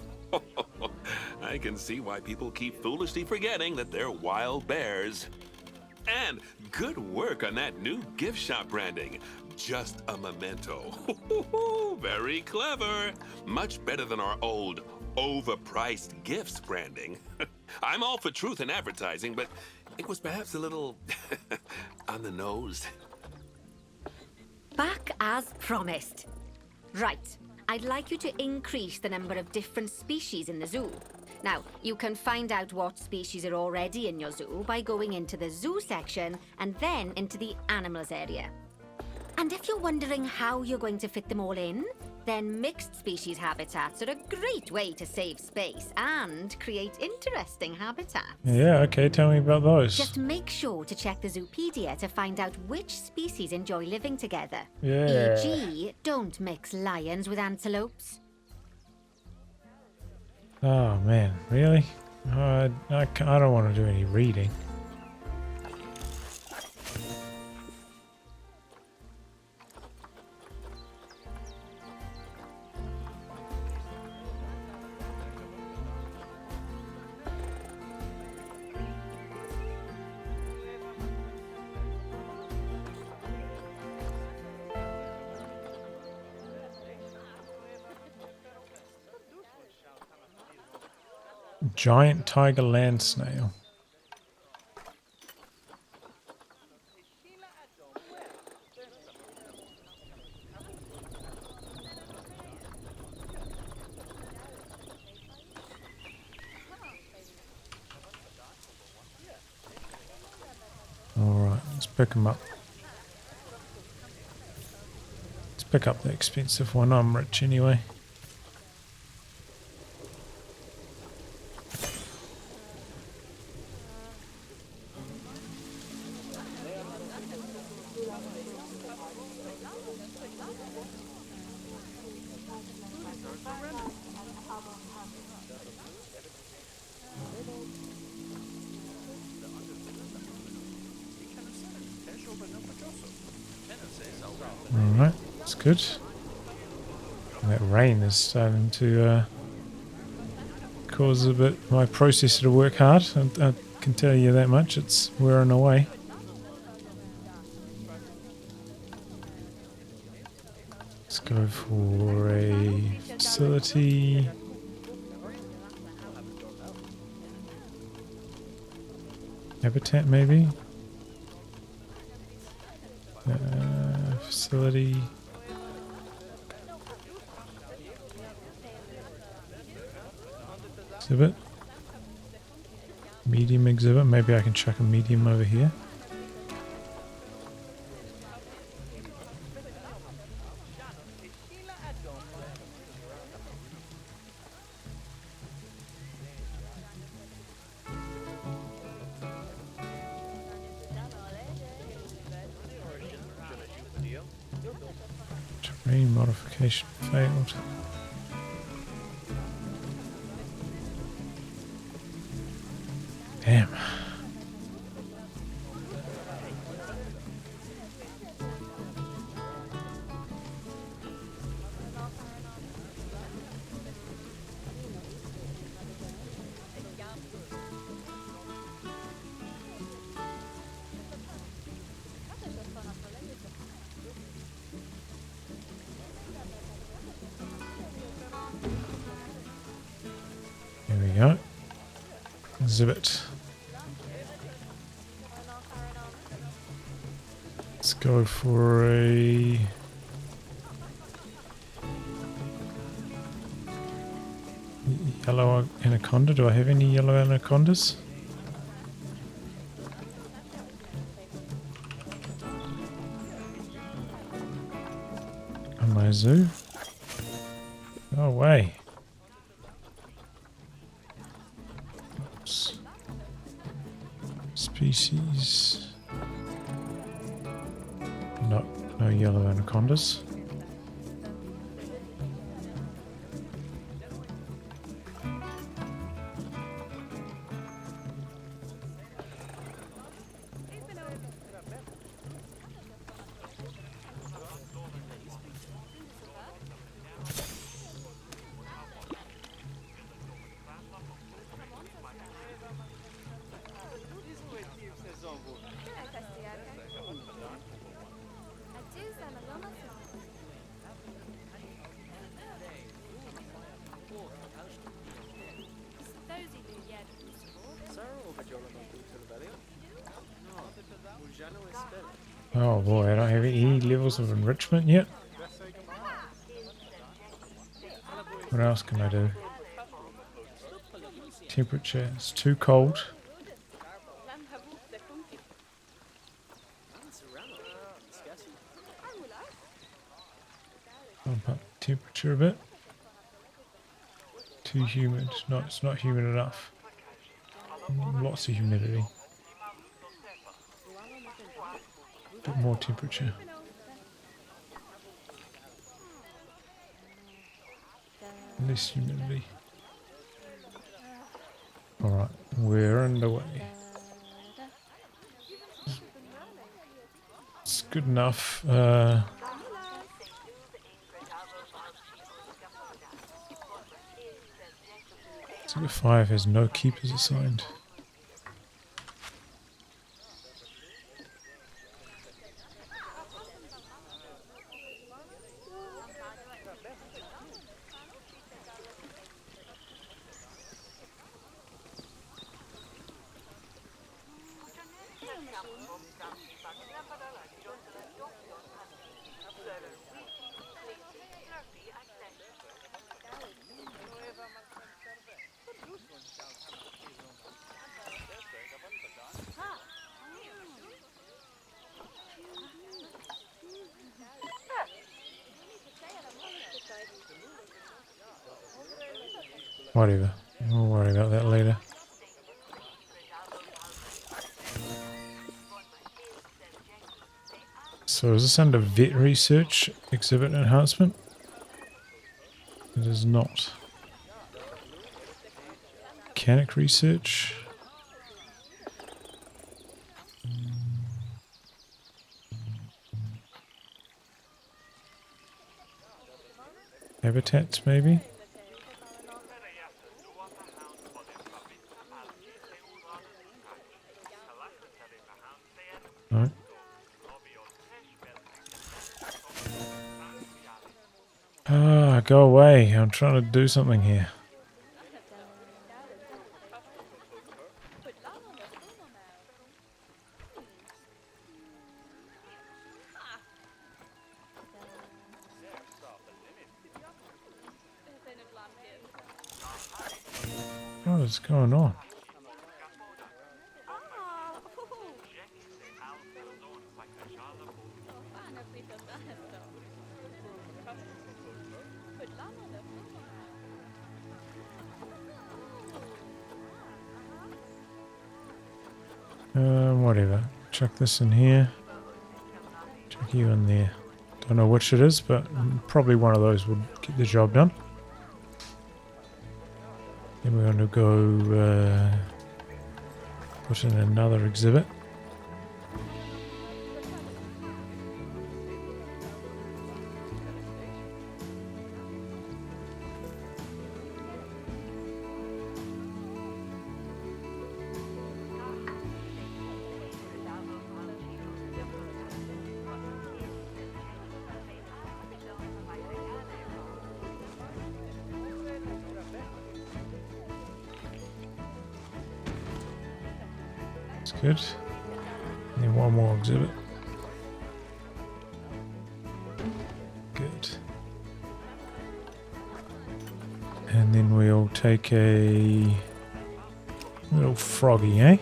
I can see why people keep foolishly forgetting that they're wild bears. And good work on that new gift shop branding. Just a memento. Very clever. Much better than our old overpriced gifts branding. I'm all for truth in advertising, but it was perhaps a little on the nose. Back as promised. Right, I'd like you to increase the number of different species in the zoo. Now, you can find out what species are already in your zoo by going into the zoo section and then into the animals area. And if you're wondering how you're going to fit them all in, then mixed species habitats are a great way to save space and create interesting habitats. Yeah, okay, tell me about those. Just make sure to check the Zoopedia to find out which species enjoy living together. Yeah. E.g., don't mix lions with antelopes. Oh man, really? I don't want to do any reading. Giant tiger land snail. Alright, let's pick them up. Let's pick up the expensive one. I'm rich anyway. Alright, that's good. And that rain is starting to cause a bit my processor to work hard. I can tell you that much. It's wearing away. Let's go for a facility. Habitat maybe? Facility. Exhibit. Medium exhibit. Maybe I can chuck a medium over here. Terrain modification failed. Damn. There we go. Exhibit. Let's go for a yellow anaconda. Do I have any yellow anacondas? On my zoo? No way. Oops. Species. No yellow anacondas. Oh boy, I don't have any levels of enrichment yet. What else can I do? Temperature. It's too cold. Bump up temperature a bit. Too humid. No, it's not humid enough. Lots of humidity. Bit more temperature. Less humidity. Alright, we're underway. It's good enough. Sector 5 has no keepers assigned. Whatever. We'll worry about that later. So is this under vet research exhibit enhancement? It is not. Mechanic research. Habitats maybe? No. Ah, go away. I'm trying to do something here. What is going on? Whatever. Chuck this in here. Chuck you in there. Don't know which it is, but probably one of those would get the job done. Then we're going to go put in another exhibit. Good. And then one more exhibit. Good. And then we'll take a little froggy, eh?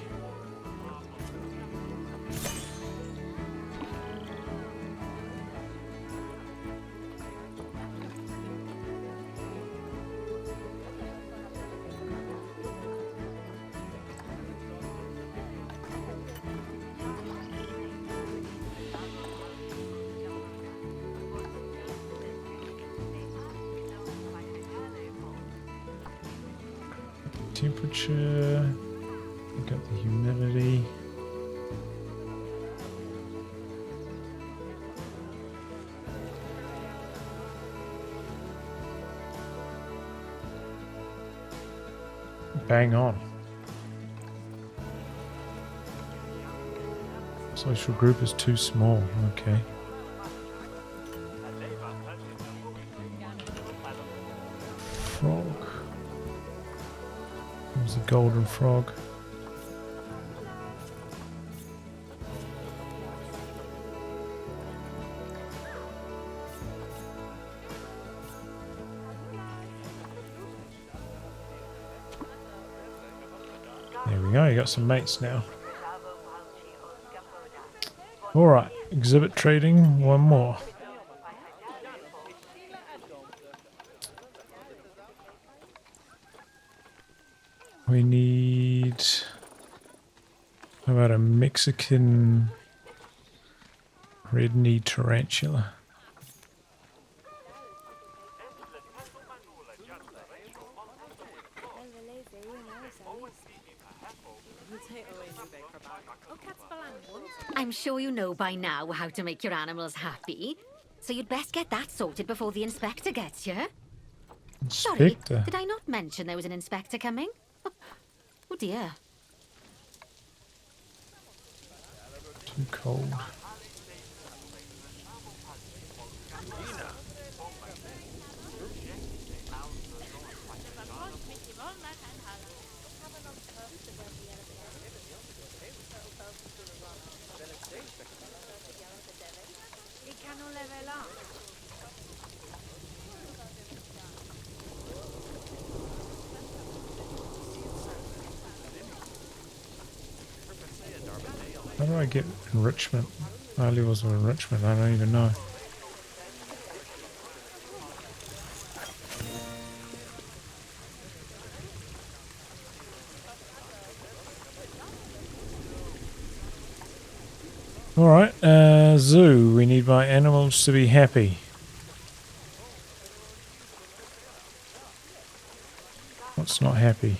Temperature, we got the humidity. Bang on. Social group is too small, okay. Frog. There's a golden frog. we go. You got some mates now. Alright, exhibit trading, one more. We need... How about a Mexican red-kneed tarantula? I'm sure you know by now how to make your animals happy. So you'd best get that sorted before the inspector gets here. Sorry, Inspector? did I not mention there was an inspector coming? Oh dear. Too cold. How do I get enrichment? High levels of enrichment, I don't even know. Alright, zoo. We need my animals to be happy. What's not happy?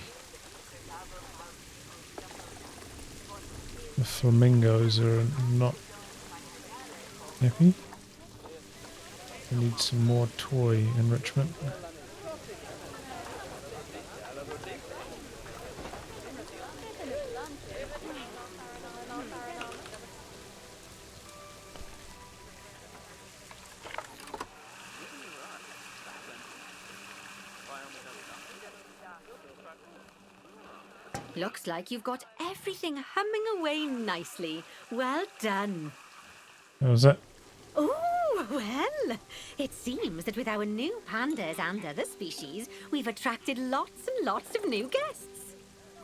The flamingos are not happy. We need some more toy enrichment. Looks like you've got everything humming away nicely. Well done. What was that? Oh, well, it seems that with our new pandas and other species, we've attracted lots and lots of new guests.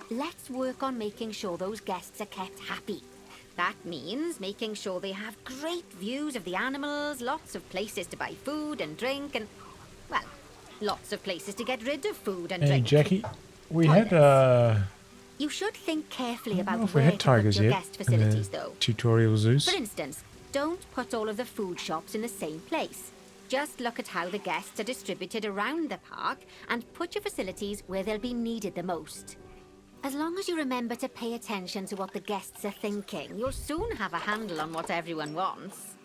Let's work on making sure those guests are kept happy. That means making sure they have great views of the animals, lots of places to buy food and drink, and, well, lots of places to get rid of food and Hey, drink. Jackie, we had You should think carefully about if we where had to put tigers your yet guest in facilities, the though. tutorial zoos. For instance, don't put all of the food shops in the same place. Just look at how the guests are distributed around the park and put your facilities where they'll be needed the most. As long as you remember to pay attention to what the guests are thinking, you'll soon have a handle on what everyone wants.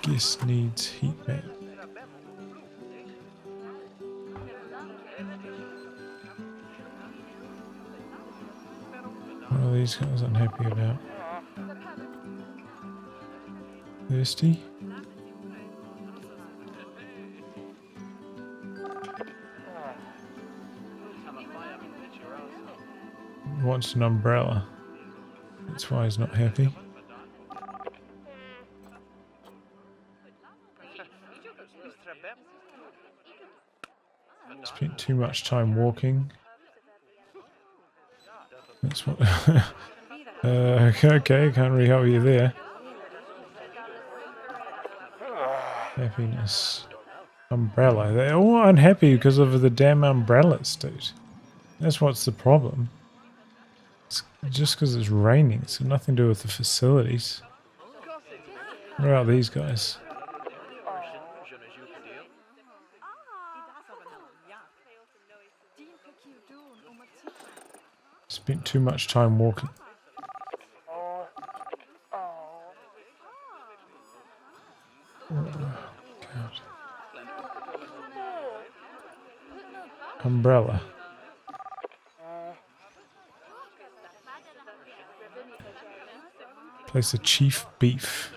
Guest needs heat map. What are these guys unhappy about? Thirsty? Wants an umbrella. That's why he's not happy. Spent too much time walking. That's what... okay, can't really help you there. Happiness. Umbrella. They're all unhappy because of the damn umbrellas, dude. That's what's the problem. It's just because it's raining. It's got nothing to do with the facilities. What about these guys? Spent too much time walking. Oh, God. Umbrella. Place a chief beef.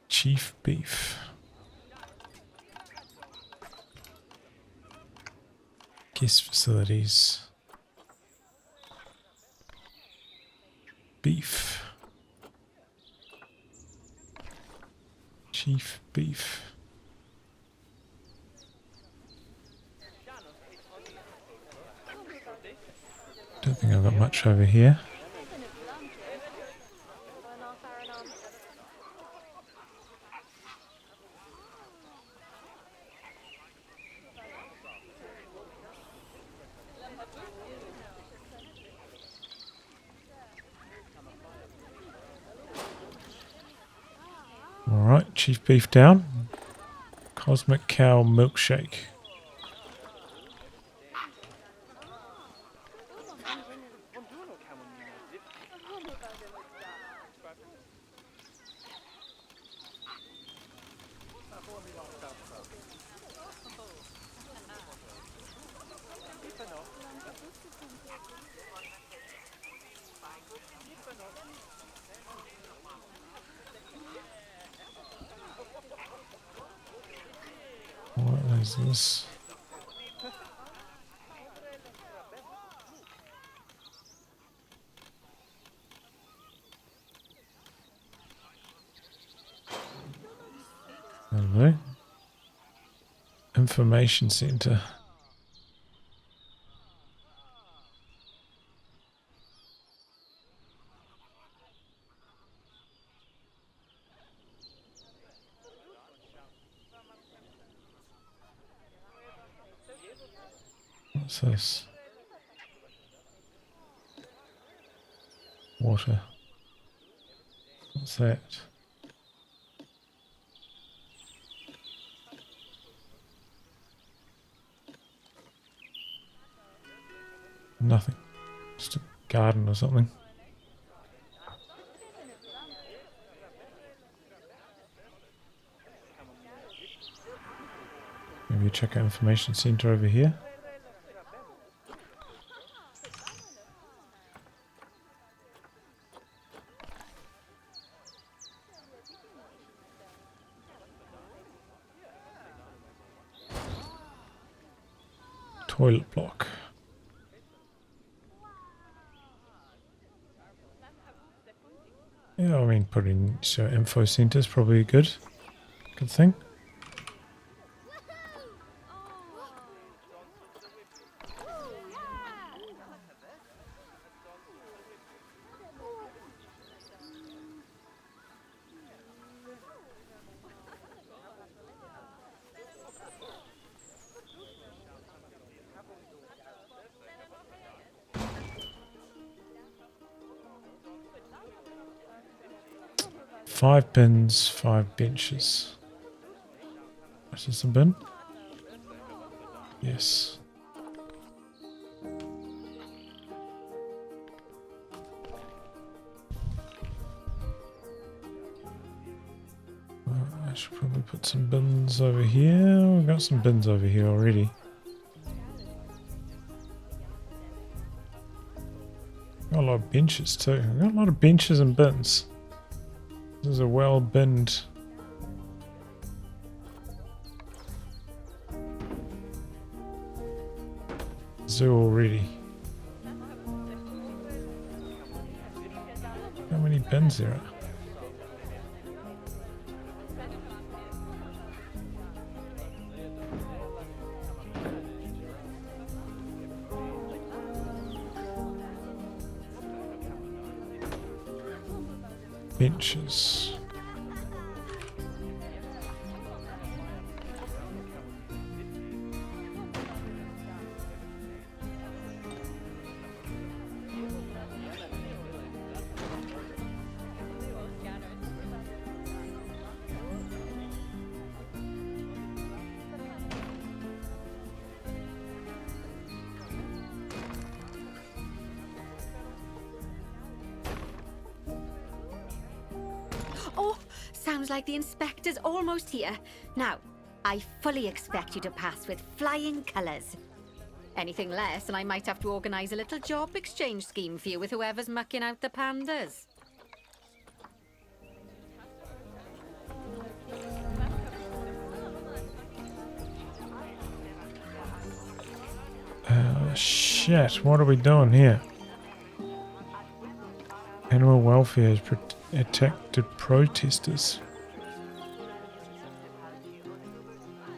Chief beef. Guest facilities. Beef. Chief beef. think I've got much over here. Alright, Chief Beef down. Cosmic Cow Milkshake. What is this? Hello. Information Center. What's this? Water. What's that? Nothing. Just a garden or something. Maybe check out information center over here. Toilet block. Yeah, I mean, putting info center is probably a good thing. Five bins, 5 benches. Is this a bin? Yes. I should probably put some bins over here. We've got some bins over here already. Got a lot of benches too. We've got a lot of benches and bins. This is a well binned zoo already. How many bins there are? Benches. Oh, sounds like the inspector's almost here. Now, I fully expect you to pass with flying colours. Anything less, and I might have to organise a little job exchange scheme for you with whoever's mucking out the pandas. Shit, what are we doing here? Animal welfare has attacked protesters.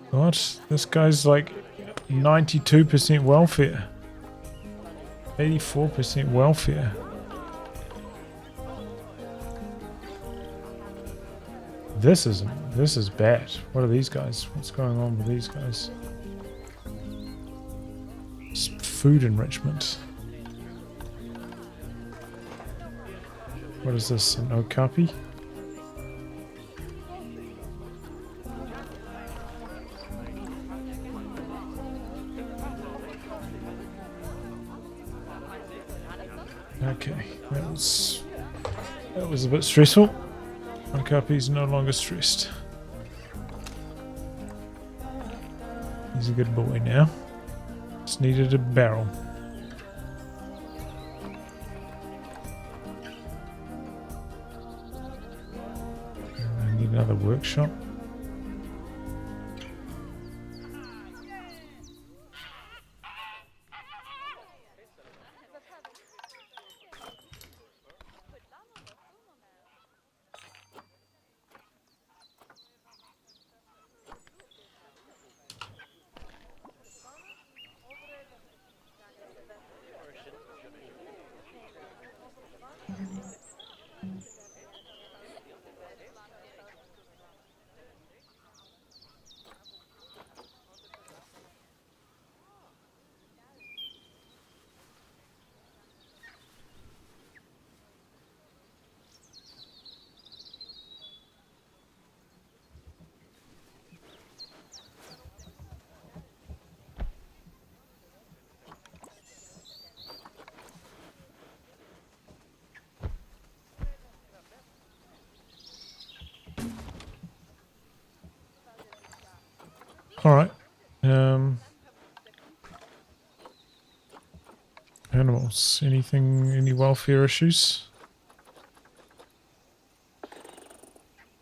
What? This guy's like 92% welfare. 84% welfare. This is bad. What are these guys? What's going on with these guys? It's food enrichment. What is this? An okapi? Okay, that was a bit stressful. Okapi's no longer stressed. He's a good boy now. Just needed a barrel. I need another workshop. All right. Animals. Any welfare issues?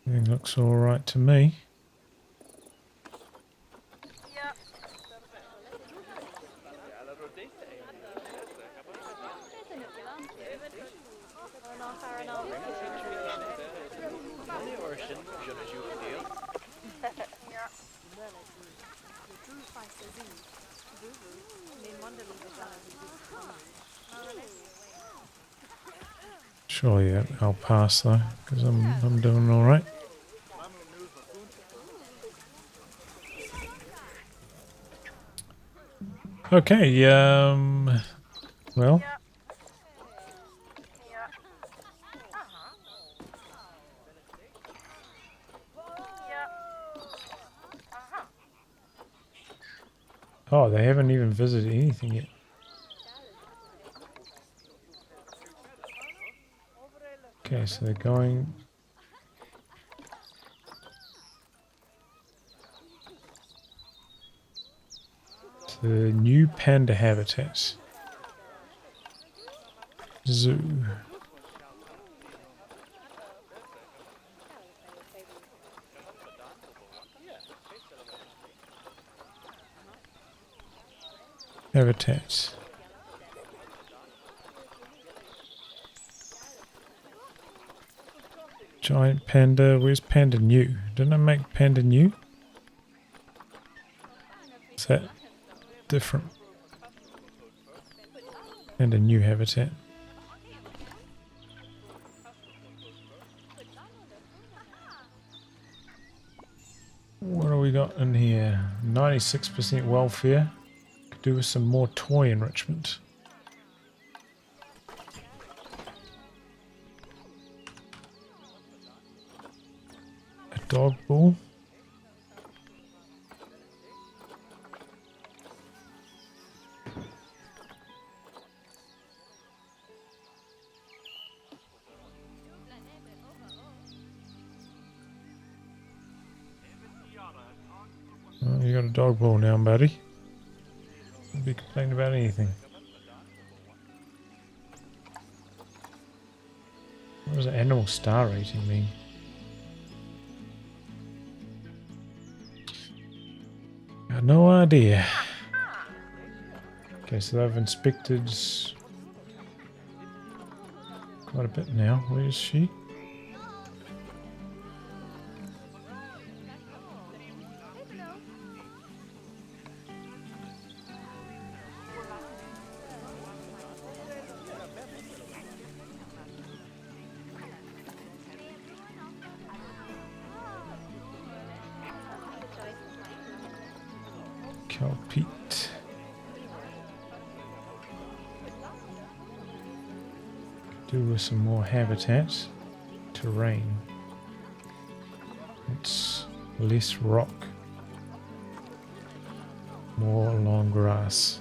Everything looks all right to me. Surely I'll pass though, because I'm doing all right. Okay. Well. Oh, they haven't even visited anything yet. Okay, so they're going... to the new panda habitat. Zoo. Habitat. Giant panda. Where's Panda New? Didn't I make Panda New? Is that different? Panda New habitat. What do we got in here? 96% welfare. Could do with some more toy enrichment. A dog ball. Oh, you got a dog ball now, buddy. Don't be complaining about anything. What does animal star rating mean? Got no idea. Okay, so they've inspected quite a bit now. Where is she? Calpite. Do with some more habitat. Terrain. It's less rock. More long grass.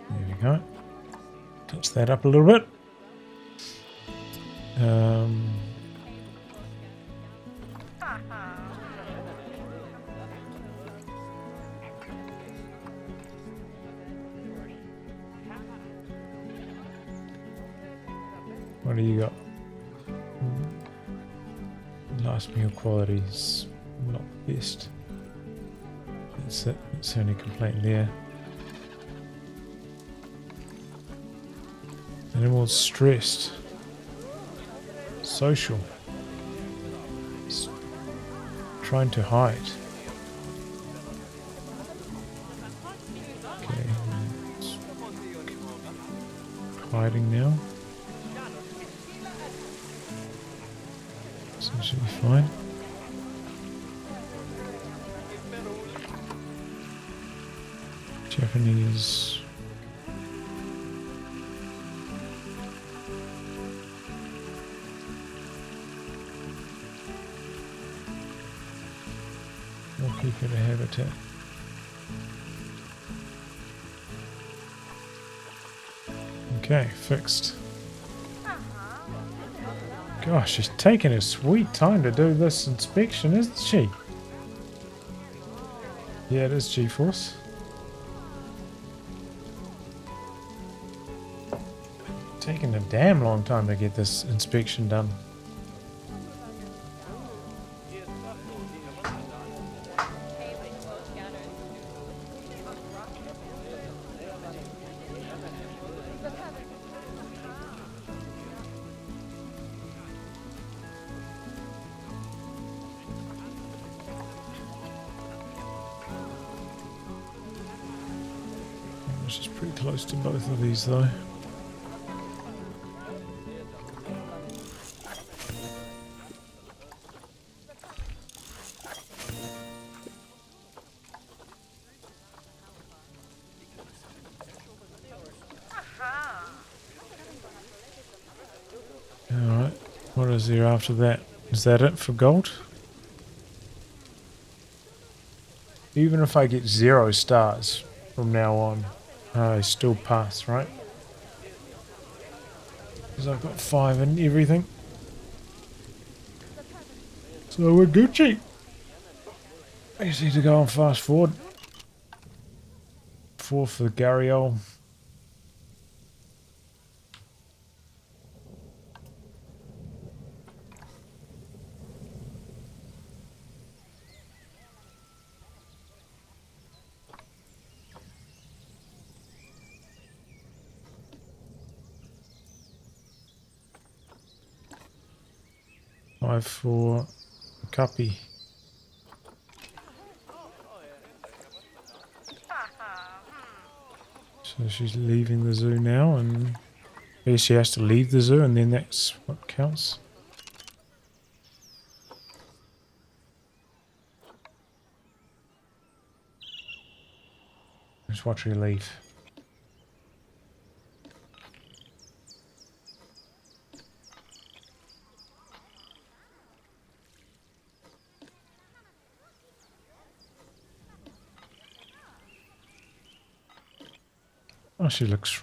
There we go. Touch that up a little bit. What do you got? Last meal quality's not the best. That's it. That's the only complaint there. Animals stressed. Social. Trying to hide. Okay. It's hiding now. Seems to be fine. Japanese. More keeper to habitat. Okay, fixed. Gosh, she's taking her sweet time to do this inspection, isn't she? Yeah, it is G-Force. Taking a damn long time to get this inspection done. This is pretty close to both of these though. Alright, what is there after that? Is that it for gold? Even if I get 0 stars from now on, I still pass, right? Because I've got 5 and everything. So we're Gucci. I just need to go on fast forward. 4 for the Gariol. Five for Cuppy. So she's leaving the zoo now, and I guess she has to leave the zoo, and then that's what counts. Just watch her leave. Oh, she looks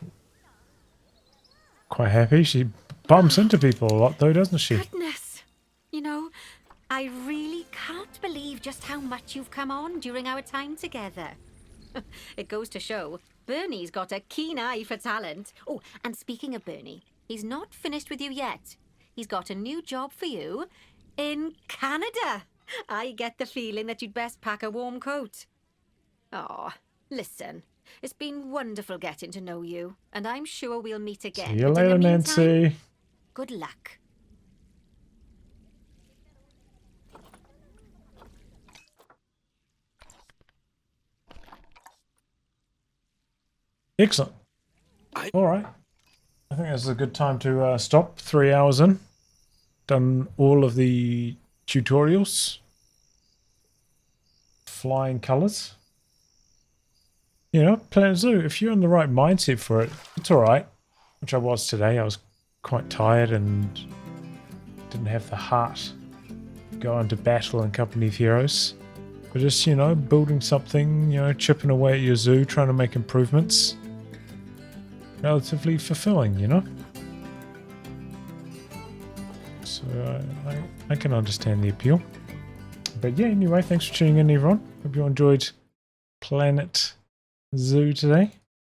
quite happy. She bumps into people a lot though, doesn't she? Goodness! You know, I really can't believe just how much you've come on during our time together. It goes to show, Bernie's got a keen eye for talent. Oh, and speaking of Bernie, he's not finished with you yet. He's got a new job for you in Canada. I get the feeling that you'd best pack a warm coat. Oh, listen, it's been wonderful getting to know you, and I'm sure we'll meet again. See you But in later, the meantime, Nancy. good luck. Excellent. All right. I think this is a good time to stop. 3 hours in. Done all of the tutorials. Flying colours. You know, Planet Zoo, if you're in the right mindset for it, it's all right. Which I was today. I was quite tired and didn't have the heart to go into battle in company of heroes. But just, you know, building something, you know, chipping away at your zoo, trying to make improvements. Relatively fulfilling, you know? So I can understand the appeal. But yeah, anyway, thanks for tuning in, everyone. Hope you enjoyed Planet Zoo today.